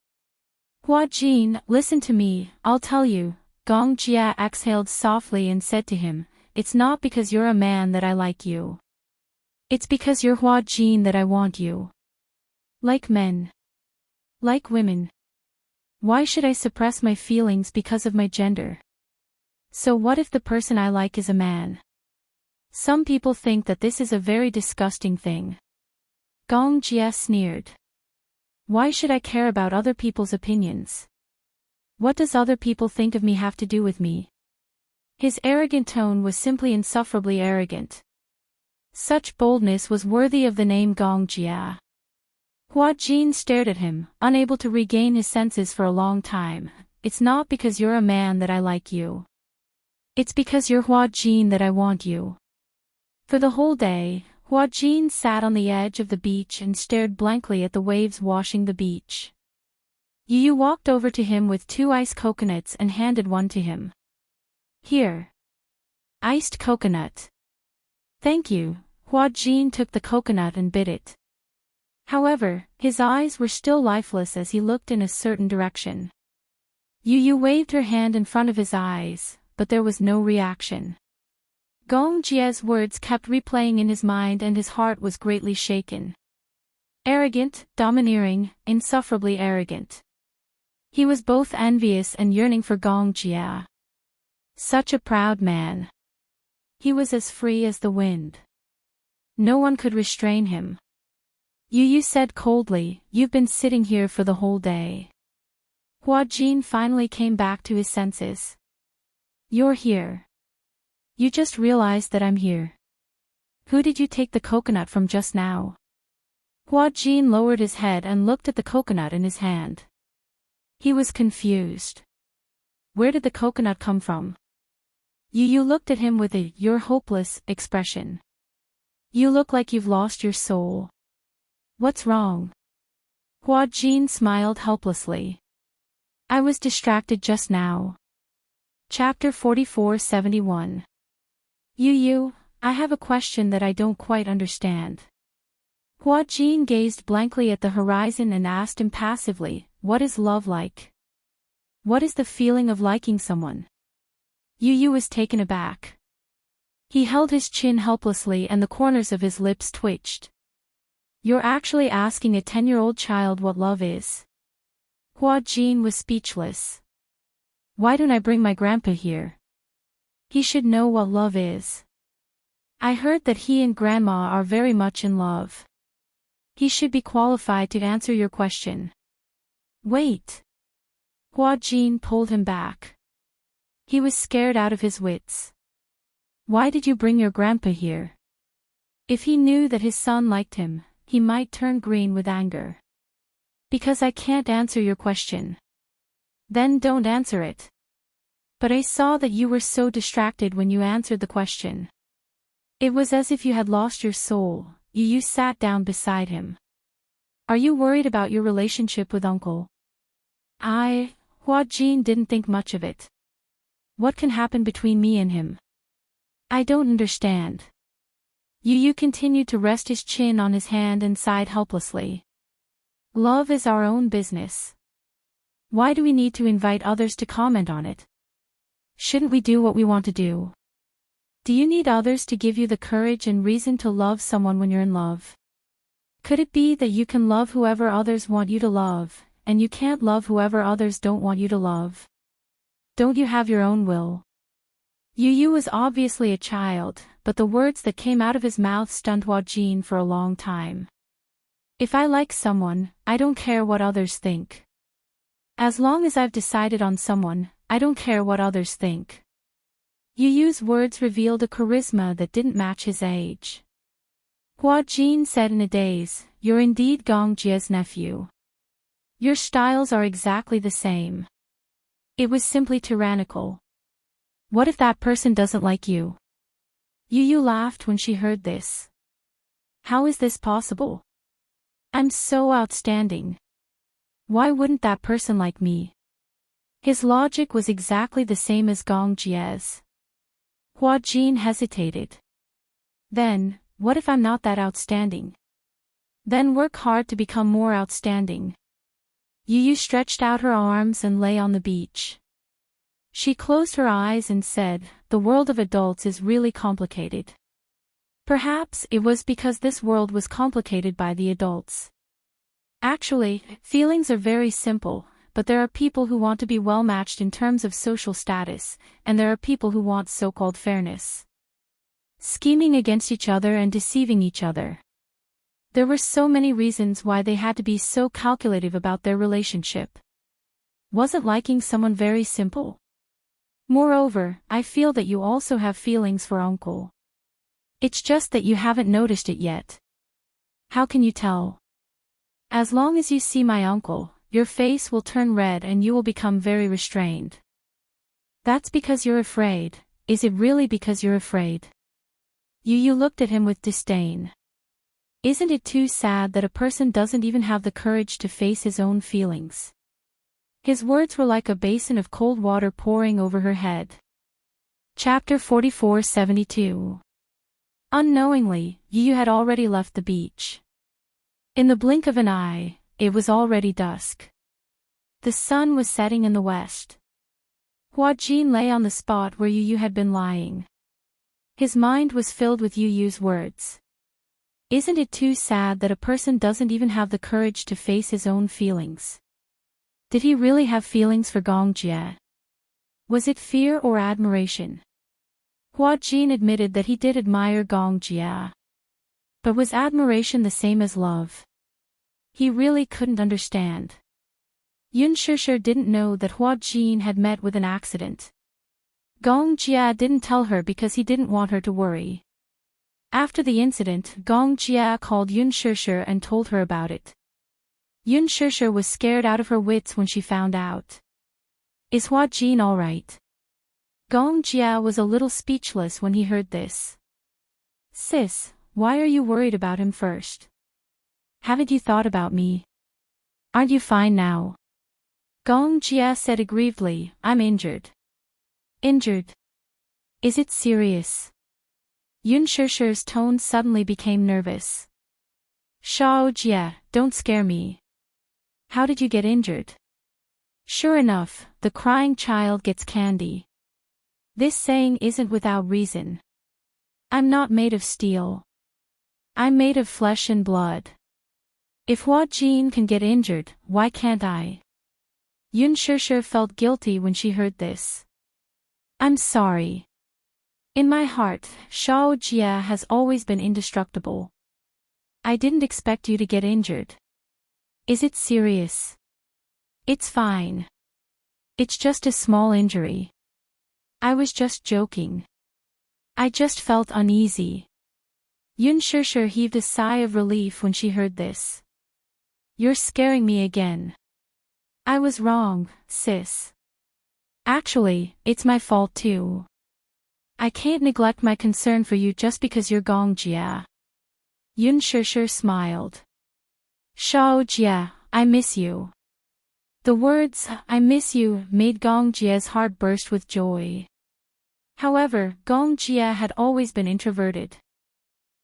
Hua Jin, listen to me, I'll tell you. Gong Jia exhaled softly and said to him, it's not because you're a man that I like you. It's because you're Hua Jin that I want you. Like men. Like women. Why should I suppress my feelings because of my gender? So what if the person I like is a man? Some people think that this is a very disgusting thing. Gong Jia sneered. Why should I care about other people's opinions? What does other people think of me have to do with me? His arrogant tone was simply insufferably arrogant. Such boldness was worthy of the name Gong Jia. Hua Jin stared at him, unable to regain his senses for a long time. It's not because you're a man that I like you. It's because you're Hua Jin that I want you. For the whole day, Hua Jin sat on the edge of the beach and stared blankly at the waves washing the beach. Yu walked over to him with 2 iced coconuts and handed one to him. Here. Iced coconut. Thank you. Hua Jin took the coconut and bit it. However, his eyes were still lifeless as he looked in a certain direction. Yu waved her hand in front of his eyes, but there was no reaction. Gong Jia's words kept replaying in his mind and his heart was greatly shaken. Arrogant, domineering, insufferably arrogant. He was both envious and yearning for Gong Jia. Such a proud man. He was as free as the wind. No one could restrain him. Yu said coldly, you've been sitting here for the whole day. Hua Jin finally came back to his senses. You're here. You just realized that I'm here. Who did you take the coconut from just now? Hua Jin lowered his head and looked at the coconut in his hand. He was confused. Where did the coconut come from? Yu looked at him with a "you're hopeless" expression. You look like you've lost your soul. What's wrong? Hua Jin smiled helplessly. I was distracted just now. Chapter 44-71. Yu, I have a question that I don't quite understand. Hua Jin gazed blankly at the horizon and asked impassively, what is love like? What is the feeling of liking someone? Yu was taken aback. He held his chin helplessly and the corners of his lips twitched. You're actually asking a 10-year-old child what love is? Hua Jin was speechless. Why don't I bring my grandpa here? He should know what love is. I heard that he and grandma are very much in love. He should be qualified to answer your question. Wait. Hua Jin pulled him back. He was scared out of his wits. Why did you bring your grandpa here? If he knew that his son liked him, he might turn green with anger. Because I can't answer your question. Then don't answer it. But I saw that you were so distracted when you answered the question. It was as if you had lost your soul. Yu sat down beside him. Are you worried about your relationship with uncle? Hua Jin didn't think much of it. What can happen between me and him? I don't understand. Yu continued to rest his chin on his hand and sighed helplessly. Love is our own business. Why do we need to invite others to comment on it? Shouldn't we do what we want to do? Do you need others to give you the courage and reason to love someone when you're in love? Could it be that you can love whoever others want you to love, and you can't love whoever others don't want you to love? Don't you have your own will? Yu was obviously a child, but the words that came out of his mouth stunned Hua Jin for a long time. If I like someone, I don't care what others think. As long as I've decided on someone, I don't care what others think. Yu's words revealed a charisma that didn't match his age. Hua Jin said in a daze, you're indeed Gong Jia's nephew. Your styles are exactly the same. It was simply tyrannical. What if that person doesn't like you? Yu laughed when she heard this. How is this possible? I'm so outstanding. Why wouldn't that person like me? His logic was exactly the same as Gong Jia's. Hua Jin hesitated. Then, what if I'm not that outstanding? Then work hard to become more outstanding. Yu Yu stretched out her arms and lay on the beach. She closed her eyes and said, "The world of adults is really complicated." Perhaps it was because this world was complicated by the adults. Actually, feelings are very simple, but there are people who want to be well matched in terms of social status, and there are people who want so-called fairness. Scheming against each other and deceiving each other. There were so many reasons why they had to be so calculative about their relationship. Wasn't liking someone very simple? Moreover, I feel that you also have feelings for Uncle. It's just that you haven't noticed it yet. How can you tell? As long as you see my uncle, your face will turn red and you will become very restrained. That's because you're afraid. Is it really because you're afraid? Yu Yu looked at him with disdain. Isn't it too sad that a person doesn't even have the courage to face his own feelings? His words were like a basin of cold water pouring over her head. Chapter 44-72. Unknowingly, Yu Yu had already left the beach. In the blink of an eye, it was already dusk. The sun was setting in the west. Hua Jin lay on the spot where Yu Yu had been lying. His mind was filled with Yu Yu's words. Isn't it too sad that a person doesn't even have the courage to face his own feelings? Did he really have feelings for Gong Jie? Was it fear or admiration? Hua Jin admitted that he did admire Gong Jie. But was admiration the same as love? He really couldn't understand. Yun Shishir didn't know that Hua Jin had met with an accident. Gong Jie didn't tell her because he didn't want her to worry. After the incident, Gong Jie called Yun Shishir and told her about it. Yun Shishir was scared out of her wits when she found out. Is Hua Jin alright? Gong Jie was a little speechless when he heard this. Sis, why are you worried about him first? Haven't you thought about me? Aren't you fine now? Gong Jie said aggrievedly, I'm injured. Injured? Is it serious? Yun Shishir's tone suddenly became nervous. Shao Jie, don't scare me. How did you get injured? Sure enough, the crying child gets candy. This saying isn't without reason. I'm not made of steel. I'm made of flesh and blood. If Hua Jin can get injured, why can't I? Yun Shishir felt guilty when she heard this. I'm sorry. In my heart, Shao Jie has always been indestructible. I didn't expect you to get injured. Is it serious? It's fine. It's just a small injury. I was just joking. I just felt uneasy. Yun Shishir heaved a sigh of relief when she heard this. You're scaring me again. I was wrong, sis. Actually, it's my fault too. I can't neglect my concern for you just because you're Gong Jie. Yun Shishir smiled. Shao Jie, I miss you. The words, I miss you, made Gong Jie's heart burst with joy. However, Gong Jie had always been introverted.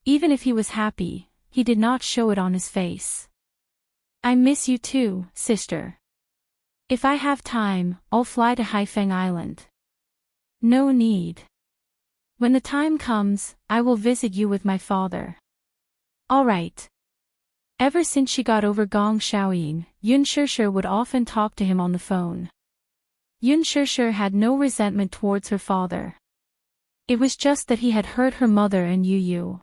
Even if he was happy, he did not show it on his face. I miss you too, sister. If I have time, I'll fly to Haifeng Island. No need. When the time comes, I will visit you with my father. All right. Ever since she got over Gong Xiaoying, Yun Shishir would often talk to him on the phone. Yun Shishir had no resentment towards her father. It was just that he had hurt her mother and Yu Yu.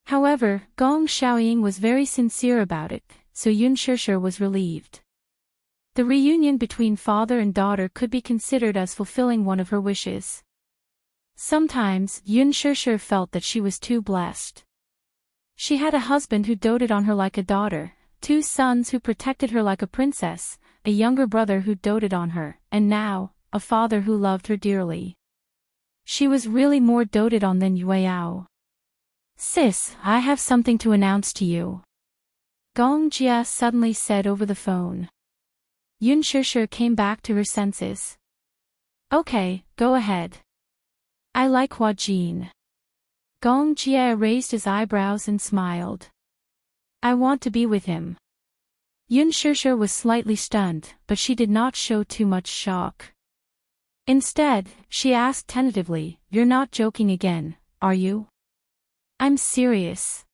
However, Gong Xiaoying was very sincere about it, so Yun Shishir was relieved. The reunion between father and daughter could be considered as fulfilling one of her wishes. Sometimes, Yun Shishir felt that she was too blessed. She had a husband who doted on her like a daughter, 2 sons who protected her like a princess, a younger brother who doted on her, and now, a father who loved her dearly. She was really more doted on than Yueyao. Sis, I have something to announce to you. Gong Jie suddenly said over the phone. Yun Shishir came back to her senses. Okay, go ahead. I like Hua Jin. Gong Jie raised his eyebrows and smiled. I want to be with him. Yun Shishir was slightly stunned, but she did not show too much shock. Instead, she asked tentatively, "You're not joking again, are you?" "I'm serious."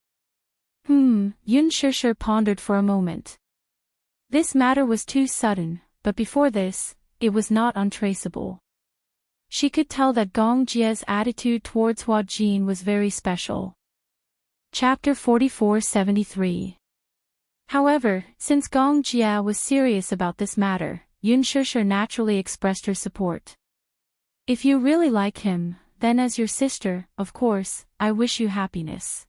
Yun Shishir pondered for a moment. This matter was too sudden, but before this, it was not untraceable. She could tell that Gong Jie's attitude towards Hua Jin was very special. Chapter 4473. However, since Gong Jia was serious about this matter, Yun Shishir naturally expressed her support. "If you really like him, then as your sister, of course, I wish you happiness."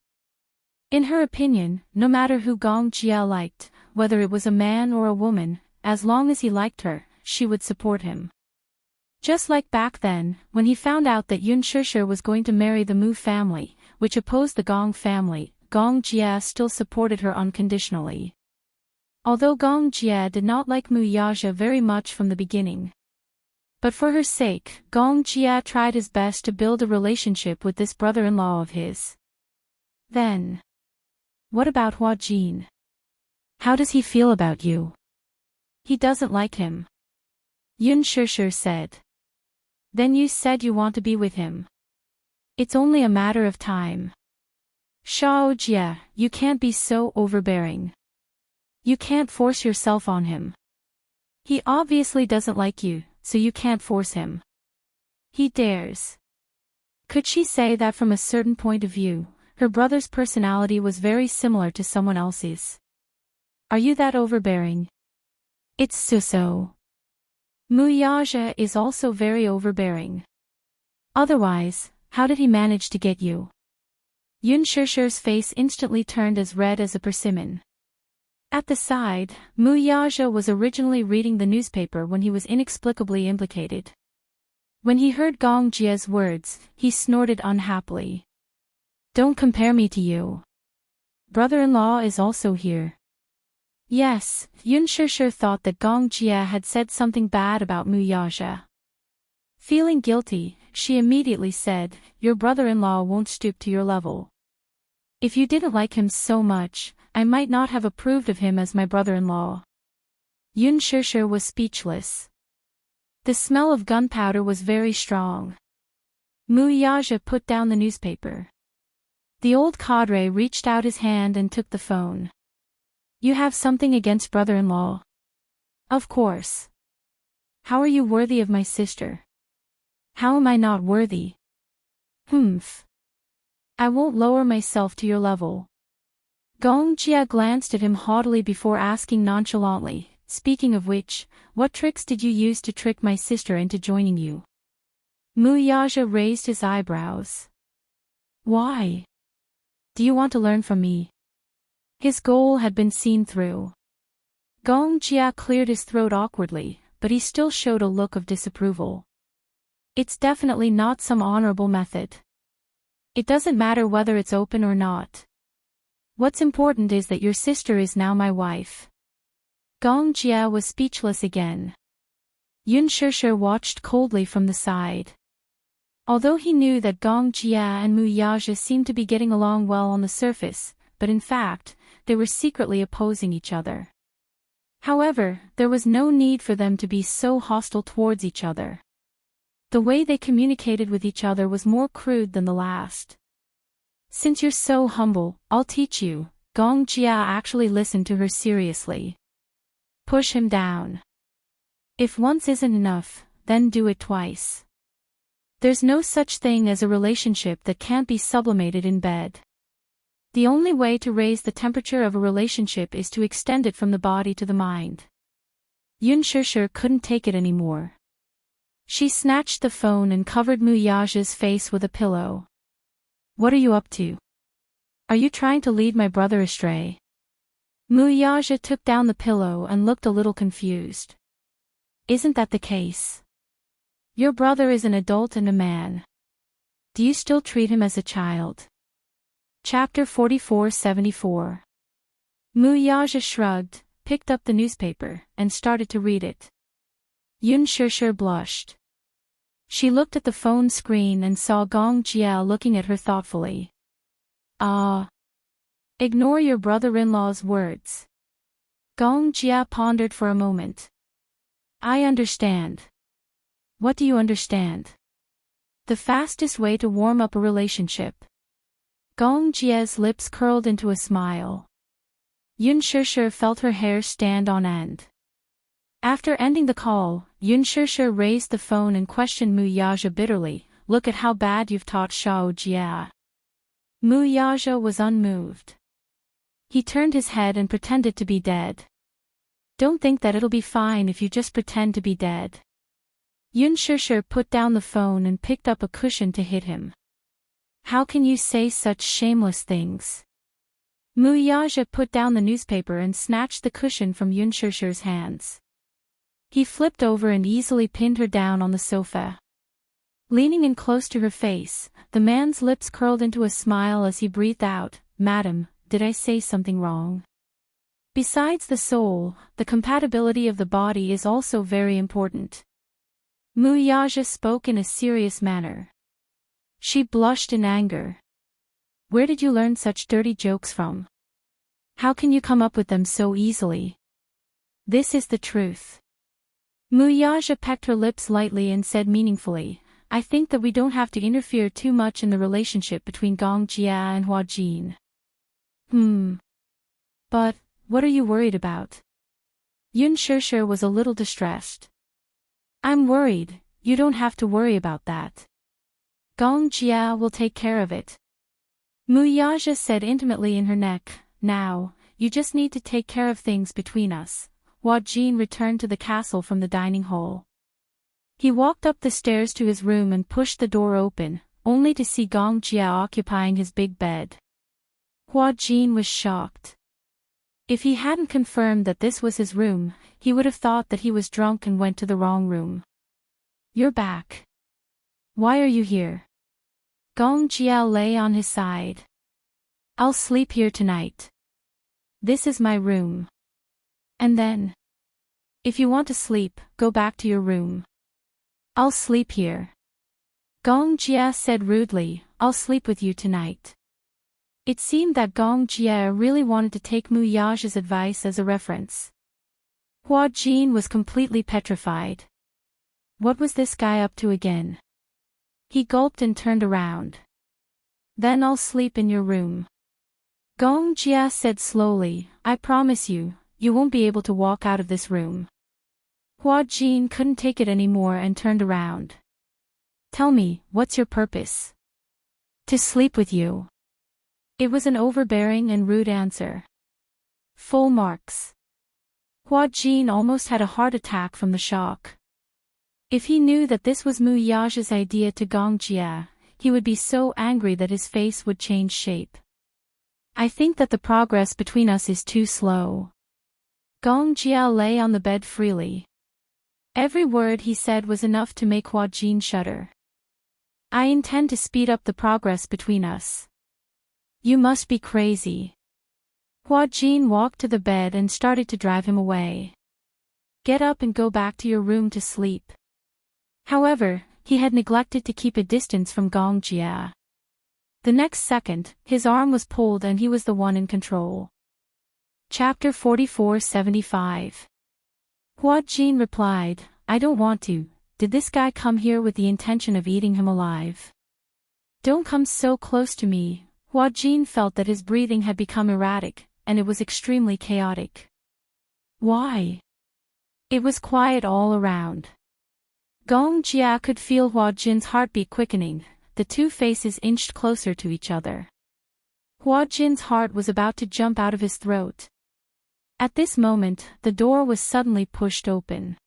In her opinion, no matter who Gong Jia liked, whether it was a man or a woman, as long as he liked her, she would support him. Just like back then, when he found out that Yun Shishir was going to marry the Mu family, which opposed the Gong family, Gong Jia still supported her unconditionally. Although Gong Jia did not like Mu Yaja very much from the beginning. But for her sake, Gong Jia tried his best to build a relationship with this brother-in-law of his. Then, what about Hua Jin? How does he feel about you? He doesn't like him. Yun Shishir said. Then you said you want to be with him. It's only a matter of time. Shao Jia, you can't be so overbearing. You can't force yourself on him. He obviously doesn't like you, so you can't force him. He dares. Could she say that from a certain point of view, her brother's personality was very similar to someone else's? Are you that overbearing? It's so. Mu Yaja is also very overbearing. Otherwise, how did he manage to get you? Yun Shishir's face instantly turned as red as a persimmon. At the side, Mu Yaja was originally reading the newspaper when he was inexplicably implicated. When he heard Gong Jia's words, he snorted unhappily. Don't compare me to you. Brother-in-law is also here. Yes, Yun Shishir thought that Gong Jia had said something bad about Mu Yaja. Feeling guilty, she immediately said, your brother-in-law won't stoop to your level. If you didn't like him so much, I might not have approved of him as my brother-in-law. Yun Shishir was speechless. The smell of gunpowder was very strong. Mu Yaja put down the newspaper. The old cadre reached out his hand and took the phone. You have something against brother-in-law? Of course. How are you worthy of my sister? How am I not worthy? I won't lower myself to your level. Gong Jia glanced at him haughtily before asking nonchalantly, speaking of which, what tricks did you use to trick my sister into joining you? Mu Yaja raised his eyebrows. Why? Do you want to learn from me? His goal had been seen through. Gong Jia cleared his throat awkwardly, but he still showed a look of disapproval. It's definitely not some honorable method. It doesn't matter whether it's open or not. What's important is that your sister is now my wife. Gong Jia was speechless again. Yun Shishir watched coldly from the side. Although he knew that Gong Jia and Mu Yaja seemed to be getting along well on the surface, but in fact, they were secretly opposing each other. However, there was no need for them to be so hostile towards each other. The way they communicated with each other was more crude than the last. Since you're so humble, I'll teach you. Gong Jia actually listened to her seriously. Push him down. If once isn't enough, then do it twice. There's no such thing as a relationship that can't be sublimated in bed. The only way to raise the temperature of a relationship is to extend it from the body to the mind. Yun Shishir couldn't take it anymore. She snatched the phone and covered Mu Yaja's face with a pillow. What are you up to? Are you trying to lead my brother astray? Mu Yaja took down the pillow and looked a little confused. Isn't that the case? Your brother is an adult and a man. Do you still treat him as a child? Chapter 4474. Mu Yaja shrugged, picked up the newspaper, and started to read it. Yun Shishir blushed. She looked at the phone screen and saw Gong Jia looking at her thoughtfully. Ignore your brother-in-law's words. Gong Jia pondered for a moment. I understand. What do you understand? The fastest way to warm up a relationship. Gong Jia's lips curled into a smile. Yun Shishir felt her hair stand on end. After ending the call, Yun Shishir raised the phone and questioned Mu Yaja bitterly, look at how bad you've taught Xiao Jia. Mu Yaja was unmoved. He turned his head and pretended to be dead. Don't think that it'll be fine if you just pretend to be dead. Yun Shishir put down the phone and picked up a cushion to hit him. How can you say such shameless things? Mu Yaja put down the newspaper and snatched the cushion from Yun Shishir's hands. He flipped over and easily pinned her down on the sofa. Leaning in close to her face, the man's lips curled into a smile as he breathed out, Madam, did I say something wrong? Besides the soul, the compatibility of the body is also very important. Mu Yaja spoke in a serious manner. She blushed in anger. Where did you learn such dirty jokes from? How can you come up with them so easily? This is the truth. Mu Yaja pecked her lips lightly and said meaningfully, I think that we don't have to interfere too much in the relationship between Gong Jia and Hua Jin. But, what are you worried about? Yun Shishir was a little distressed. I'm worried, you don't have to worry about that. Gong Jia will take care of it. Mu Yaja said intimately in her neck, now, you just need to take care of things between us. Hua Jin returned to the castle from the dining hall. He walked up the stairs to his room and pushed the door open, only to see Gong Jia occupying his big bed. Hua Jin was shocked. If he hadn't confirmed that this was his room, he would have thought that he was drunk and went to the wrong room. You're back. Why are you here? Gong Jia lay on his side. I'll sleep here tonight. This is my room. And then? If you want to sleep, go back to your room. I'll sleep here. Gong Jia said rudely, I'll sleep with you tonight. It seemed that Gong Jia really wanted to take Mu Yaja's advice as a reference. Hua Jin was completely petrified. What was this guy up to again? He gulped and turned around. Then I'll sleep in your room. Gong Jia said slowly, I promise you, you won't be able to walk out of this room. Hua Jin couldn't take it anymore and turned around. Tell me, what's your purpose? To sleep with you. It was an overbearing and rude answer. Full marks. Hua Jin almost had a heart attack from the shock. If he knew that this was Mu Yaja's idea to Gong Jia, he would be so angry that his face would change shape. I think that the progress between us is too slow. Gong Jia lay on the bed freely. Every word he said was enough to make Hua Jin shudder. I intend to speed up the progress between us. You must be crazy. Hua Jin walked to the bed and started to drive him away. Get up and go back to your room to sleep. However, he had neglected to keep a distance from Gong Jia. The next second, his arm was pulled and he was the one in control. Chapter 4475. Hua Jin replied, I don't want to. Did this guy come here with the intention of eating him alive? Don't come so close to me. Hua Jin felt that his breathing had become erratic, and it was extremely chaotic. Why? It was quiet all around. Gong Jia could feel Hua Jin's heartbeat quickening, the two faces inched closer to each other. Hua Jin's heart was about to jump out of his throat. At this moment, the door was suddenly pushed open.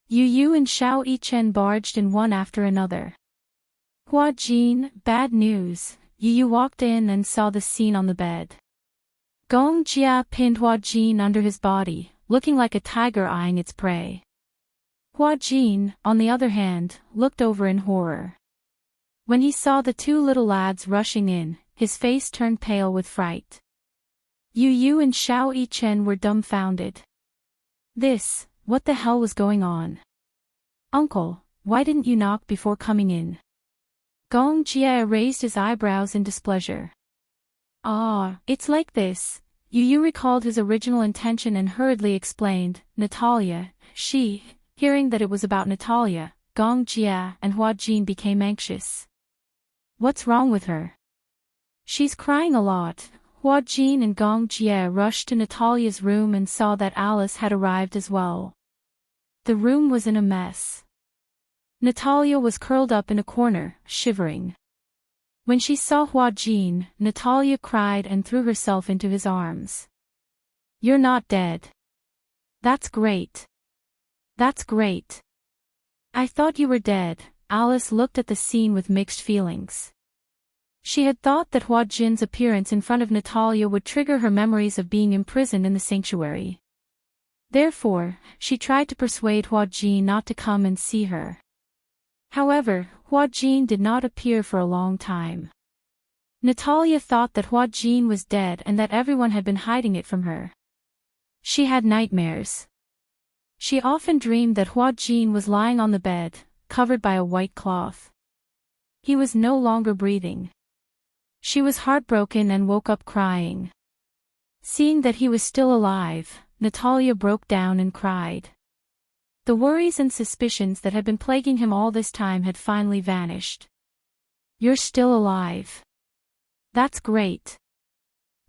Yu Yu and Xiao Yichen barged in one after another. Hua Jin, bad news. Yu Yu walked in and saw the scene on the bed. Gong Jia pinned Hua Jin under his body, looking like a tiger eyeing its prey. Hua Jin, on the other hand, looked over in horror. When he saw the two little lads rushing in, his face turned pale with fright. Yu Yu and Xiao Yichen were dumbfounded. What the hell was going on? Uncle, why didn't you knock before coming in? Gong Jia raised his eyebrows in displeasure. It's like this. Yu Yu recalled his original intention and hurriedly explained, Natalia. Hearing that it was about Natalia, Gong Jia and Hua Jin became anxious. What's wrong with her? She's crying a lot. Hua Jin and Gong Jia rushed to Natalia's room and saw that Alice had arrived as well. The room was in a mess. Natalia was curled up in a corner, shivering. When she saw Hua Jin, Natalia cried and threw herself into his arms. You're not dead. That's great. That's great. I thought you were dead. Alice looked at the scene with mixed feelings. She had thought that Hua Jin's appearance in front of Natalia would trigger her memories of being imprisoned in the sanctuary. Therefore, she tried to persuade Hua Jin not to come and see her. However, Hua Jin did not appear for a long time. Natalia thought that Hua Jin was dead and that everyone had been hiding it from her. She had nightmares. She often dreamed that Hua Jin was lying on the bed, covered by a white cloth. He was no longer breathing. She was heartbroken and woke up crying. Seeing that he was still alive, Natalia broke down and cried. The worries and suspicions that had been plaguing him all this time had finally vanished. You're still alive. That's great.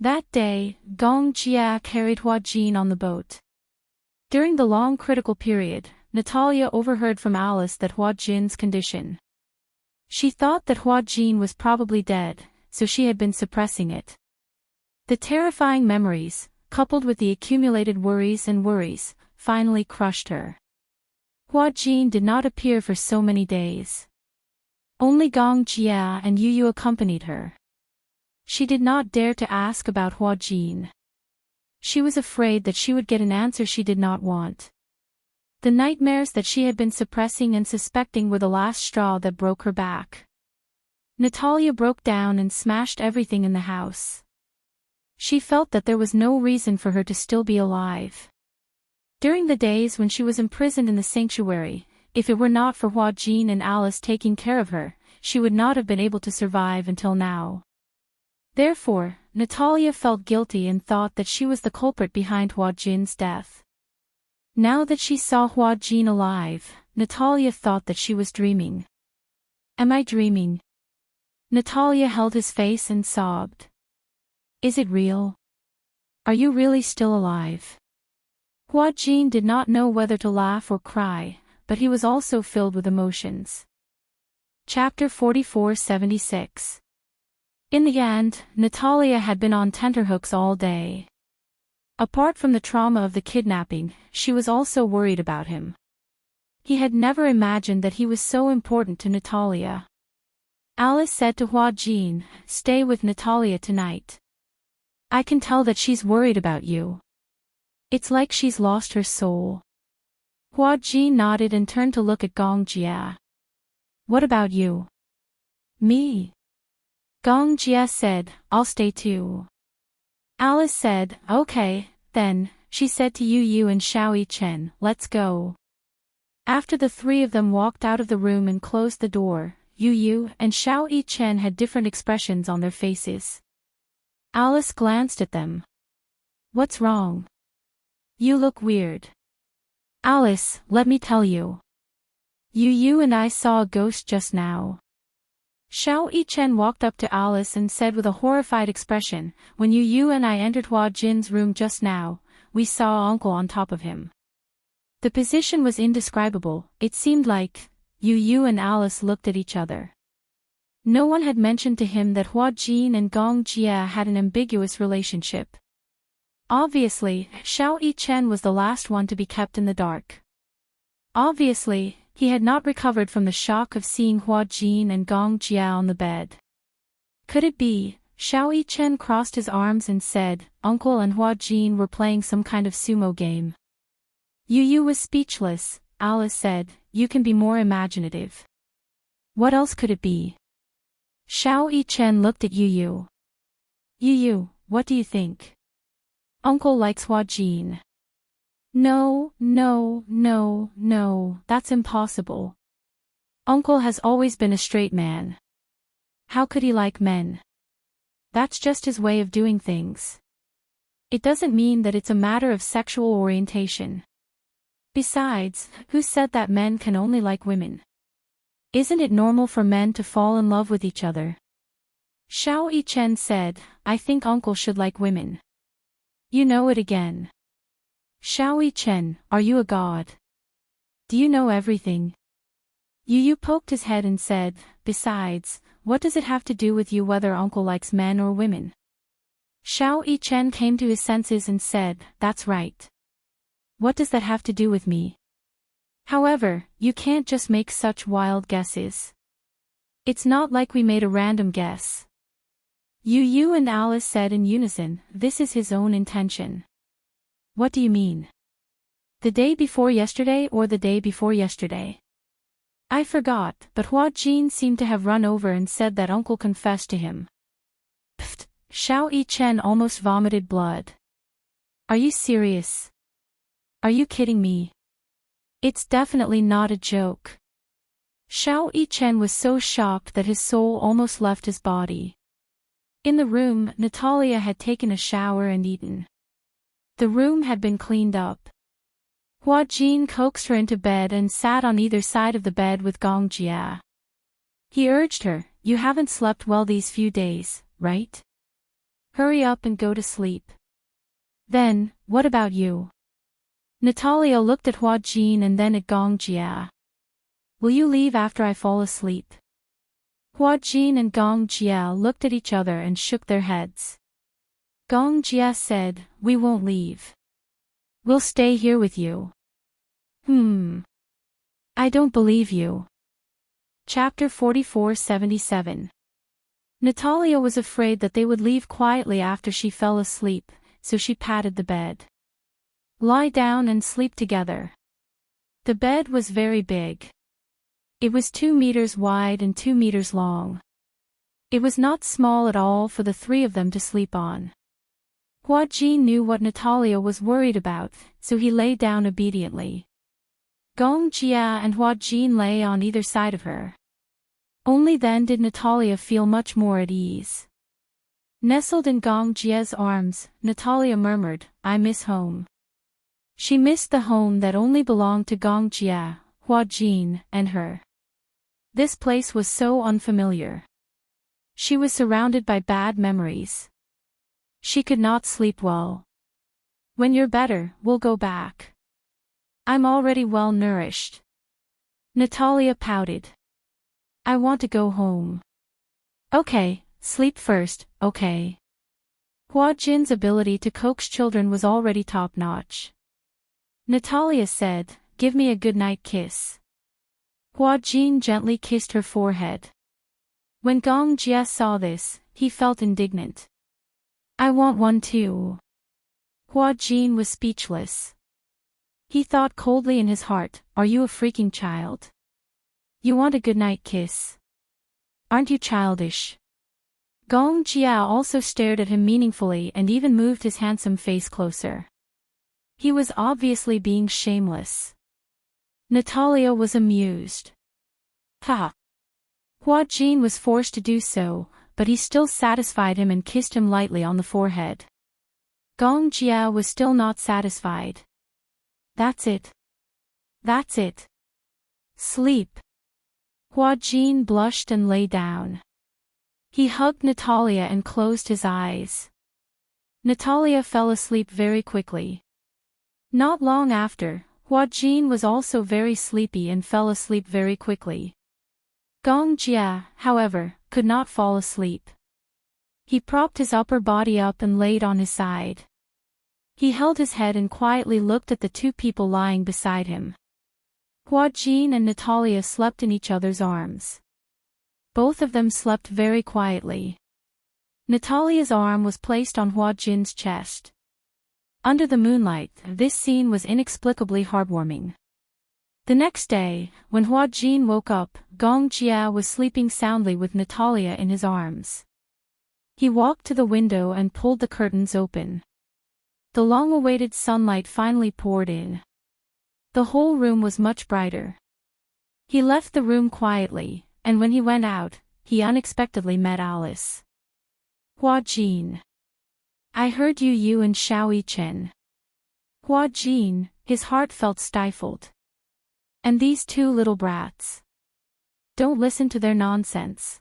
That day, Gong Jia carried Hua Jin on the boat. During the long critical period, Natalia overheard from Alice that Hua Jin's condition. She thought that Hua Jin was probably dead, so she had been suppressing it. The terrifying memories, coupled with the accumulated worries, finally crushed her. Hua Jin did not appear for so many days. Only Gong Jia and Yu Yu accompanied her. She did not dare to ask about Hua Jin. She was afraid that she would get an answer she did not want. The nightmares that she had been suppressing and suspecting were the last straw that broke her back. Natalia broke down and smashed everything in the house. She felt that there was no reason for her to still be alive. During the days when she was imprisoned in the sanctuary, if it were not for Hua Jin and Alice taking care of her, she would not have been able to survive until now. Therefore, Natalia felt guilty and thought that she was the culprit behind Hua Jin's death. Now that she saw Hua Jin alive, Natalia thought that she was dreaming. Am I dreaming? Natalia held his face and sobbed. Is it real? Are you really still alive? Hua Jin did not know whether to laugh or cry, but he was also filled with emotions. Chapter 44-76. In the end, Natalia had been on tenterhooks all day. Apart from the trauma of the kidnapping, she was also worried about him. He had never imagined that he was so important to Natalia. Alice said to Hua Jin, "Stay with Natalia tonight. I can tell that she's worried about you. It's like she's lost her soul." Hua Jin nodded and turned to look at Gong Jia. What about you? Me? Gong Jia said, I'll stay too. Alice said, okay, then, she said to Yu Yu and Xiao Chen, let's go. After the three of them walked out of the room and closed the door, Yu Yu and Xiao Chen had different expressions on their faces. Alice glanced at them. What's wrong? You look weird. Alice, let me tell you. Yu Yu and I saw a ghost just now. Xiao Chen walked up to Alice and said with a horrified expression, when Yu Yu and I entered Hua Jin's room just now, we saw Uncle on top of him. The position was indescribable. It seemed like Yu Yu and Alice looked at each other. No one had mentioned to him that Hua Jin and Gong Jia had an ambiguous relationship. Obviously, Xiao Chen was the last one to be kept in the dark. Obviously, he had not recovered from the shock of seeing Hua Jin and Gong Jia on the bed. Could it be? Xiao Chen crossed his arms and said, Uncle and Hua Jin were playing some kind of sumo game. Yu Yu was speechless. Alice said, you can be more imaginative. What else could it be? Xiao Chen looked at Yu Yu. Yu Yu, what do you think? Uncle likes Hua Jin. No, that's impossible. Uncle has always been a straight man. How could he like men? That's just his way of doing things. It doesn't mean that it's a matter of sexual orientation. Besides, who said that men can only like women? Isn't it normal for men to fall in love with each other? Xiao Yichen said, I think uncle should like women. You know it again. Xiao Yichen, are you a god? Do you know everything? Yu poked his head and said, besides, what does it have to do with you whether uncle likes men or women? Xiao Yichen came to his senses and said, that's right. What does that have to do with me? However, you can't just make such wild guesses. It's not like we made a random guess. Yu and Alice said in unison, this is his own intention. What do you mean? The day before yesterday or the day before yesterday? I forgot, but Hua Jin seemed to have run over and said that uncle confessed to him. Pfft, Xiao Yichen almost vomited blood. Are you serious? Are you kidding me? It's definitely not a joke. Xiao Yichen was so shocked that his soul almost left his body. In the room, Natalia had taken a shower and eaten. The room had been cleaned up. Hua Jin coaxed her into bed and sat on either side of the bed with Gong Jia. He urged her, you haven't slept well these few days, right? Hurry up and go to sleep. Then, what about you? Natalia looked at Hua Jin and then at Gong Jia. Will you leave after I fall asleep? Hua Jin and Gong Jia looked at each other and shook their heads. Gong Jia said, we won't leave. We'll stay here with you. I don't believe you. Chapter 44-77. Natalia was afraid that they would leave quietly after she fell asleep, so she patted the bed. Lie down and sleep together. The bed was very big. It was 2 meters wide and 2 meters long. It was not small at all for the three of them to sleep on. Hua Jin knew what Natalia was worried about, so he lay down obediently. Gong Jia and Hua Jin lay on either side of her. Only then did Natalia feel much more at ease. Nestled in Gong Jia's arms, Natalia murmured, I miss home. She missed the home that only belonged to Gong Jia, Hua Jin, and her. This place was so unfamiliar. She was surrounded by bad memories. She could not sleep well. When you're better, we'll go back. I'm already well nourished. Natalia pouted. I want to go home. Okay, sleep first, okay. Hua Jin's ability to coax children was already top-notch. Natalia said, give me a good-night kiss. Hua Jin gently kissed her forehead. When Gong Jia saw this, he felt indignant. I want one too. Hua Jin was speechless. He thought coldly in his heart, are you a freaking child? You want a goodnight kiss? Aren't you childish? Gong Jia also stared at him meaningfully and even moved his handsome face closer. He was obviously being shameless. Natalia was amused. Ha! Hua Jin was forced to do so, but he still satisfied him and kissed him lightly on the forehead. Gong Jia was still not satisfied. That's it. That's it. Sleep. Hua Jin blushed and lay down. He hugged Natalia and closed his eyes. Natalia fell asleep very quickly. Not long after, Hua Jin was also very sleepy and fell asleep very quickly. Gong Jia, however, could not fall asleep. He propped his upper body up and laid on his side. He held his head and quietly looked at the two people lying beside him. Hua Jin and Natalia slept in each other's arms. Both of them slept very quietly. Natalia's arm was placed on Hua Jin's chest. Under the moonlight, this scene was inexplicably heartwarming. The next day, when Hua Jin woke up, Gong Jia was sleeping soundly with Natalia in his arms. He walked to the window and pulled the curtains open. The long-awaited sunlight finally poured in. The whole room was much brighter. He left the room quietly, and when he went out, he unexpectedly met Alice. Hua Jin. I heard you and Xiao Chen. Hua Jin, his heart felt stifled. And these two little brats. Don't listen to their nonsense.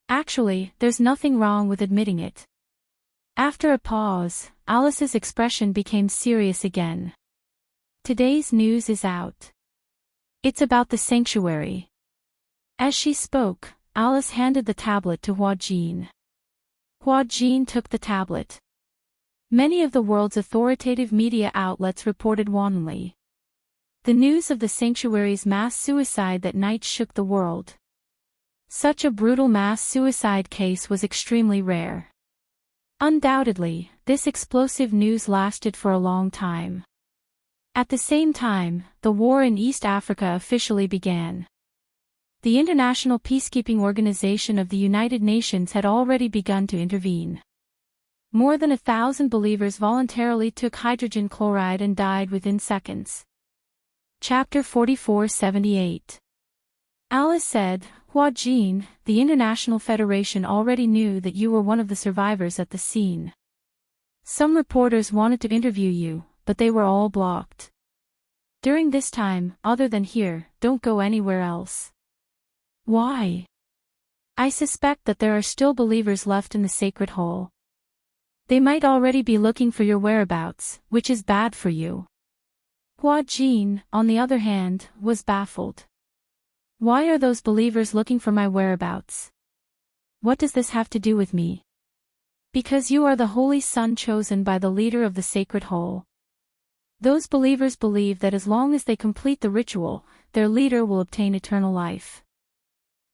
Actually, there's nothing wrong with admitting it. After a pause, Alice's expression became serious again. Today's news is out. It's about the sanctuary. As she spoke, Alice handed the tablet to Hua Jin. Hua Jin took the tablet. Many of the world's authoritative media outlets reported wantonly. The news of the sanctuary's mass suicide that night shook the world. Such a brutal mass suicide case was extremely rare. Undoubtedly, this explosive news lasted for a long time. At the same time, the war in East Africa officially began. The International Peacekeeping Organization of the United Nations had already begun to intervene. More than 1,000 believers voluntarily took hydrogen chloride and died within seconds. Chapter 4478. Alice said, Hua Jin, the International Federation already knew that you were one of the survivors at the scene. Some reporters wanted to interview you, but they were all blocked. During this time, other than here, don't go anywhere else. Why? I suspect that there are still believers left in the sacred hole. They might already be looking for your whereabouts, which is bad for you. Hua Jin, on the other hand, was baffled. Why are those believers looking for my whereabouts? What does this have to do with me? Because you are the holy son chosen by the leader of the sacred hole. Those believers believe that as long as they complete the ritual, their leader will obtain eternal life.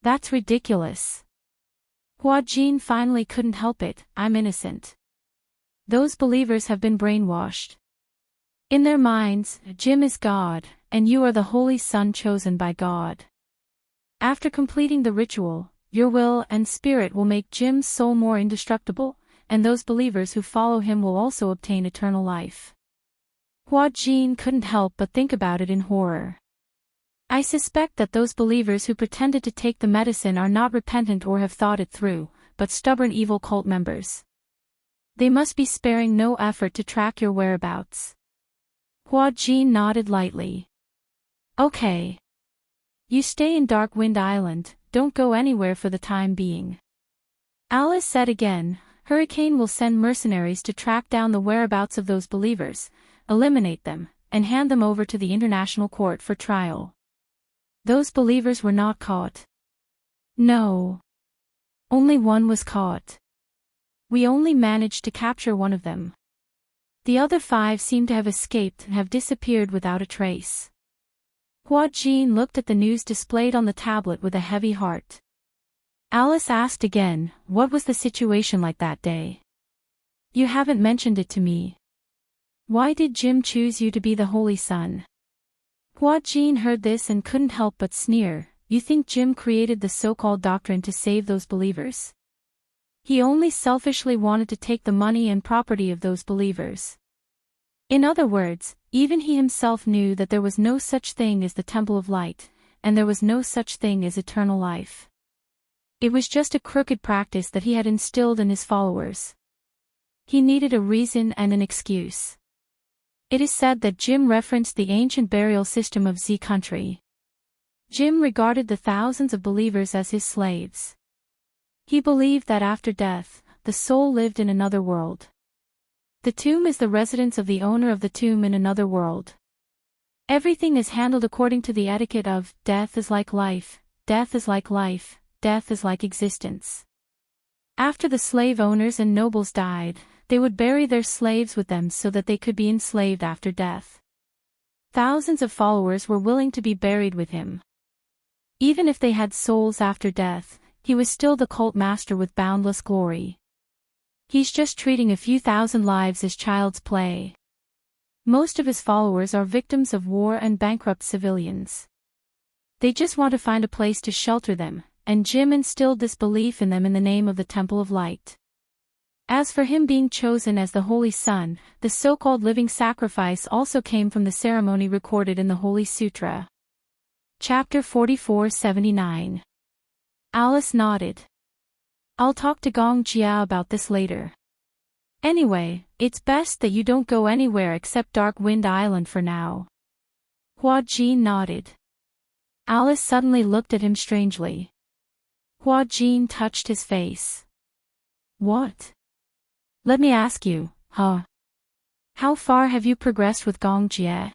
That's ridiculous. Hua Jin finally couldn't help it. I'm innocent. Those believers have been brainwashed. In their minds, Jim is God, and you are the holy son chosen by God. After completing the ritual, your will and spirit will make Jim's soul more indestructible, and those believers who follow him will also obtain eternal life. Hua Jin couldn't help but think about it in horror. I suspect that those believers who pretended to take the medicine are not repentant or have thought it through, but stubborn evil cult members. They must be sparing no effort to track your whereabouts. Hua Jin nodded lightly. Okay. You stay in Dark Wind Island, don't go anywhere for the time being. Alice said again, Hurricane will send mercenaries to track down the whereabouts of those believers, eliminate them, and hand them over to the International Court for trial. Those believers were not caught. No. Only one was caught. We only managed to capture one of them. The other 5 seem to have escaped and have disappeared without a trace. Hua Jin looked at the news displayed on the tablet with a heavy heart. Alice asked again, what was the situation like that day? You haven't mentioned it to me. Why did Jim choose you to be the Holy Son? Hua Jin heard this and couldn't help but sneer. You think Jim created the so-called doctrine to save those believers? He only selfishly wanted to take the money and property of those believers. In other words, even he himself knew that there was no such thing as the Temple of Light, and there was no such thing as eternal life. It was just a crooked practice that he had instilled in his followers. He needed a reason and an excuse. It is said that Jim referenced the ancient burial system of Z country. Jim regarded the thousands of believers as his slaves. He believed that after death, the soul lived in another world. The tomb is the residence of the owner of the tomb in another world. Everything is handled according to the etiquette of, death is like life, death is like life, death is like existence. After the slave owners and nobles died, they would bury their slaves with them so that they could be enslaved after death. Thousands of followers were willing to be buried with him. Even if they had souls after death, he was still the cult master with boundless glory. He's just treating a few thousand lives as child's play. Most of his followers are victims of war and bankrupt civilians. They just want to find a place to shelter them, and Jim instilled this belief in them in the name of the Temple of Light. As for him being chosen as the Holy Son, the so-called living sacrifice also came from the ceremony recorded in the Holy Sutra. Chapter 4479. Alice nodded. I'll talk to Gong Jia about this later. Anyway, it's best that you don't go anywhere except Dark Wind Island for now. Hua Jin nodded. Alice suddenly looked at him strangely. Hua Jin touched his face. What? Let me ask you, how far have you progressed with Gong Jie?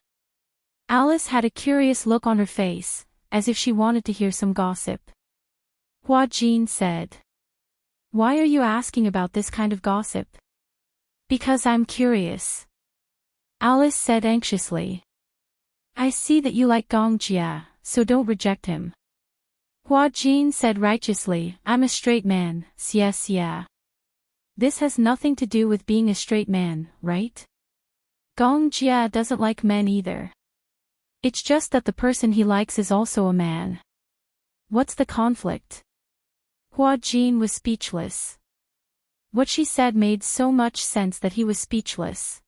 Alice had a curious look on her face, as if she wanted to hear some gossip. Hua Jin said. Why are you asking about this kind of gossip? Because I'm curious. Alice said anxiously. I see that you like Gong Jie, so don't reject him. Hua Jin said righteously, I'm a straight man, yeah. This has nothing to do with being a straight man, right? Gong Jie doesn't like men either. It's just that the person he likes is also a man. What's the conflict? Hua Jin was speechless. What she said made so much sense that he was speechless.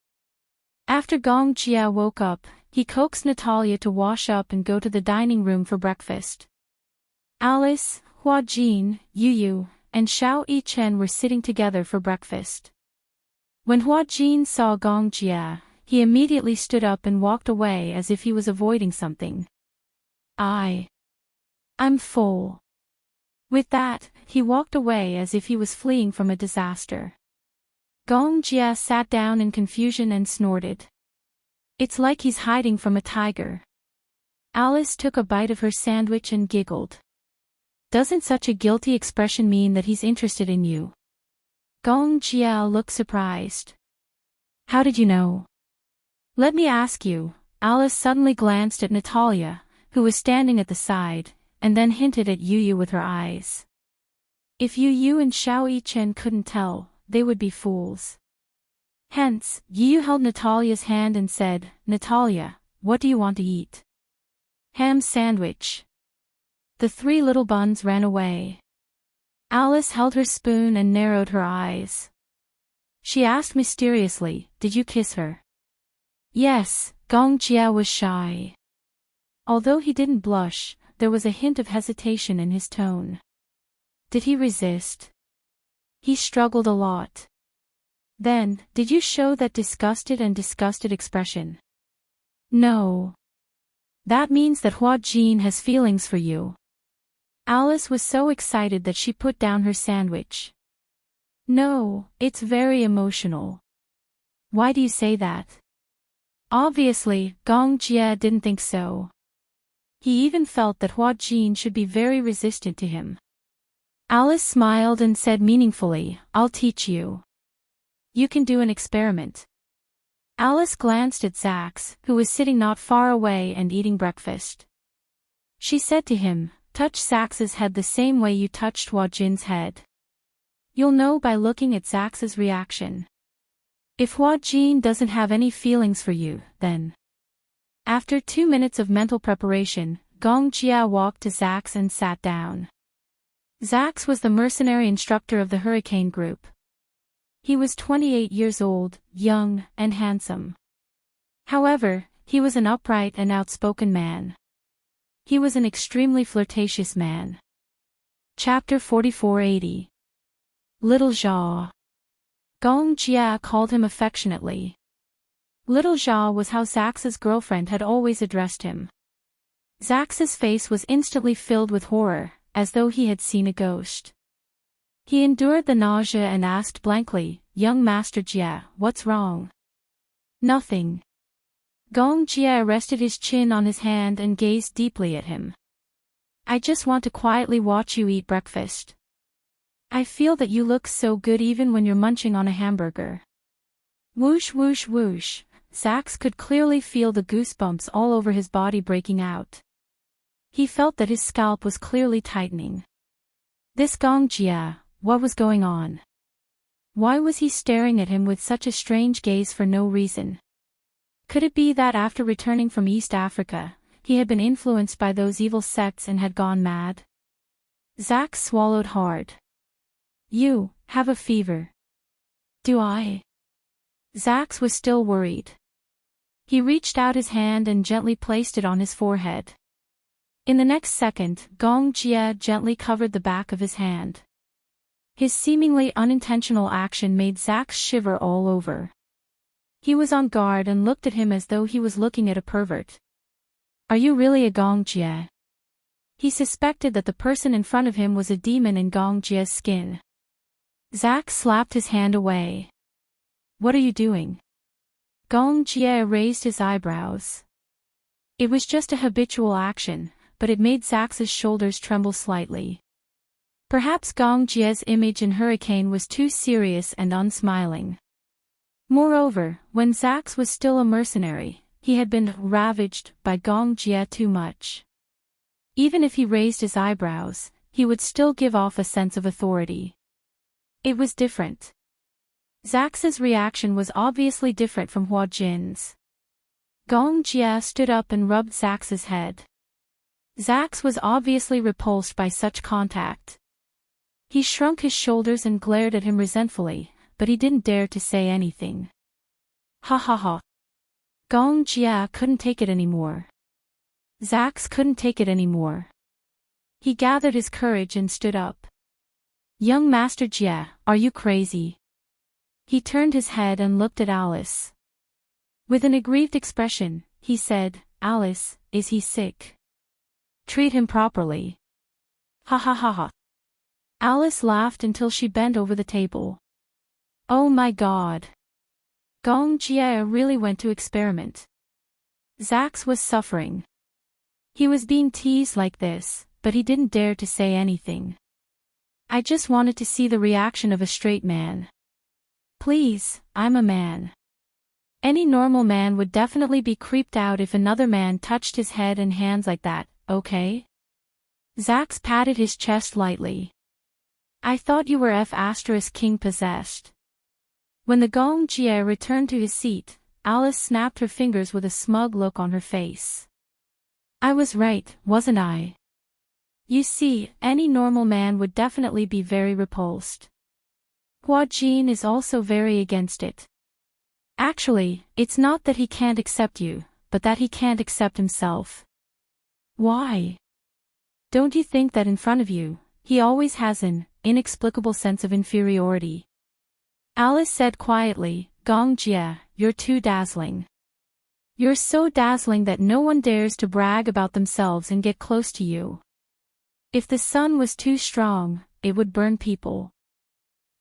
After Gong Jie woke up, he coaxed Natalia to wash up and go to the dining room for breakfast. Alice, Hua Jin, Yu, and Xiao Yichen were sitting together for breakfast. When Hua Jin saw Gong Jie, he immediately stood up and walked away as if he was avoiding something. I'm full. With that, he walked away as if he was fleeing from a disaster. Gong Jie sat down in confusion and snorted. It's like he's hiding from a tiger. Alice took a bite of her sandwich and giggled. Doesn't such a guilty expression mean that he's interested in you? Gong Jie looked surprised. How did you know? Let me ask you. Alice suddenly glanced at Natalia, who was standing at the side, and then hinted at Yu with her eyes. If Yu and Xiao Yichen couldn't tell, they would be fools. Hence, Yu held Natalia's hand and said, Natalia, what do you want to eat? Ham sandwich. The three little buns ran away. Alice held her spoon and narrowed her eyes. She asked mysteriously, did you kiss her? Yes, Gong Jie was shy. Although he didn't blush, there was a hint of hesitation in his tone. Did he resist? He struggled a lot. Then, did you show that disgusted expression? No. That means that Hua Jin has feelings for you. Alice was so excited that she put down her sandwich. No, it's very emotional. Why do you say that? Obviously, Gong Jie didn't think so. He even felt that Hua Jin should be very resistant to him. Alice smiled and said meaningfully, I'll teach you. You can do an experiment. Alice glanced at Zax, who was sitting not far away and eating breakfast. She said to him, touch Zax's head the same way you touched Hua Jin's head. You'll know by looking at Zax's reaction. If Hua Jin doesn't have any feelings for you, then. After 2 minutes of mental preparation, Gong Jie walked to Zax and sat down. Zax was the mercenary instructor of the Hurricane Group. He was 28 years old, young, and handsome. However, he was an upright and outspoken man. He was an extremely flirtatious man. Chapter 4480. Little Zha. Gong Jie called him affectionately. Little Zha was how Zax's girlfriend had always addressed him. Zax's face was instantly filled with horror, as though he had seen a ghost. He endured the nausea and asked blankly, Young Master Jie, what's wrong? Nothing. Gong Jie rested his chin on his hand and gazed deeply at him. I just want to quietly watch you eat breakfast. I feel that you look so good even when you're munching on a hamburger. Whoosh whoosh whoosh, Zax could clearly feel the goosebumps all over his body breaking out. He felt that his scalp was clearly tightening. This Gong Jie, what was going on? Why was he staring at him with such a strange gaze for no reason? Could it be that after returning from East Africa, he had been influenced by those evil sects and had gone mad? Zax swallowed hard. You have a fever. Do I? Zax was still worried. He reached out his hand and gently placed it on his forehead. In the next second, Gong Jie gently covered the back of his hand. His seemingly unintentional action made Zax shiver all over. He was on guard and looked at him as though he was looking at a pervert. Are you really a Gongjie? He suspected that the person in front of him was a demon in Gongjie's skin. Zax slapped his hand away. What are you doing? Gongjie raised his eyebrows. It was just a habitual action, but it made Zax's shoulders tremble slightly. Perhaps Gongjie's image in Hurricane was too serious and unsmiling. Moreover, when Zax was still a mercenary, he had been ravaged by Gongjie too much. Even if he raised his eyebrows, he would still give off a sense of authority. It was different. Zax's reaction was obviously different from Hua Jin's. Gongjie stood up and rubbed Zax's head. Zax was obviously repulsed by such contact. He shrunk his shoulders and glared at him resentfully, but he didn't dare to say anything. Ha ha ha. Gongjie couldn't take it anymore. Zax couldn't take it anymore. He gathered his courage and stood up. Young Master Jie, are you crazy? He turned his head and looked at Alice. With an aggrieved expression, he said, Alice, is he sick? Treat him properly. Ha ha ha ha. Alice laughed until she bent over the table. Oh my God. Gongjie really went to experiment. Zax was suffering. He was being teased like this, but he didn't dare to say anything. I just wanted to see the reaction of a straight man. Please, I'm a man. Any normal man would definitely be creeped out if another man touched his head and hands like that, okay? Zax patted his chest lightly. I thought you were F*King possessed. When the Gongjie returned to his seat, Alice snapped her fingers with a smug look on her face. I was right, wasn't I? You see, any normal man would definitely be very repulsed. Hua Jin is also very against it. Actually, it's not that he can't accept you, but that he can't accept himself. Why? Don't you think that in front of you, he always has an inexplicable sense of inferiority? Alice said quietly, Gongjie, you're too dazzling. You're so dazzling that no one dares to brag about themselves and get close to you. If the sun was too strong, it would burn people.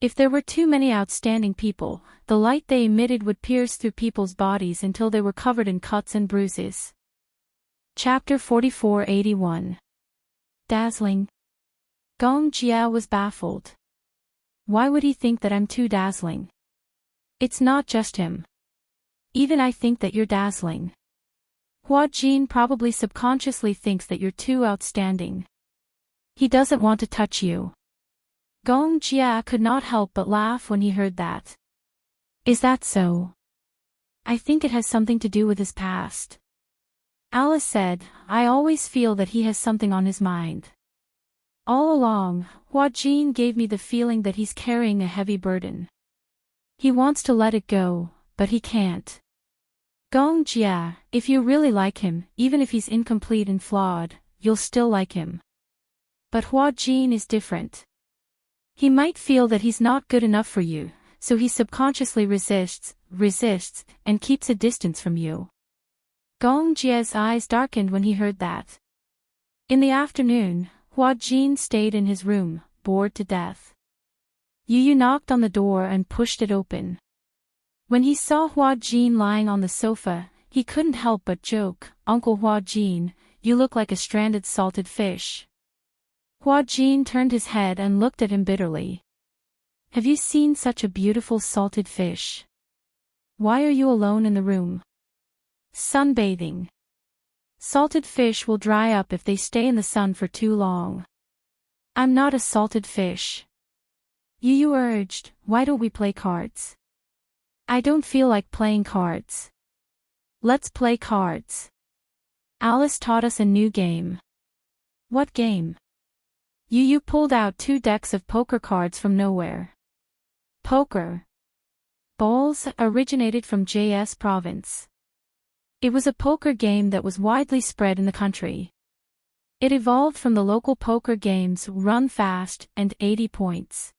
If there were too many outstanding people, the light they emitted would pierce through people's bodies until they were covered in cuts and bruises. Chapter 4481. Dazzling. Gongjie was baffled. Why would he think that I'm too dazzling? It's not just him. Even I think that you're dazzling. Hua Jin probably subconsciously thinks that you're too outstanding. He doesn't want to touch you. Gongjie could not help but laugh when he heard that. Is that so? I think it has something to do with his past. Alice said, I always feel that he has something on his mind. All along, Hua Jin gave me the feeling that he's carrying a heavy burden. He wants to let it go, but he can't. Gongjie, if you really like him, even if he's incomplete and flawed, you'll still like him. But Hua Jin is different. He might feel that he's not good enough for you, so he subconsciously resists, and keeps a distance from you. Gongjie's eyes darkened when he heard that. In the afternoon, Hua Jin stayed in his room, bored to death. Yu knocked on the door and pushed it open. When he saw Hua Jin lying on the sofa, he couldn't help but joke, Uncle Hua Jin, you look like a stranded salted fish. Hua Jin turned his head and looked at him bitterly. Have you seen such a beautiful salted fish? Why are you alone in the room? Sunbathing. Salted fish will dry up if they stay in the sun for too long. I'm not a salted fish. Yu urged, why don't we play cards? I don't feel like playing cards. Let's play cards. Alice taught us a new game. What game? Yu pulled out 2 decks of poker cards from nowhere. Poker. Bowls originated from JS province. It was a poker game that was widely spread in the country. It evolved from the local poker games Run Fast and 80 Points.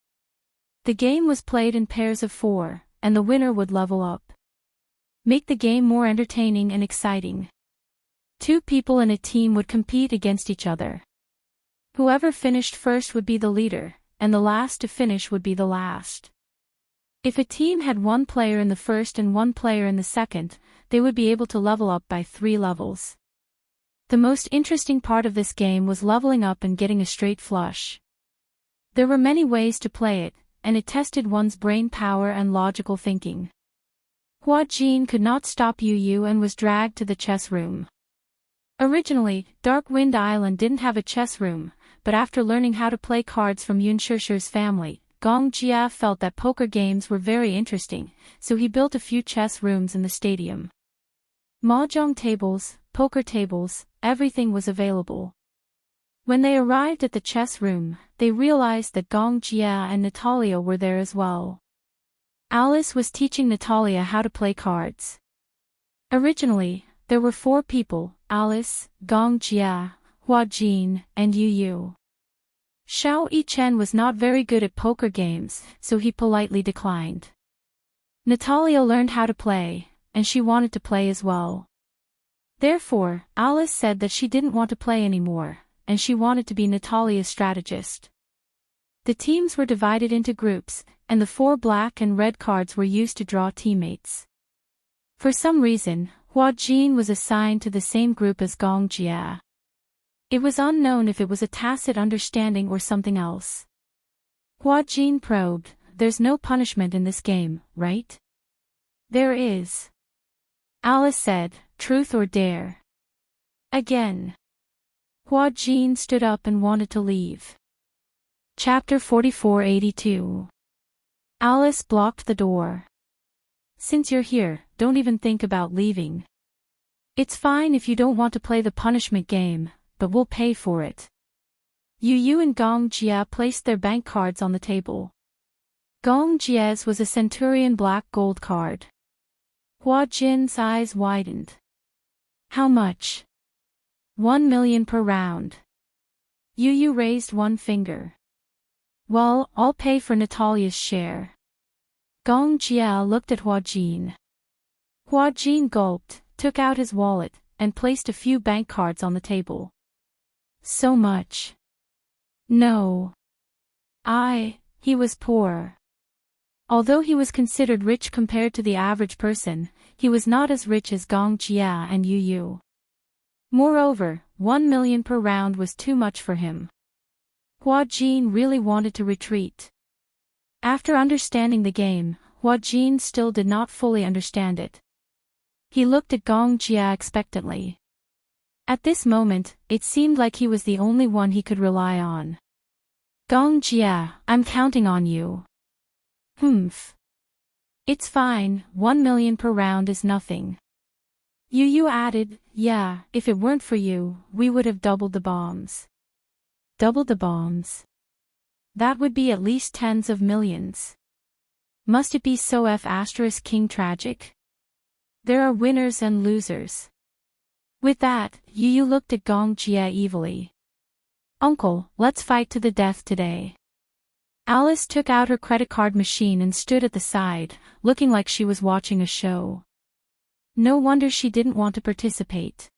The game was played in pairs of 4, and the winner would level up. Make the game more entertaining and exciting. 2 people in a team would compete against each other. Whoever finished first would be the leader, and the last to finish would be the last. If a team had 1 player in the first and 1 player in the second, they would be able to level up by 3 levels. The most interesting part of this game was leveling up and getting a straight flush. There were many ways to play it, and it tested one's brain power and logical thinking. Hua Jin could not stop Yu Yu and was dragged to the chess room. Originally, Dark Wind Island didn't have a chess room, but after learning how to play cards from Yun Shishir's family, Gong Jia felt that poker games were very interesting, so he built a few chess rooms in the stadium. Mahjong tables, poker tables, everything was available. When they arrived at the chess room, they realized that Gong Jia and Natalia were there as well. Alice was teaching Natalia how to play cards. Originally, there were 4 people: Alice, Gong Jia, Hua Jin, and Yu Yu. Xiao Yichen was not very good at poker games, so he politely declined. Natalia learned how to play, and she wanted to play as well. Therefore, Alice said that she didn't want to play anymore, and she wanted to be Natalia's strategist. The teams were divided into groups, and the 4 black and red cards were used to draw teammates. For some reason, Hua Jin was assigned to the same group as Gong Jia. It was unknown if it was a tacit understanding or something else. Hua Jin probed, "There's no punishment in this game, right?" "There is." Alice said, "Truth or dare?" Again. Hua Jin stood up and wanted to leave. Chapter 4482. Alice blocked the door. "Since you're here, don't even think about leaving. It's fine if you don't want to play the punishment game, but we'll pay for it." Yu Yu and Gong Jia placed their bank cards on the table. Gong Jia's was a Centurion black gold card. Hua Jin's eyes widened. "How much?" 1 million per round. Yu Yu raised one finger. "Well, I'll pay for Natalia's share." Gong Jia looked at Hua Jin. Hua Jin gulped, took out his wallet, and placed a few bank cards on the table. "So much?" "No. He was poor. Although he was considered rich compared to the average person, he was not as rich as Gong Jia and Yu Yu. Moreover, 1 million per round was too much for him. Hua Jin really wanted to retreat. After understanding the game, Hua Jin still did not fully understand it. He looked at Gong Jia expectantly. At this moment, it seemed like he was the only one he could rely on. "Gong Jia, I'm counting on you." "Humph. It's fine, 1 million per round is nothing." Yu Yu added, "Yeah, if it weren't for you, we would have doubled the bombs." "Doubled the bombs? That would be at least tens of millions. Must it be so **King tragic? There are winners and losers." With that, Yu Yu looked at Gong Jia evilly. "Uncle, let's fight to the death today." Alice took out her credit card machine and stood at the side, looking like she was watching a show. No wonder she didn't want to participate.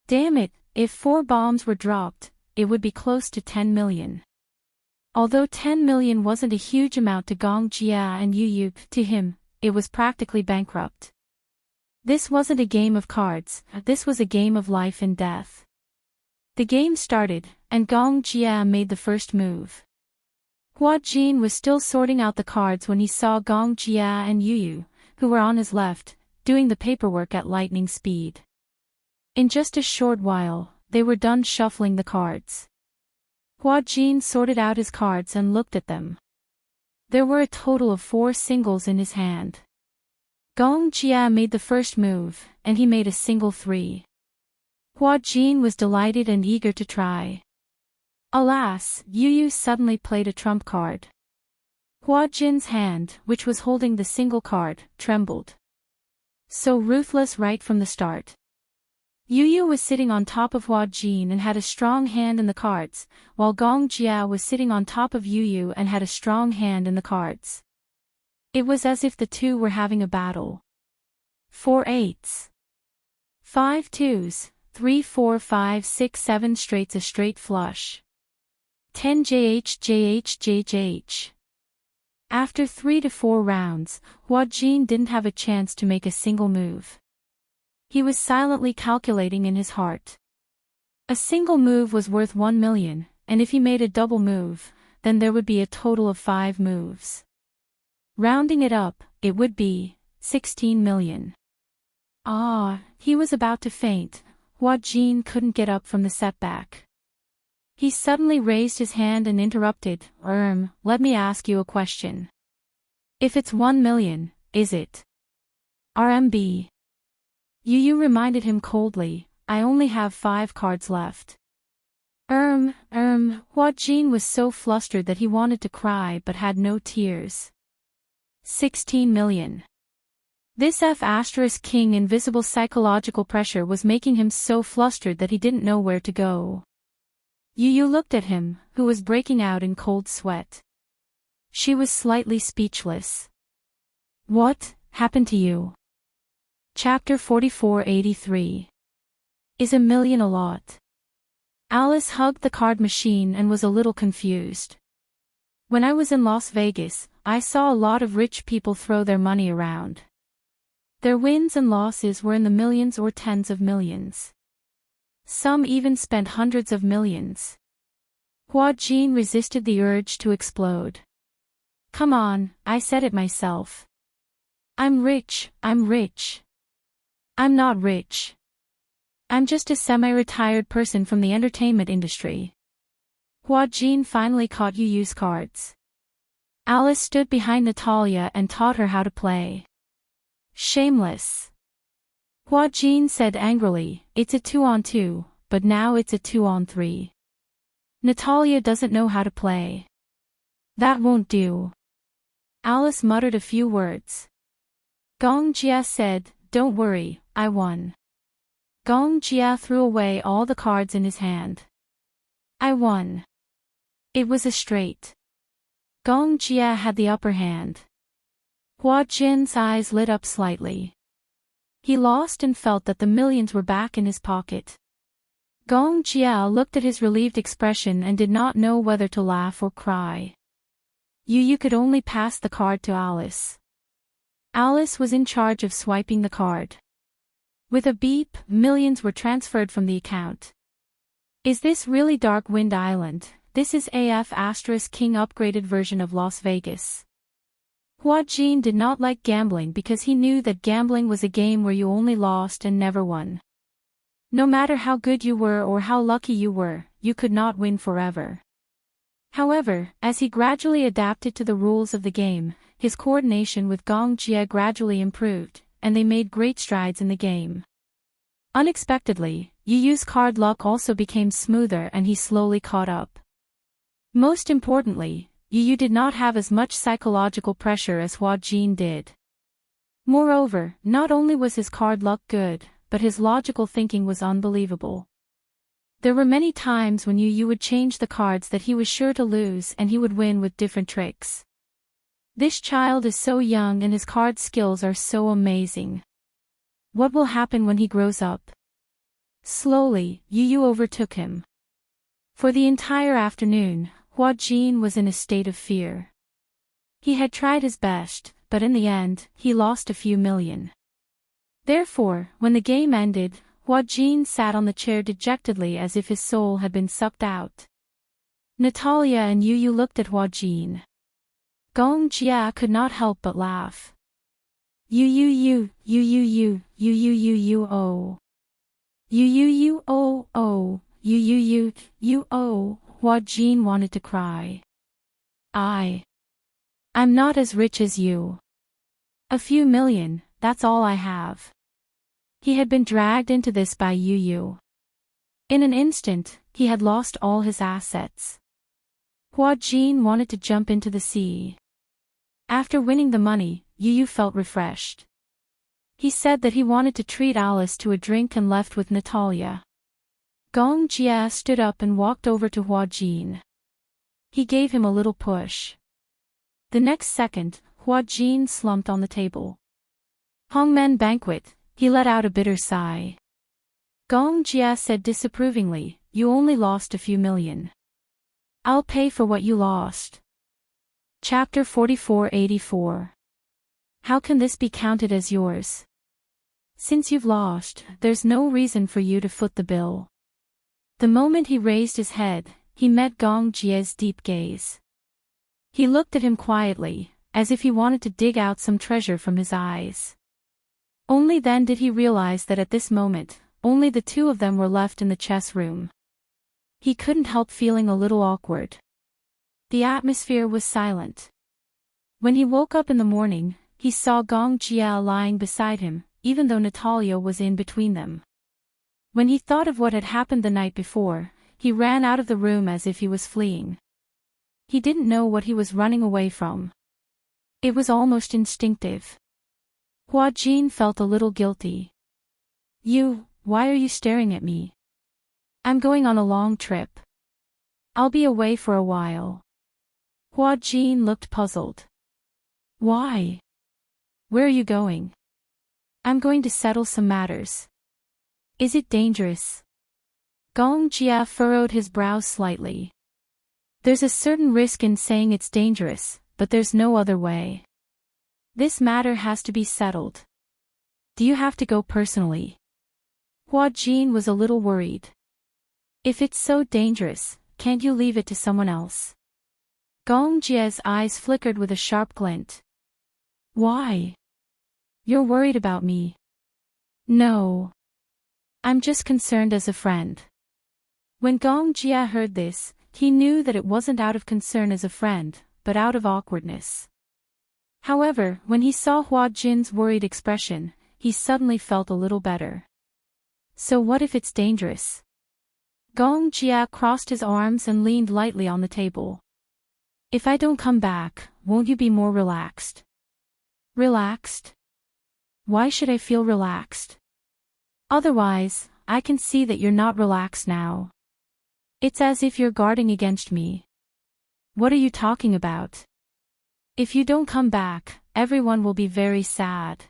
Damn it, if 4 bombs were dropped, it would be close to 10 million. Although 10 million wasn't a huge amount to Gong Jia and Yu Yu, to him, it was practically bankrupt. This wasn't a game of cards, this was a game of life and death. The game started, and Gong Jia made the first move. Hua Jin was still sorting out the cards when he saw Gong Jia and Yu Yu, who were on his left, doing the paperwork at lightning speed. In just a short while, they were done shuffling the cards. Hua Jin sorted out his cards and looked at them. There were a total of 4 singles in his hand. Gong Jia made the first move, and he made a single 3. Hua Jin was delighted and eager to try. Alas, Yu Yu suddenly played a trump card. Hua Jin's hand, which was holding the single card, trembled. So ruthless right from the start. Yu Yu was sitting on top of Hua Jin and had a strong hand in the cards, while Gong Jia was sitting on top of Yu Yu and had a strong hand in the cards. It was as if the two were having a battle. 4 8s. 5 2s, 3 4 5 6 7 straights, a straight flush. 10 JH. After 3 to 4 rounds, Hua Jin didn't have a chance to make a single move. He was silently calculating in his heart. A single move was worth 1 million, and if he made a double move, then there would be a total of 5 moves. Rounding it up, it would be 16 million. He was about to faint. Hua Jin couldn't get up from the setback. He suddenly raised his hand and interrupted, let me ask you a question. If it's 1 million, is it RMB? Yu Yu reminded him coldly, I only have 5 cards left. Hua Jin was so flustered that he wanted to cry but had no tears. 16 million. This King invisible psychological pressure was making him so flustered that he didn't know where to go. Yu Yu looked at him, who was breaking out in cold sweat. She was slightly speechless. What happened to you? Chapter 4483. Is a million a lot? Alice hugged the card machine and was a little confused. When I was in Las Vegas, I saw a lot of rich people throw their money around. Their wins and losses were in the millions or tens of millions. Some even spent hundreds of millions. Hua Jin resisted the urge to explode. Come on, I said it myself. I'm rich. I'm not rich. I'm just a semi-retired person from the entertainment industry. Hua Jin finally caught Yu Yu's cards. Alice stood behind Natalia and taught her how to play. Shameless. Hua Jin said angrily, it's a 2-on-2, but now it's a 2-on-3. Natalia doesn't know how to play. That won't do. Alice muttered a few words. Gong Jia said, don't worry, I won. Gong Jia threw away all the cards in his hand. I won. It was a straight. Gong Jia had the upper hand. Hua Jin's eyes lit up slightly. He lost and felt that the millions were back in his pocket. Gong Jia looked at his relieved expression and did not know whether to laugh or cry. Yu Yu could only pass the card to Alice. Alice was in charge of swiping the card. With a beep, millions were transferred from the account. Is this really Dark Wind Island? This is King upgraded version of Las Vegas. Hua Jin did not like gambling because he knew that gambling was a game where you only lost and never won. No matter how good you were or how lucky you were, you could not win forever. However, as he gradually adapted to the rules of the game, his coordination with Gong Jia gradually improved, and they made great strides in the game. Unexpectedly, Yu Yu's card luck also became smoother and he slowly caught up. Most importantly, Yu Yu did not have as much psychological pressure as Hua Jin did. Moreover, not only was his card luck good, but his logical thinking was unbelievable. There were many times when Yu Yu would change the cards that he was sure to lose and he would win with different tricks. This child is so young and his card skills are so amazing. What will happen when he grows up? Slowly, Yu Yu overtook him. For the entire afternoon, Hua Jin was in a state of fear. He had tried his best, but in the end, he lost a few million. Therefore, when the game ended, Hua Jin sat on the chair dejectedly as if his soul had been sucked out. Natalia and Yu Yu looked at Hua Jin. Gong Jia could not help but laugh. You oh. Hua Jin wanted to cry. I'm not as rich as you. A few million, that's all I have. He had been dragged into this by Yu Yu. In an instant, he had lost all his assets. Hua Jin wanted to jump into the sea. After winning the money, Yu Yu felt refreshed. He said that he wanted to treat Alice to a drink and left with Natalia. Gong Jia stood up and walked over to Hua Jin. He gave him a little push. The next second, Hua Jin slumped on the table. Hongmen banquet, he let out a bitter sigh. Gong Jia said disapprovingly, you only lost a few million. I'll pay for what you lost. Chapter 4484. How can this be counted as yours? Since you've lost, there's no reason for you to foot the bill. The moment he raised his head, he met Gong Jia's deep gaze. He looked at him quietly, as if he wanted to dig out some treasure from his eyes. Only then did he realize that at this moment, only the two of them were left in the chess room. He couldn't help feeling a little awkward. The atmosphere was silent. When he woke up in the morning, he saw Gong Jia lying beside him, even though Natalia was in between them. When he thought of what had happened the night before, he ran out of the room as if he was fleeing. He didn't know what he was running away from. It was almost instinctive. Hua Jin felt a little guilty. Why are you staring at me? I'm going on a long trip. I'll be away for a while. Hua Jin looked puzzled. Why? Where are you going? I'm going to settle some matters. Is it dangerous? Gong Jia furrowed his brows slightly. There's a certain risk in saying it's dangerous, but there's no other way. This matter has to be settled. Do you have to go personally? Hua Jin was a little worried. If it's so dangerous, can't you leave it to someone else? Gong Jia's eyes flickered with a sharp glint. Why? You're worried about me. No. I'm just concerned as a friend. When Gong Jia heard this, he knew that it wasn't out of concern as a friend, but out of awkwardness. However, when he saw Hua Jin's worried expression, he suddenly felt a little better. So what if it's dangerous? Gong Jia crossed his arms and leaned lightly on the table. If I don't come back, won't you be more relaxed? Relaxed? Why should I feel relaxed? Otherwise, I can see that you're not relaxed now. It's as if you're guarding against me. What are you talking about? If you don't come back, everyone will be very sad.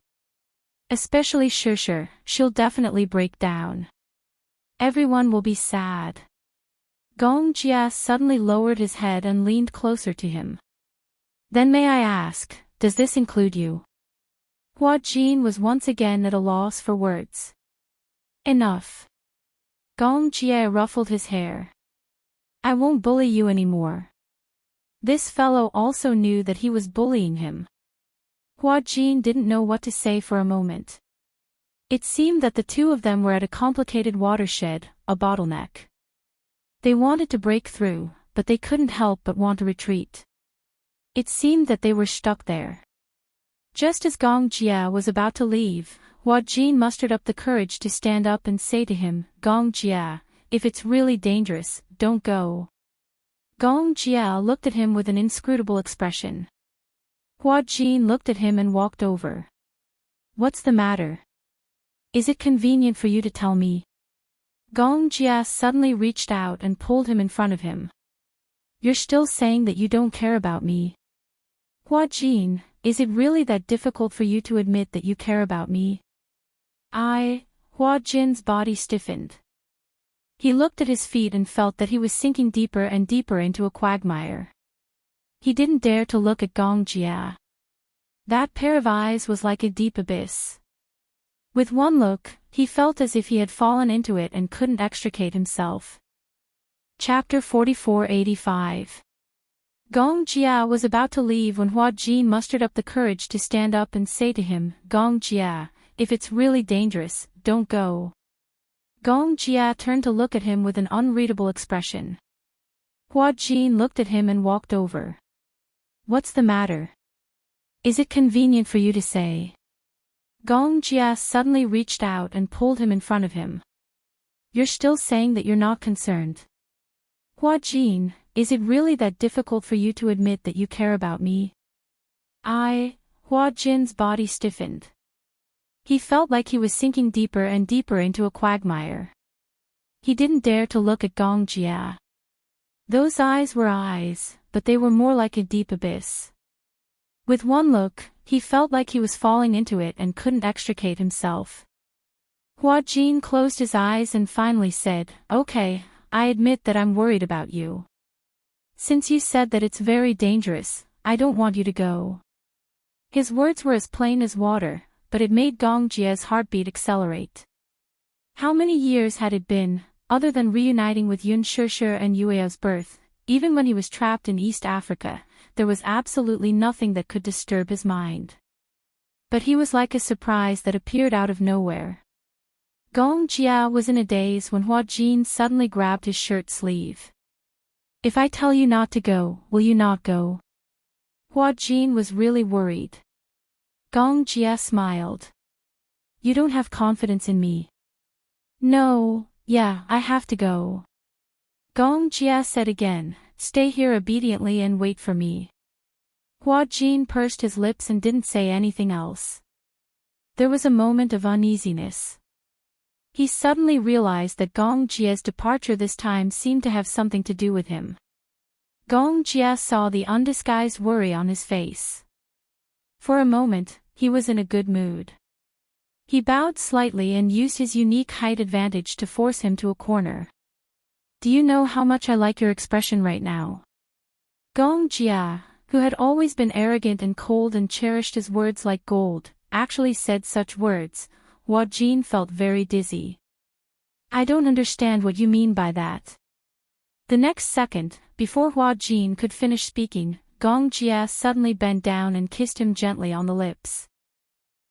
Especially Shusher, she'll definitely break down. Everyone will be sad. Gong Jia suddenly lowered his head and leaned closer to him. Then may I ask, does this include you? Hua Jin was once again at a loss for words. Enough. Gong Jia ruffled his hair. I won't bully you anymore. This fellow also knew that he was bullying him. Hua Jin didn't know what to say for a moment. It seemed that the two of them were at a complicated watershed, a bottleneck. They wanted to break through, but they couldn't help but want to retreat. It seemed that they were stuck there. Just as Gong Jia was about to leave, Hua Jin mustered up the courage to stand up and say to him, Gong Jia, if it's really dangerous, don't go. Gong Jia looked at him with an inscrutable expression. Hua Jin looked at him and walked over. What's the matter? Is it convenient for you to tell me? Gong Jia suddenly reached out and pulled him in front of him. You're still saying that you don't care about me. Hua Jin, is it really that difficult for you to admit that you care about me? Hua Jin's body stiffened. He looked at his feet and felt that he was sinking deeper and deeper into a quagmire. He didn't dare to look at Gong Jia. That pair of eyes was like a deep abyss. With one look, he felt as if he had fallen into it and couldn't extricate himself. Chapter 4485. Gong Jia was about to leave when Hua Jin mustered up the courage to stand up and say to him, Gong Jia, if it's really dangerous, don't go. Gong Jia turned to look at him with an unreadable expression. Hua Jin looked at him and walked over. What's the matter? Is it convenient for you to say? Gong Jia suddenly reached out and pulled him in front of him. You're still saying that you're not concerned. Hua Jin, is it really that difficult for you to admit that you care about me? Hua Jin's body stiffened. He felt like he was sinking deeper and deeper into a quagmire. He didn't dare to look at Gong Jia. Those eyes were eyes, but they were more like a deep abyss. With one look, he felt like he was falling into it and couldn't extricate himself. Hua Jin closed his eyes and finally said, "Okay, I admit that I'm worried about you. Since you said that it's very dangerous, I don't want you to go." His words were as plain as water, but it made Gong Jia's heartbeat accelerate. How many years had it been, other than reuniting with Yun Shishir and Yue's birth? Even when he was trapped in East Africa, there was absolutely nothing that could disturb his mind. But he was like a surprise that appeared out of nowhere. Gong Jia was in a daze when Hua Jin suddenly grabbed his shirt sleeve. "If I tell you not to go, will you not go?" Hua Jin was really worried. Gong Jia smiled. "You don't have confidence in me." "No, yeah, I have to go." Gong Jia said again, "Stay here obediently and wait for me." Hua Jin pursed his lips and didn't say anything else. There was a moment of uneasiness. He suddenly realized that Gong Jia's departure this time seemed to have something to do with him. Gong Jia saw the undisguised worry on his face. For a moment, he was in a good mood. He bowed slightly and used his unique height advantage to force him to a corner. "Do you know how much I like your expression right now?" Gong Jia, who had always been arrogant and cold and cherished his words like gold, actually said such words. Hua Jin felt very dizzy. "I don't understand what you mean by that." The next second, before Hua Jin could finish speaking, Gong Jia suddenly bent down and kissed him gently on the lips.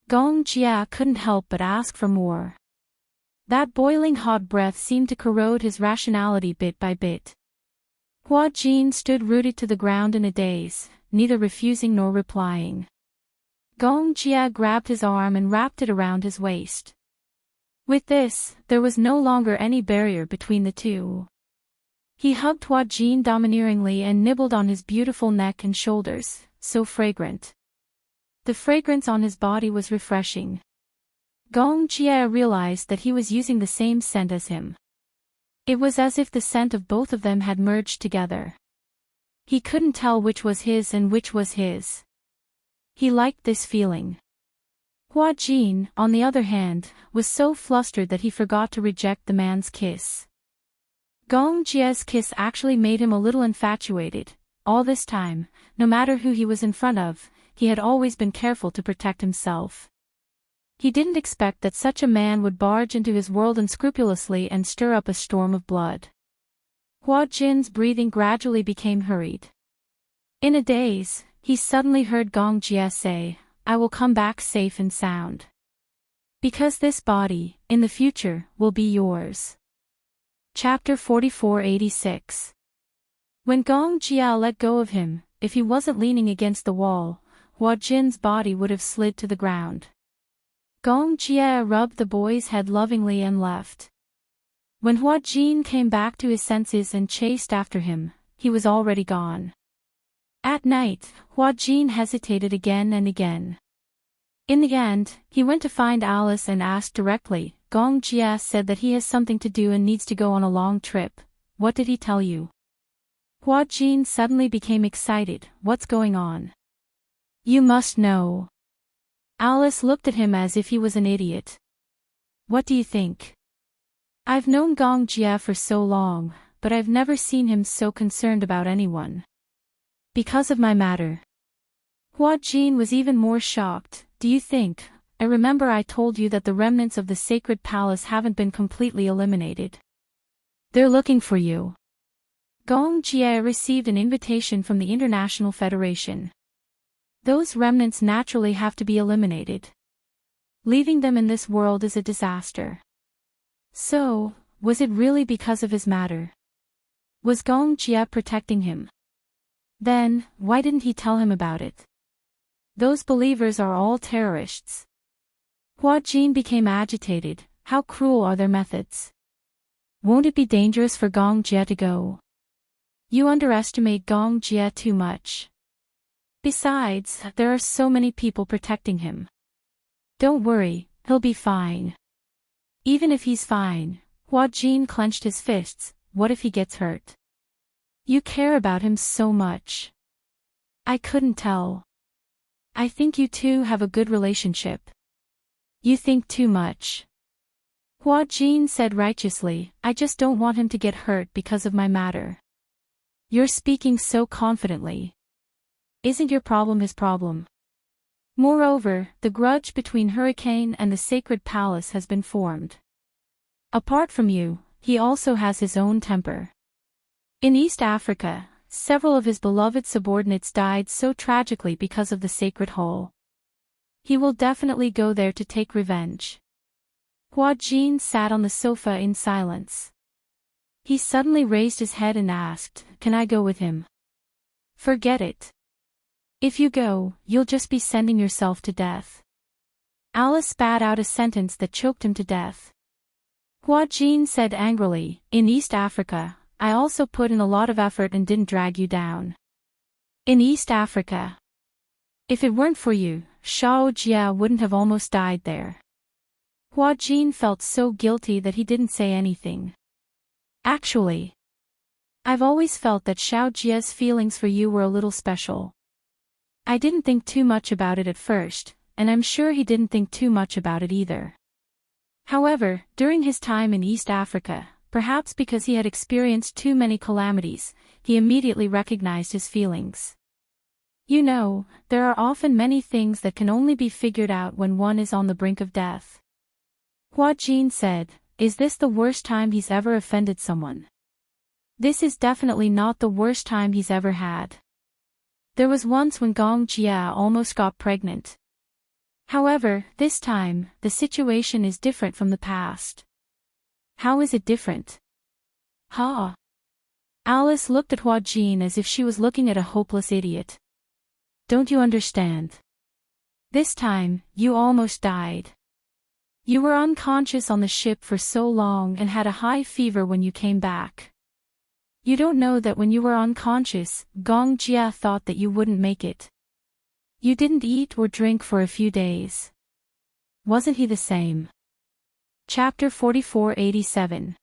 Gong Jia couldn't help but ask for more. That boiling hot breath seemed to corrode his rationality bit by bit. Hua Jin stood rooted to the ground in a daze, neither refusing nor replying. Gong Jia grabbed his arm and wrapped it around his waist. With this, there was no longer any barrier between the two. He hugged Hua Jin domineeringly and nibbled on his beautiful neck and shoulders, so fragrant. The fragrance on his body was refreshing. Gong Jia realized that he was using the same scent as him. It was as if the scent of both of them had merged together. He couldn't tell which was his and which was his. He liked this feeling. Hua Jin, on the other hand, was so flustered that he forgot to reject the man's kiss. Gong Jia's kiss actually made him a little infatuated. All this time, no matter who he was in front of, he had always been careful to protect himself. He didn't expect that such a man would barge into his world unscrupulously and stir up a storm of blood. Hua Jin's breathing gradually became hurried. In a daze, he suddenly heard Gong Jia say, "I will come back safe and sound. Because this body, in the future, will be yours." Chapter 4486. When Gong Jia let go of him, if he wasn't leaning against the wall, Hua Jin's body would have slid to the ground. Gong Jia rubbed the boy's head lovingly and left. When Hua Jin came back to his senses and chased after him, he was already gone. At night, Hua Jin hesitated again and again. In the end, he went to find Alice and asked directly. Gong Jia said that he has something to do and needs to go on a long trip. "What did he tell you?" Hua Jin suddenly became excited. "What's going on?" "You must know." Alice looked at him as if he was an idiot. "What do you think?" "I've known Gong Jia for so long, but I've never seen him so concerned about anyone." "Because of my matter." Hua Jin was even more shocked. "Do you think? I remember I told you that the remnants of the sacred palace haven't been completely eliminated. They're looking for you." Gong Jia received an invitation from the International Federation. Those remnants naturally have to be eliminated. Leaving them in this world is a disaster. So, was it really because of his matter? Was Gong Jia protecting him? Then, why didn't he tell him about it? Those believers are all terrorists. Hua Jin became agitated. How cruel are their methods? Won't it be dangerous for Gong Jia to go? You underestimate Gong Jia too much. Besides, there are so many people protecting him. Don't worry, He'll be fine. Even if he's fine, Hua Jin clenched his fists, what if he gets hurt? You care about him so much. I couldn't tell. I think you two have a good relationship. You think too much. Hua Jin said righteously, I just don't want him to get hurt because of my matter. You're speaking so confidently. Isn't your problem his problem? Moreover, the grudge between Hurricane and the Sacred Palace has been formed. Apart from you, he also has his own temper. In East Africa, several of his beloved subordinates died so tragically because of the Sacred Hole. He will definitely go there to take revenge. Hua Jin sat on the sofa in silence. He suddenly raised his head and asked, Can I go with him? Forget it. If you go, you'll just be sending yourself to death. Alice spat out a sentence that choked him to death. Hua Jin said angrily, In East Africa, I also put in a lot of effort and didn't drag you down. In East Africa. If it weren't for you, Shao Jia wouldn't have almost died there. Hua Jin felt so guilty that he didn't say anything. Actually, I've always felt that Shao Jia's feelings for you were a little special. I didn't think too much about it at first, and I'm sure he didn't think too much about it either. However, during his time in East Africa, perhaps because he had experienced too many calamities, he immediately recognized his feelings. You know, there are often many things that can only be figured out when one is on the brink of death. Hua Jin said, Is this the worst time he's ever offended someone? This is definitely not the worst time he's ever had. There was once when Gong Jia almost got pregnant. However, this time, the situation is different from the past. How is it different? Ha! Alice looked at Hua Jin as if she was looking at a hopeless idiot. Don't you understand? This time, you almost died. You were unconscious on the ship for so long and had a high fever when you came back. You don't know that when you were unconscious, Gong Jia thought that you wouldn't make it. You didn't eat or drink for a few days. Wasn't he the same? Chapter 4487.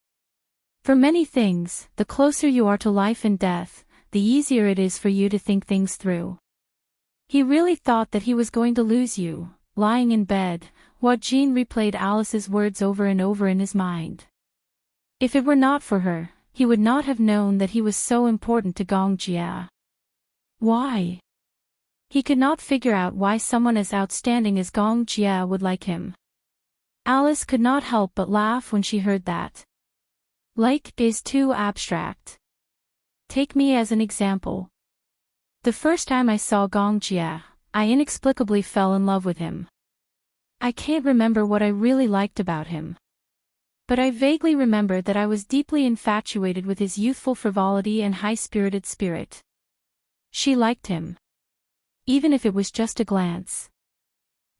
For many things, the closer you are to life and death, the easier it is for you to think things through. He really thought that he was going to lose you. Lying in bed, Hua Jin replayed Alice's words over and over in his mind. If it were not for her, he would not have known that he was so important to Gong Jia. Why? He could not figure out why someone as outstanding as Gong Jia would like him. Alice could not help but laugh when she heard that. Like is too abstract. Take me as an example. The first time I saw Gong Jia, I inexplicably fell in love with him. I can't remember what I really liked about him. But I vaguely remember that I was deeply infatuated with his youthful frivolity and high-spirited spirit. She liked him. Even if it was just a glance.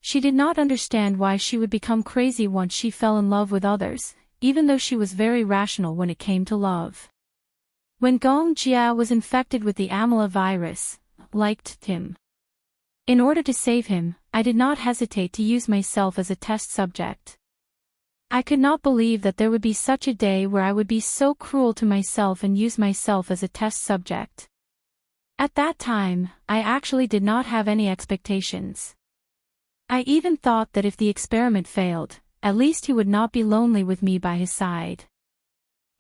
She did not understand why she would become crazy once she fell in love with others, even though she was very rational when it came to love. When Gong Jia was infected with the Amala virus, liked him. In order to save him, I did not hesitate to use myself as a test subject. I could not believe that there would be such a day where I would be so cruel to myself and use myself as a test subject. At that time, I actually did not have any expectations. I even thought that if the experiment failed, at least he would not be lonely with me by his side.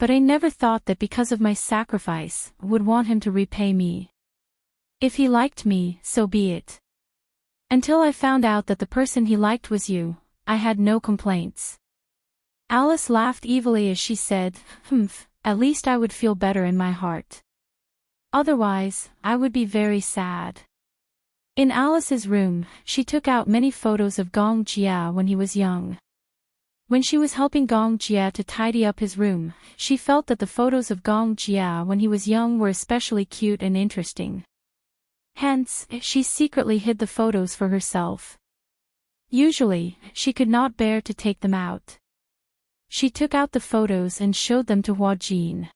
But I never thought that because of my sacrifice, would want him to repay me. If he liked me, so be it. Until I found out that the person he liked was you, I had no complaints. Alice laughed evilly as she said, at least I would feel better in my heart. Otherwise, I would be very sad. In Alice's room, she took out many photos of Gong Jia when he was young. When she was helping Gong Jia to tidy up his room, she felt that the photos of Gong Jia when he was young were especially cute and interesting. Hence, she secretly hid the photos for herself. Usually, she could not bear to take them out. She took out the photos and showed them to Hua Jin.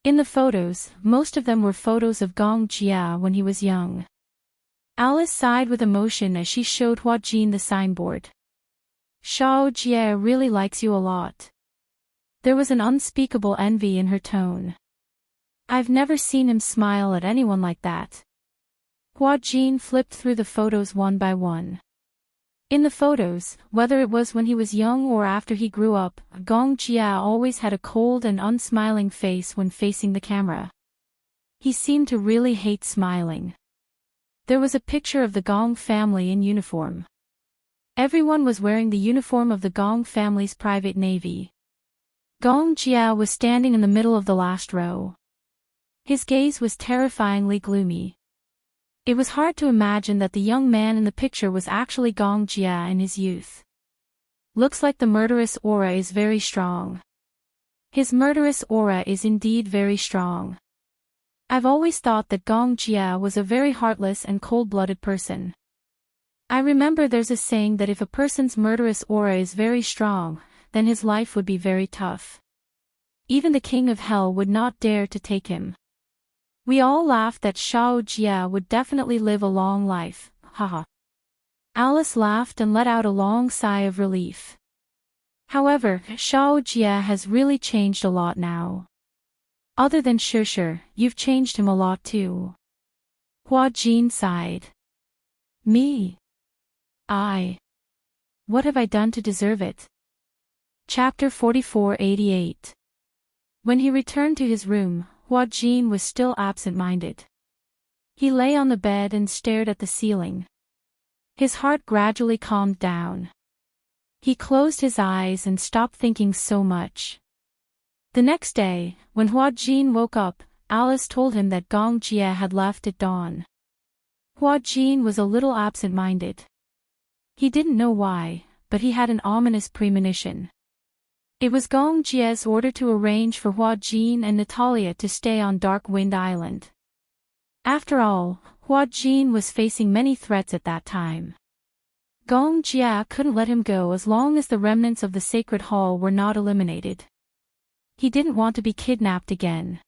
In the photos, most of them were photos of Gong Jia when he was young. Alice sighed with emotion as she showed Hua Jin the signboard. Xiao Jie really likes you a lot. There was an unspeakable envy in her tone. I've never seen him smile at anyone like that. Hua Jin flipped through the photos one by one. In the photos, whether it was when he was young or after he grew up, Gong Jia always had a cold and unsmiling face when facing the camera. He seemed to really hate smiling. There was a picture of the Gong family in uniform. Everyone was wearing the uniform of the Gong family's private navy. Gong Jia was standing in the middle of the last row. His gaze was terrifyingly gloomy. It was hard to imagine that the young man in the picture was actually Gong Jia in his youth. Looks like the murderous aura is very strong. His murderous aura is indeed very strong. I've always thought that Gong Jia was a very heartless and cold-blooded person. I remember there's a saying that if a person's murderous aura is very strong, then his life would be very tough. Even the king of hell would not dare to take him. We all laughed that Xiao Jia would definitely live a long life, haha. Alice laughed and let out a long sigh of relief. However, Xiao Jia has really changed a lot now. Other than Shishir, you've changed him a lot too. Hua Jin sighed. Me? What have I done to deserve it? Chapter 4488. When he returned to his room, Hua Jin was still absent-minded. He lay on the bed and stared at the ceiling. His heart gradually calmed down. He closed his eyes and stopped thinking so much. The next day, when Hua Jin woke up, Alice told him that Gong Jia had left at dawn. Hua Jin was a little absent-minded. He didn't know why, but he had an ominous premonition. It was Gong Jia's order to arrange for Hua Jin and Natalia to stay on Dark Wind Island. After all, Hua Jin was facing many threats at that time. Gong Jia couldn't let him go as long as the remnants of the Sacred Hall were not eliminated. He didn't want to be kidnapped again.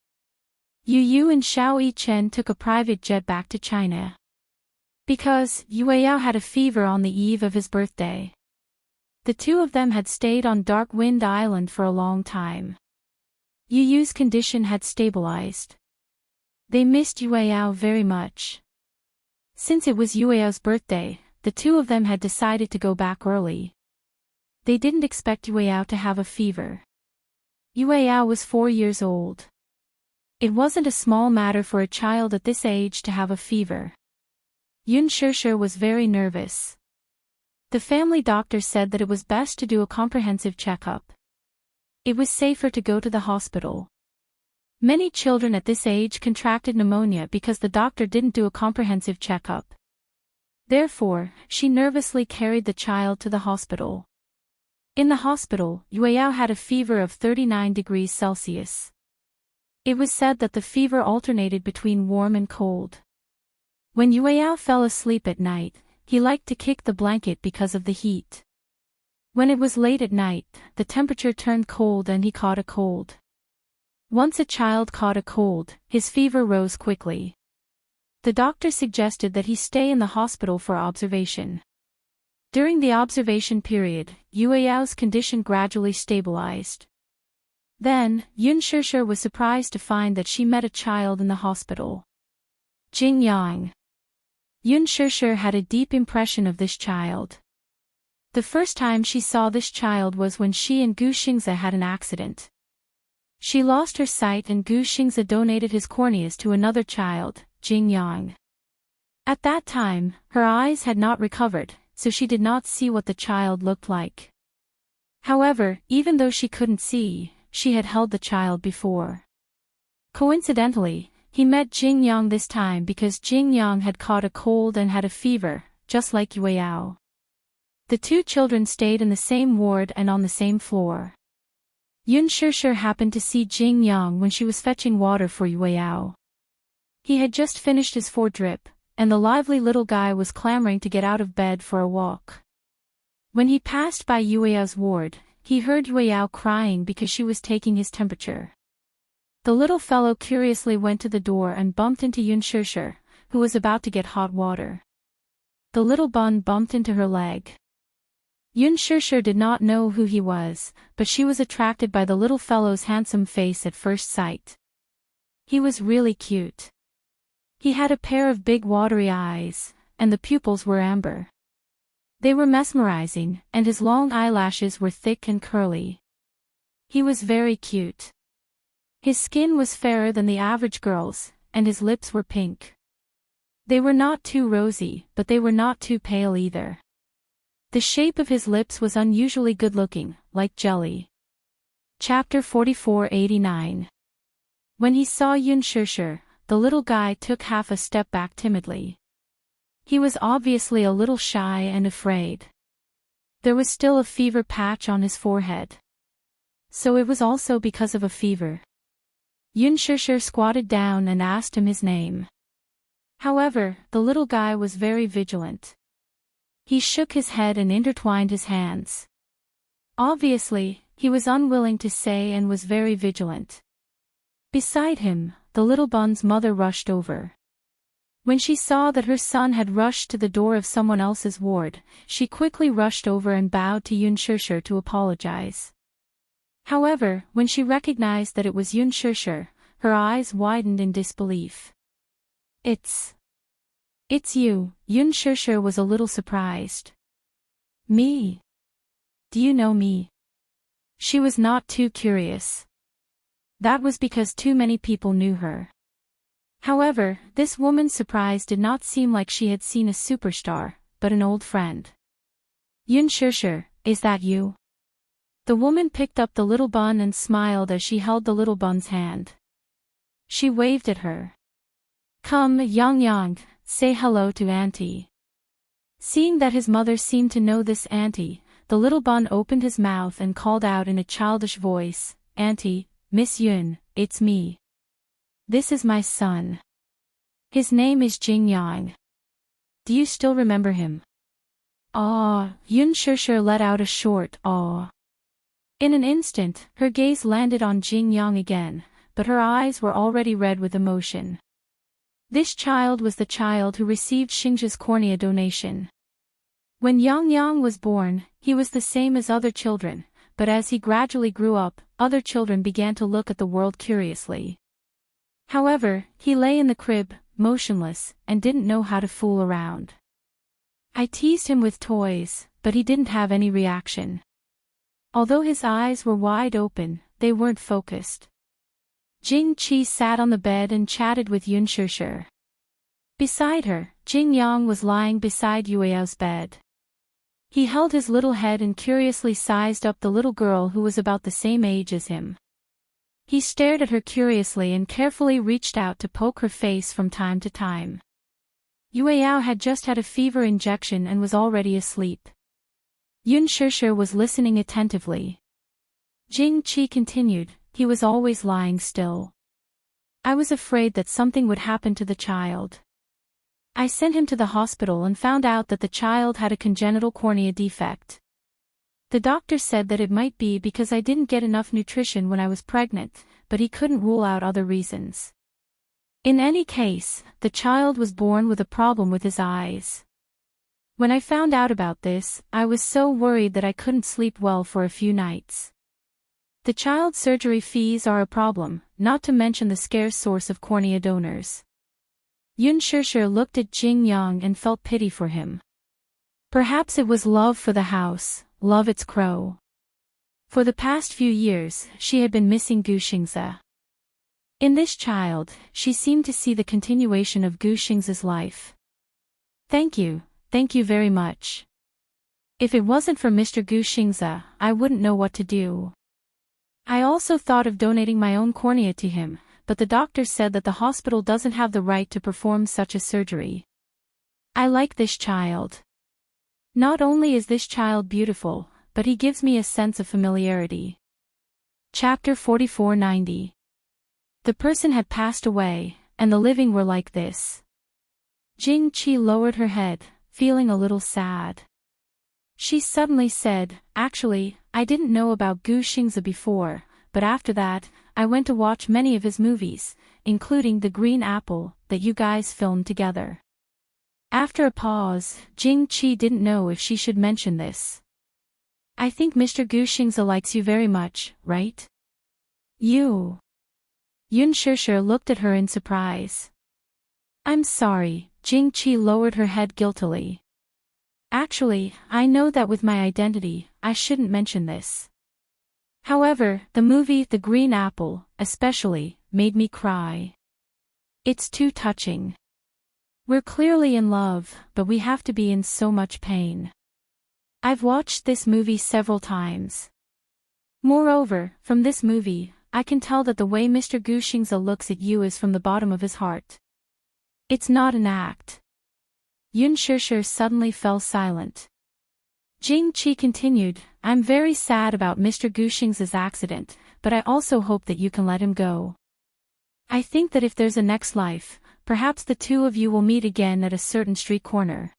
Yu Yu and Xiao Yichen took a private jet back to China. Because Yue Yao had a fever on the eve of his birthday. The two of them had stayed on Dark Wind Island for a long time. Yu Yu's condition had stabilized. They missed Yue Yao very much. Since it was Yue Yao's birthday, the two of them had decided to go back early. They didn't expect Yue Yao to have a fever. Yue Yao was 4 years old. It wasn't a small matter for a child at this age to have a fever. Yun Shishir was very nervous. The family doctor said that it was best to do a comprehensive checkup. It was safer to go to the hospital. Many children at this age contracted pneumonia because the doctor didn't do a comprehensive checkup. Therefore, she nervously carried the child to the hospital. In the hospital, Yue Yao had a fever of 39 degrees Celsius. It was said that the fever alternated between warm and cold. When Yue Yao fell asleep at night, he liked to kick the blanket because of the heat. When it was late at night, the temperature turned cold and he caught a cold. Once a child caught a cold, his fever rose quickly. The doctor suggested that he stay in the hospital for observation. During the observation period, Yue Yao's condition gradually stabilized. Then, Yun Shishir was surprised to find that she met a child in the hospital. Jing Yang. Yun Shishir had a deep impression of this child. The first time she saw this child was when she and Gu Xingze had an accident. She lost her sight and Gu Xingze donated his corneas to another child, Jing Yang. At that time, her eyes had not recovered, so she did not see what the child looked like. However, even though she couldn't see, she had held the child before. Coincidentally, he met Jing Yang this time because Jing Yang had caught a cold and had a fever, just like Yue Yao. The two children stayed in the same ward and on the same floor. Yun Shishir happened to see Jing Yang when she was fetching water for Yue Yao. He had just finished his 4-drip, and the lively little guy was clamoring to get out of bed for a walk. When he passed by Yue Yao's ward, he heard Yue Yao crying because she was taking his temperature. The little fellow curiously went to the door and bumped into Yun Shishir, who was about to get hot water. The little bun bumped into her leg. Yun Shishir did not know who he was, but she was attracted by the little fellow's handsome face at first sight. He was really cute. He had a pair of big watery eyes, and the pupils were amber. They were mesmerizing, and his long eyelashes were thick and curly. He was very cute. His skin was fairer than the average girl's, and his lips were pink. They were not too rosy, but they were not too pale either. The shape of his lips was unusually good-looking, like jelly. Chapter 4489. When he saw Yun Shishir, the little guy took half a step back timidly. He was obviously a little shy and afraid. There was still a fever patch on his forehead. So it was also because of a fever. Yun Shishir squatted down and asked him his name. However, the little guy was very vigilant. He shook his head and intertwined his hands. Obviously, he was unwilling to say and was very vigilant. Beside him, the little bun's mother rushed over. When she saw that her son had rushed to the door of someone else's ward, she quickly rushed over and bowed to Yun Shishir to apologize. However, when she recognized that it was Yun Shishir, her eyes widened in disbelief. It's you, Yun Shishir was a little surprised. Me? Do you know me? She was not too curious. That was because too many people knew her. However, this woman's surprise did not seem like she had seen a superstar, but an old friend. Yun Shishir, is that you? The woman picked up the little bun and smiled as she held the little bun's hand. She waved at her. Come, Yang, say hello to Auntie. Seeing that his mother seemed to know this auntie, the little bun opened his mouth and called out in a childish voice, Auntie, Miss Yun, it's me. This is my son. His name is Yang. Do you still remember him? Aw, Yun Shishir let out a short aw. In an instant, her gaze landed on Yang again, but her eyes were already red with emotion. This child was the child who received Xingzhe's cornea donation. When Yang was born, he was the same as other children, but as he gradually grew up, other children began to look at the world curiously. However, he lay in the crib, motionless, and didn't know how to fool around. I teased him with toys, but he didn't have any reaction. Although his eyes were wide open, they weren't focused. Jing Qi sat on the bed and chatted with Yun Shishir. Beside her, Yang was lying beside Yueyao's bed. He held his little head and curiously sized up the little girl who was about the same age as him. He stared at her curiously and carefully reached out to poke her face from time to time. Yueyao had just had a fever injection and was already asleep. Yun Shishir was listening attentively. Jing Qi continued, he was always lying still. I was afraid that something would happen to the child. I sent him to the hospital and found out that the child had a congenital cornea defect. The doctor said that it might be because I didn't get enough nutrition when I was pregnant, but he couldn't rule out other reasons. In any case, the child was born with a problem with his eyes. When I found out about this, I was so worried that I couldn't sleep well for a few nights. The child surgery fees are a problem, not to mention the scarce source of cornea donors. Yun Shishir looked at Yang and felt pity for him. Perhaps it was love for the house, love its crow. For the past few years, she had been missing Gu Xingze. In this child, she seemed to see the continuation of Gu Xingze's life. Thank you very much. If it wasn't for Mr. Gu Xingze, I wouldn't know what to do. I also thought of donating my own cornea to him, but the doctor said that the hospital doesn't have the right to perform such a surgery. I like this child. Not only is this child beautiful, but he gives me a sense of familiarity. Chapter 4490. The person had passed away, and the living were like this. Jing Qi lowered her head, feeling a little sad. She suddenly said, actually, I didn't know about Gu Xingze before, but after that, I went to watch many of his movies, including The Green Apple, that you guys filmed together. After a pause, Jing Qi didn't know if she should mention this. I think Mr. Gushingza likes you very much, right? You. Yun Shishir looked at her in surprise. I'm sorry, Jing Qi lowered her head guiltily. Actually, I know that with my identity, I shouldn't mention this. However, the movie The Green Apple, especially, made me cry. It's too touching. We're clearly in love, but we have to be in so much pain. I've watched this movie several times. Moreover, from this movie, I can tell that the way Mr. Gushingza looks at you is from the bottom of his heart. It's not an act. Yun Shishir suddenly fell silent. Jing Qi continued, I'm very sad about Mr. Gushingza's accident, but I also hope that you can let him go. I think that if there's a next life, perhaps the two of you will meet again at a certain street corner.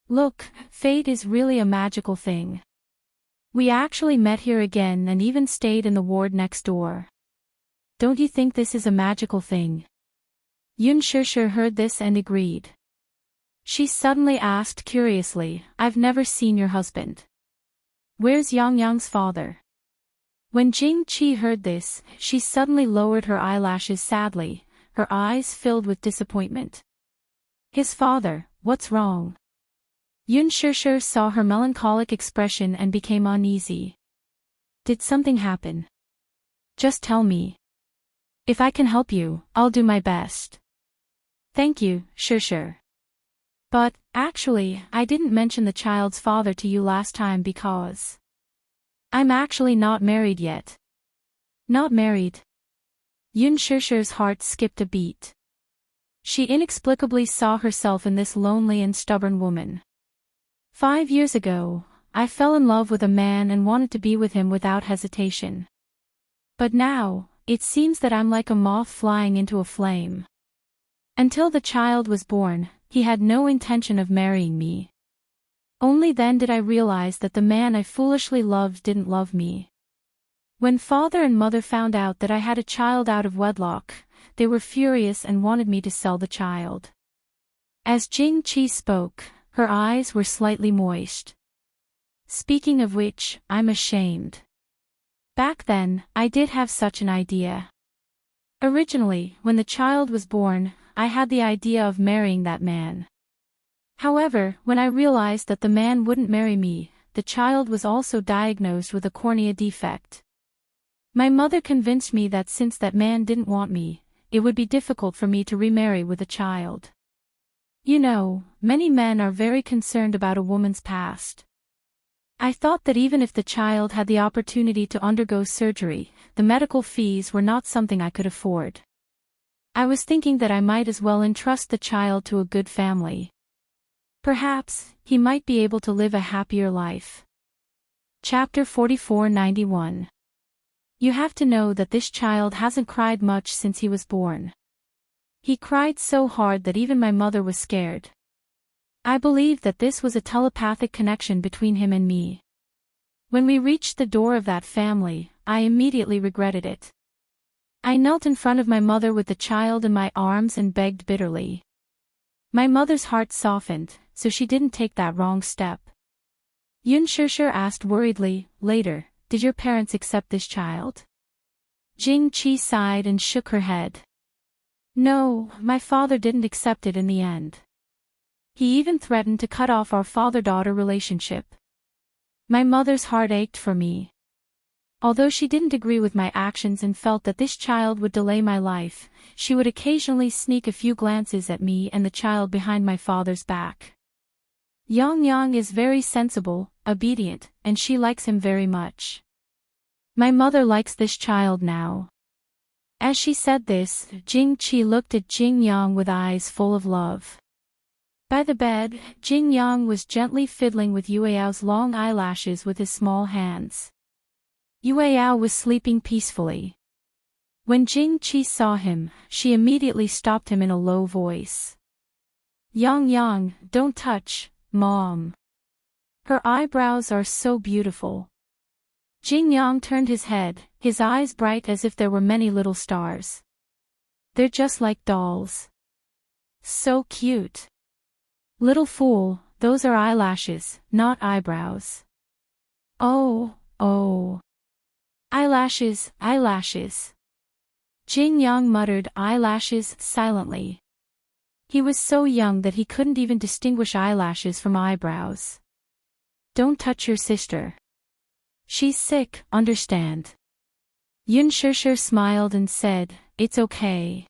Look, fate is really a magical thing. We actually met here again and even stayed in the ward next door. Don't you think this is a magical thing? Yun Shishir heard this and agreed. She suddenly asked curiously, I've never seen your husband. Where's Yang Yang's father? When Jing Qi heard this, she suddenly lowered her eyelashes sadly, her eyes filled with disappointment. His father, what's wrong? Yun Shishir saw her melancholic expression and became uneasy. Did something happen? Just tell me. If I can help you, I'll do my best. Thank you, Shishir. But, actually, I didn't mention the child's father to you last time because I'm actually not married yet. Not married? Yun Shishir's heart skipped a beat. She inexplicably saw herself in this lonely and stubborn woman. 5 years ago, I fell in love with a man and wanted to be with him without hesitation. But now, it seems that I'm like a moth flying into a flame. Until the child was born, he had no intention of marrying me. Only then did I realize that the man I foolishly loved didn't love me. When father and mother found out that I had a child out of wedlock, they were furious and wanted me to sell the child. As Jing Qi spoke, her eyes were slightly moist. Speaking of which, I'm ashamed. Back then, I did have such an idea. Originally, when the child was born, I had the idea of marrying that man. However, when I realized that the man wouldn't marry me, the child was also diagnosed with a cornea defect. My mother convinced me that since that man didn't want me, it would be difficult for me to remarry with a child. You know, many men are very concerned about a woman's past. I thought that even if the child had the opportunity to undergo surgery, the medical fees were not something I could afford. I was thinking that I might as well entrust the child to a good family. Perhaps, he might be able to live a happier life. Chapter 4491. You have to know that this child hasn't cried much since he was born. He cried so hard that even my mother was scared. I believe that this was a telepathic connection between him and me. When we reached the door of that family, I immediately regretted it. I knelt in front of my mother with the child in my arms and begged bitterly. My mother's heart softened, so she didn't take that wrong step. Yun Shishir asked worriedly, later, did your parents accept this child? Jing Qi sighed and shook her head. No, my father didn't accept it in the end. He even threatened to cut off our father-daughter relationship. My mother's heart ached for me. Although she didn't agree with my actions and felt that this child would delay my life, she would occasionally sneak a few glances at me and the child behind my father's back. Yang Yang is very sensible, obedient, and she likes him very much. My mother likes this child now. As she said this, Jing Qi looked at Jing Yang with eyes full of love. By the bed, Jing Yang was gently fiddling with Yueyao's long eyelashes with his small hands. Yueyao was sleeping peacefully. When Jing Qi saw him, she immediately stopped him in a low voice. Yang Yang, don't touch, Mom. Her eyebrows are so beautiful. Jing Yang turned his head, his eyes bright as if there were many little stars. They're just like dolls. So cute. Little fool, those are eyelashes, not eyebrows. Oh, oh. Eyelashes, eyelashes. Jing Yang muttered eyelashes silently. He was so young that he couldn't even distinguish eyelashes from eyebrows. Don't touch your sister. She's sick, understand? Yun Shishir smiled and said, it's okay.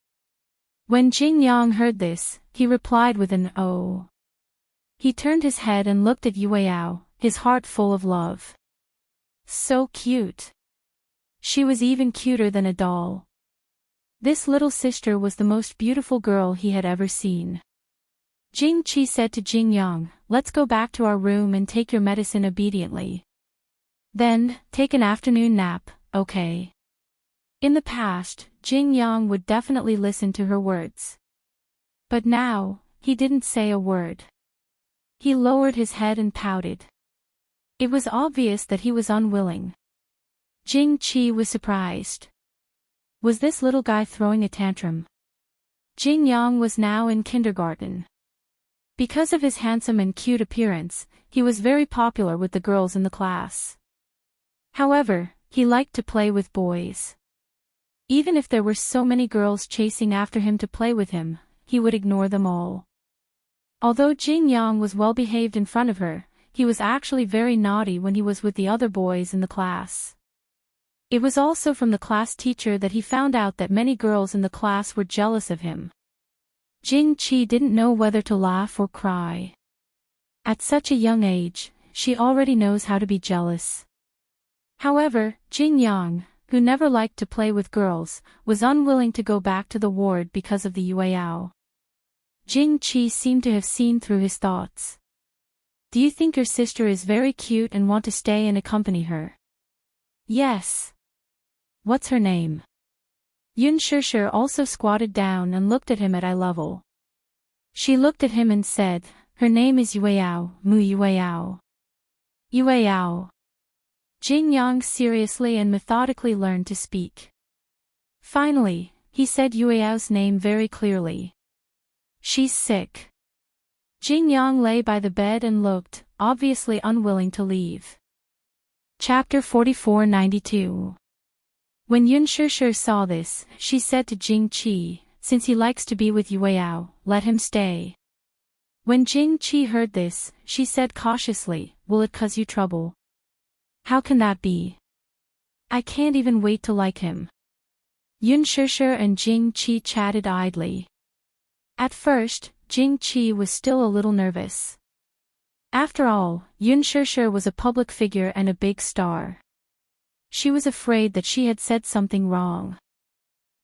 When Jing Yang heard this, he replied with an oh. He turned his head and looked at Yueyao, his heart full of love. So cute. She was even cuter than a doll. This little sister was the most beautiful girl he had ever seen. Jing Qi said to Jing Yang, let's go back to our room and take your medicine obediently. Then, take an afternoon nap, okay? In the past, Jing Yang would definitely listen to her words. But now, he didn't say a word. He lowered his head and pouted. It was obvious that he was unwilling. Jing Qi was surprised. Was this little guy throwing a tantrum? Jing Yang was now in kindergarten. Because of his handsome and cute appearance, he was very popular with the girls in the class. However, he liked to play with boys. Even if there were so many girls chasing after him to play with him, he would ignore them all. Although Jing Yang was well behaved in front of her, he was actually very naughty when he was with the other boys in the class. It was also from the class teacher that he found out that many girls in the class were jealous of him. Jing Qi didn't know whether to laugh or cry. At such a young age, she already knows how to be jealous. However, Jing Yang, who never liked to play with girls, was unwilling to go back to the ward because of the Yueyao. Jing Qi seemed to have seen through his thoughts. Do you think your sister is very cute and want to stay and accompany her? Yes. What's her name? Yun Shishir also squatted down and looked at him at eye level. She looked at him and said, her name is Yueyao, Mu Yueyao. Yueyao. Jing Yang seriously and methodically learned to speak. Finally, he said Yueyao's name very clearly. She's sick. Jing Yang lay by the bed and looked, obviously unwilling to leave. Chapter 4492. When Yun Shishir saw this, she said to Jing Qi, since he likes to be with Yueyao, let him stay. When Jing Qi heard this, she said cautiously, will it cause you trouble? How can that be? I can't even wait to like him. Yun Shishir and Jing Qi chatted idly. At first, Jing Qi was still a little nervous. After all, Yun Shishir was a public figure and a big star. She was afraid that she had said something wrong.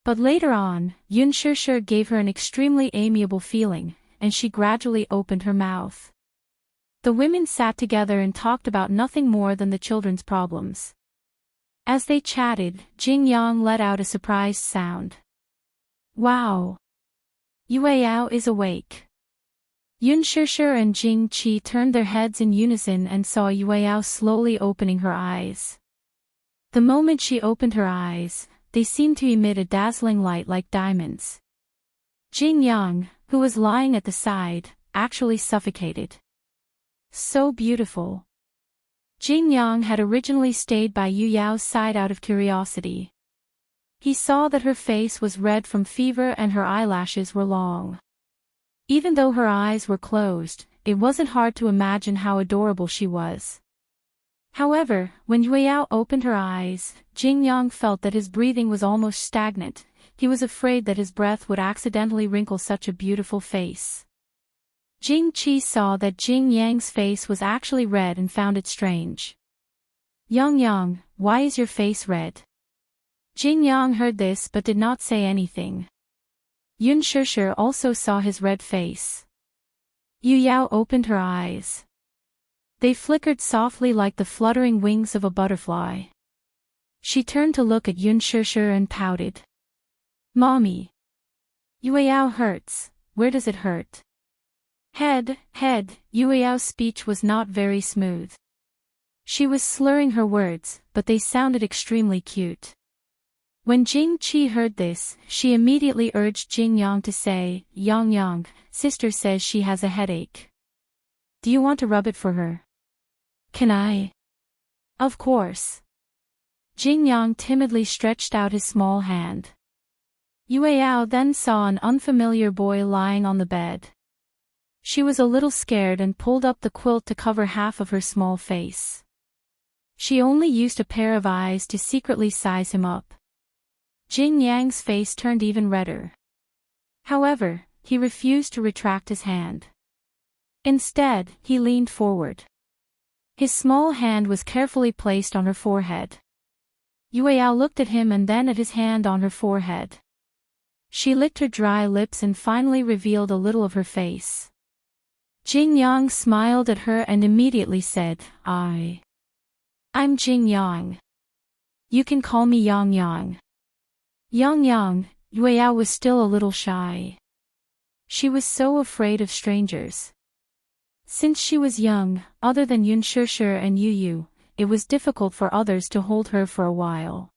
But later on, Yun Shishir gave her an extremely amiable feeling, and she gradually opened her mouth. The women sat together and talked about nothing more than the children's problems. As they chatted, Jing Yang let out a surprised sound. Wow! Yueyao is awake. Yun Shishir and Jing Qi turned their heads in unison and saw Yueyao slowly opening her eyes. The moment she opened her eyes, they seemed to emit a dazzling light like diamonds. Jing Yang, who was lying at the side, actually suffocated. So beautiful. Jing Yang had originally stayed by Yu Yao's side out of curiosity. He saw that her face was red from fever and her eyelashes were long. Even though her eyes were closed, it wasn't hard to imagine how adorable she was. However, when Yueyao opened her eyes, Jing Yang felt that his breathing was almost stagnant. He was afraid that his breath would accidentally wrinkle such a beautiful face. Jing Qi saw that Jing Yang's face was actually red and found it strange. Yang, why is your face red? Jing Yang heard this but did not say anything. Yun Shishir also saw his red face. Yu Yao opened her eyes. They flickered softly like the fluttering wings of a butterfly. She turned to look at Yun Shishir and pouted. Mommy. Yueyao hurts, where does it hurt? Head, Yueyao's speech was not very smooth. She was slurring her words, but they sounded extremely cute. When Jing Qi heard this, she immediately urged Jing Yang to say, Yang, sister says she has a headache. Do you want to rub it for her? Can I? Of course. Jing Yang timidly stretched out his small hand. Yueyao then saw an unfamiliar boy lying on the bed. She was a little scared and pulled up the quilt to cover half of her small face. She only used a pair of eyes to secretly size him up. Jing Yang's face turned even redder. However, he refused to retract his hand. Instead, he leaned forward. His small hand was carefully placed on her forehead. Yueyao looked at him and then at his hand on her forehead. She licked her dry lips and finally revealed a little of her face. Jing Yang smiled at her and immediately said, I'm Jing Yang. You can call me Yang Yang. Yang Yang, Yueyao was still a little shy. She was so afraid of strangers. Since she was young, other than Yun Shishir and Yu Yu, it was difficult for others to hold her for a while.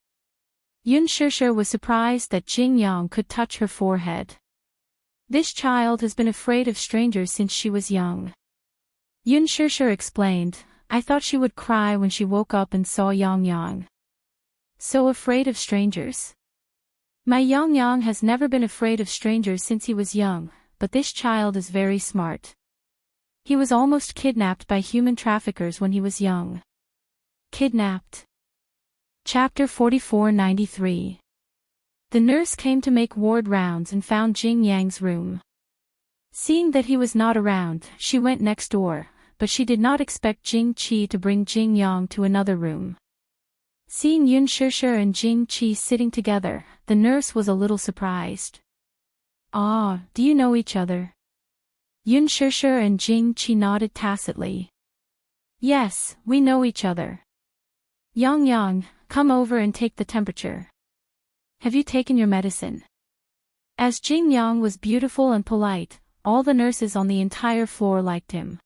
Yun Shishir was surprised that Jing Yang could touch her forehead. This child has been afraid of strangers since she was young. Yun Shishir explained, I thought she would cry when she woke up and saw Yang Yang. So afraid of strangers? My Yang Yang has never been afraid of strangers since he was young, but this child is very smart. He was almost kidnapped by human traffickers when he was young. Kidnapped. Chapter 4493. The nurse came to make ward rounds and found Jing Yang's room. Seeing that he was not around, she went next door, but she did not expect Jing Qi to bring Jing Yang to another room. Seeing Yun Shishir and Jing Qi sitting together, the nurse was a little surprised. Ah, do you know each other? Yun Shishir and Jing Qi nodded tacitly. Yes, we know each other. Yang Yang, come over and take the temperature. Have you taken your medicine? As Jing Yang was beautiful and polite, all the nurses on the entire floor liked him.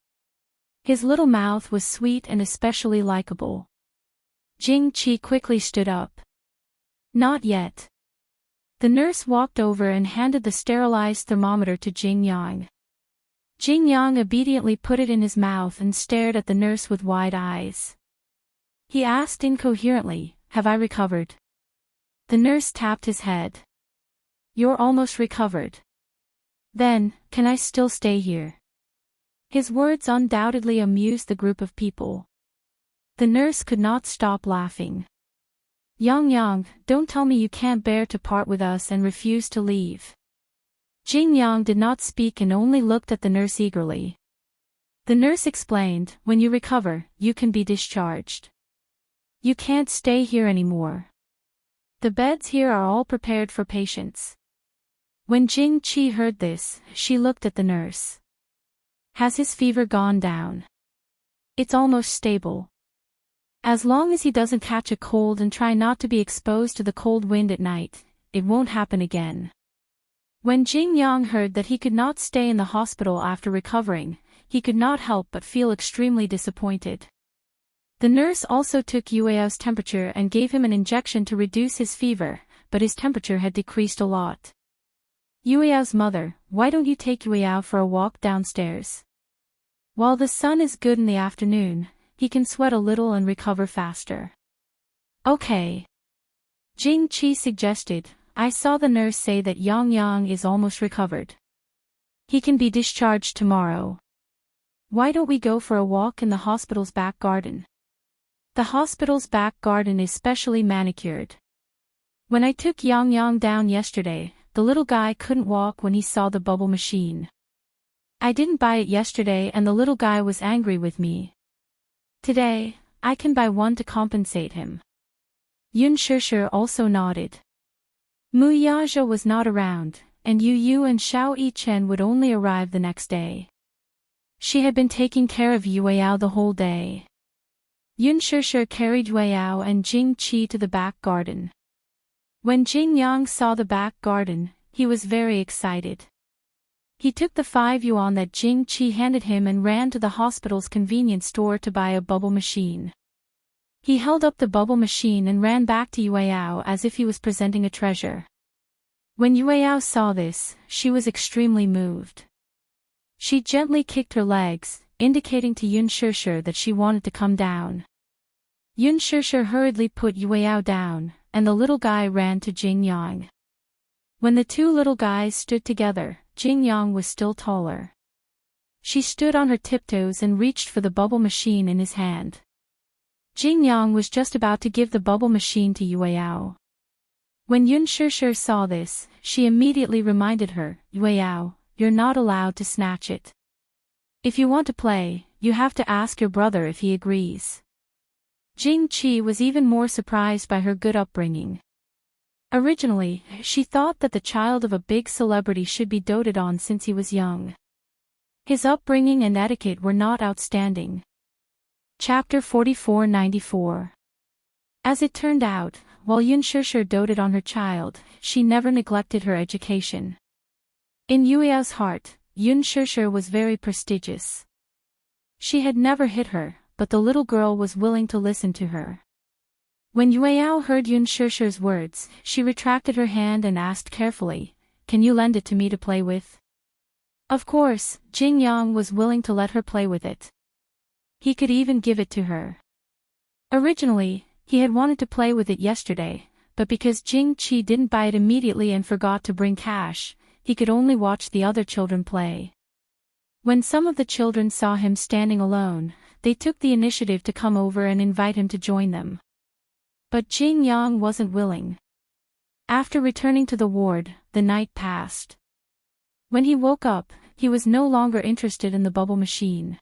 His little mouth was sweet and especially likable. Jing Qi quickly stood up. Not yet. The nurse walked over and handed the sterilized thermometer to Jing Yang. Jing Yang obediently put it in his mouth and stared at the nurse with wide eyes. He asked incoherently, have I recovered? The nurse tapped his head. You're almost recovered. Then, can I still stay here? His words undoubtedly amused the group of people. The nurse could not stop laughing. Yang Yang, don't tell me you can't bear to part with us and refuse to leave. Jing Yang did not speak and only looked at the nurse eagerly. The nurse explained, when you recover, you can be discharged. You can't stay here anymore. The beds here are all prepared for patients. When Jing Qi heard this, she looked at the nurse. Has his fever gone down? It's almost stable. As long as he doesn't catch a cold and try not to be exposed to the cold wind at night, it won't happen again. When Jing Yang heard that he could not stay in the hospital after recovering, he could not help but feel extremely disappointed. The nurse also took Yueyao's temperature and gave him an injection to reduce his fever, but his temperature had decreased a lot. Yueyao's mother, why don't you take Yueyao for a walk downstairs? While the sun is good in the afternoon, he can sweat a little and recover faster. Okay. Jing Qi suggested, I saw the nurse say that Yang Yang is almost recovered. He can be discharged tomorrow. Why don't we go for a walk in the hospital's back garden? The hospital's back garden is specially manicured. When I took Yang Yang down yesterday, the little guy couldn't walk when he saw the bubble machine. I didn't buy it yesterday and the little guy was angry with me. Today, I can buy one to compensate him. Yun Shishir also nodded. Mu Yaja was not around, and Yu Yu and Xiao Yichen would only arrive the next day. She had been taking care of Yueyao the whole day. Yun Shishir carried Yueyao and Jing Qi to the back garden. When Jing Yang saw the back garden, he was very excited. He took the 5 yuan that Jing Qi handed him and ran to the hospital's convenience store to buy a bubble machine. He held up the bubble machine and ran back to Yueyao as if he was presenting a treasure. When Yueyao saw this, she was extremely moved. She gently kicked her legs, indicating to Yun Shishir that she wanted to come down. Yun Shishir hurriedly put Yueyao down, and the little guy ran to Jingyang. When the two little guys stood together, Jingyang was still taller. She stood on her tiptoes and reached for the bubble machine in his hand. Jingyang was just about to give the bubble machine to Yueyao. When Yun Shishir saw this, she immediately reminded her, "Yueyao, you're not allowed to snatch it. If you want to play, you have to ask your brother if he agrees." Jing Qi was even more surprised by her good upbringing. Originally, she thought that the child of a big celebrity should be doted on since he was young. His upbringing and etiquette were not outstanding. Chapter 4494. As it turned out, while Yun Shishir doted on her child, she never neglected her education. In Yueyao's heart, Yun Shishir was very prestigious. She had never hit her, but the little girl was willing to listen to her. When Yueyao heard Yun Shishir's words, she retracted her hand and asked carefully, "Can you lend it to me to play with?" Of course, Jingyang was willing to let her play with it. He could even give it to her. Originally, he had wanted to play with it yesterday, but because Jing Qi didn't buy it immediately and forgot to bring cash, he could only watch the other children play. When some of the children saw him standing alone, they took the initiative to come over and invite him to join them. But Jingyang wasn't willing. After returning to the ward, the night passed. When he woke up, he was no longer interested in the bubble machine.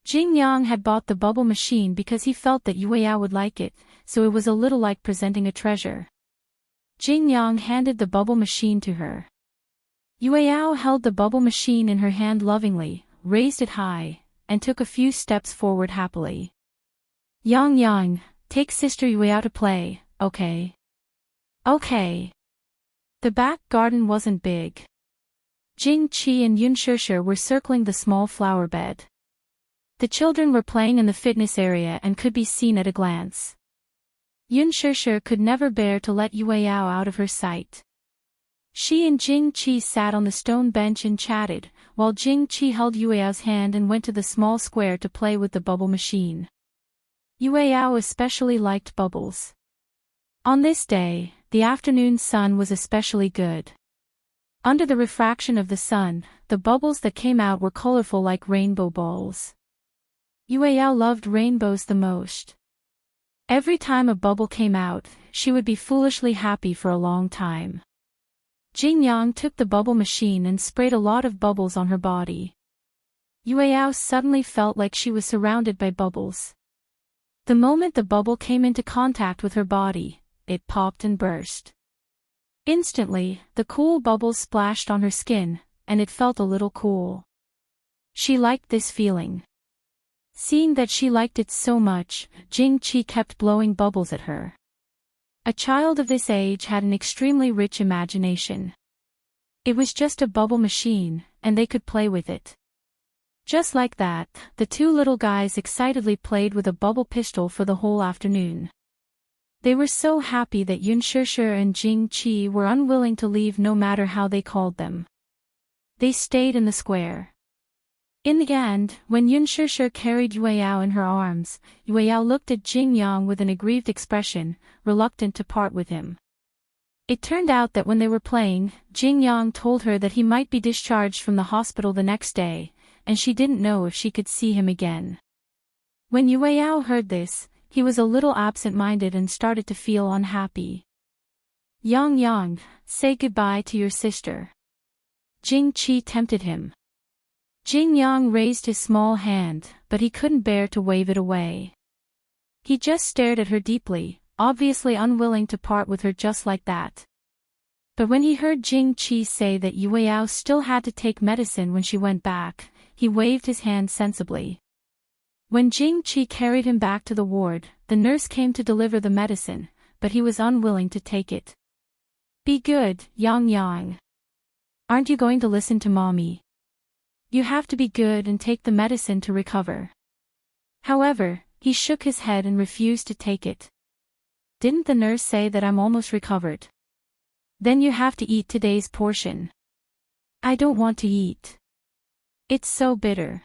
Jingyang had bought the bubble machine because he felt that Yueyao would like it, so it was a little like presenting a treasure. Jingyang handed the bubble machine to her. Yueyao held the bubble machine in her hand lovingly, raised it high, and took a few steps forward happily. "Yang, take Sister Yueyao to play, okay?" "Okay." The back garden wasn't big. Jing Qi and Yun Shishir were circling the small flower bed. The children were playing in the fitness area and could be seen at a glance. Yun Shishir could never bear to let Yueyao out of her sight. She and Jing Qi sat on the stone bench and chatted, while Jing Qi held Yueyao's hand and went to the small square to play with the bubble machine. Yueyao especially liked bubbles. On this day, the afternoon sun was especially good. Under the refraction of the sun, the bubbles that came out were colorful like rainbow balls. Yueyao loved rainbows the most. Every time a bubble came out, she would be foolishly happy for a long time. Jingyang took the bubble machine and sprayed a lot of bubbles on her body. Yueyao suddenly felt like she was surrounded by bubbles. The moment the bubble came into contact with her body, it popped and burst. Instantly, the cool bubbles splashed on her skin, and it felt a little cool. She liked this feeling. Seeing that she liked it so much, Jing Qi kept blowing bubbles at her. A child of this age had an extremely rich imagination. It was just a bubble machine, and they could play with it. Just like that, the two little guys excitedly played with a bubble pistol for the whole afternoon. They were so happy that Yun Shishir and Jing Qi were unwilling to leave no matter how they called them. They stayed in the square. In the end, when Yun Shishir carried Yueyao in her arms, Yueyao looked at Jingyang with an aggrieved expression, reluctant to part with him. It turned out that when they were playing, Jingyang told her that he might be discharged from the hospital the next day, and she didn't know if she could see him again. When Yueyao heard this, he was a little absent-minded and started to feel unhappy. "Yang, say goodbye to your sister." Jing Qi tempted him. Jingyang raised his small hand, but he couldn't bear to wave it away. He just stared at her deeply, obviously unwilling to part with her just like that. But when he heard Jing Qi say that Yueyao still had to take medicine when she went back, he waved his hand sensibly. When Jing Qi carried him back to the ward, the nurse came to deliver the medicine, but he was unwilling to take it. "Be good, Yang. Aren't you going to listen to mommy? You have to be good and take the medicine to recover." However, he shook his head and refused to take it. "Didn't the nurse say that I'm almost recovered? Then you have to eat today's portion." "I don't want to eat. It's so bitter."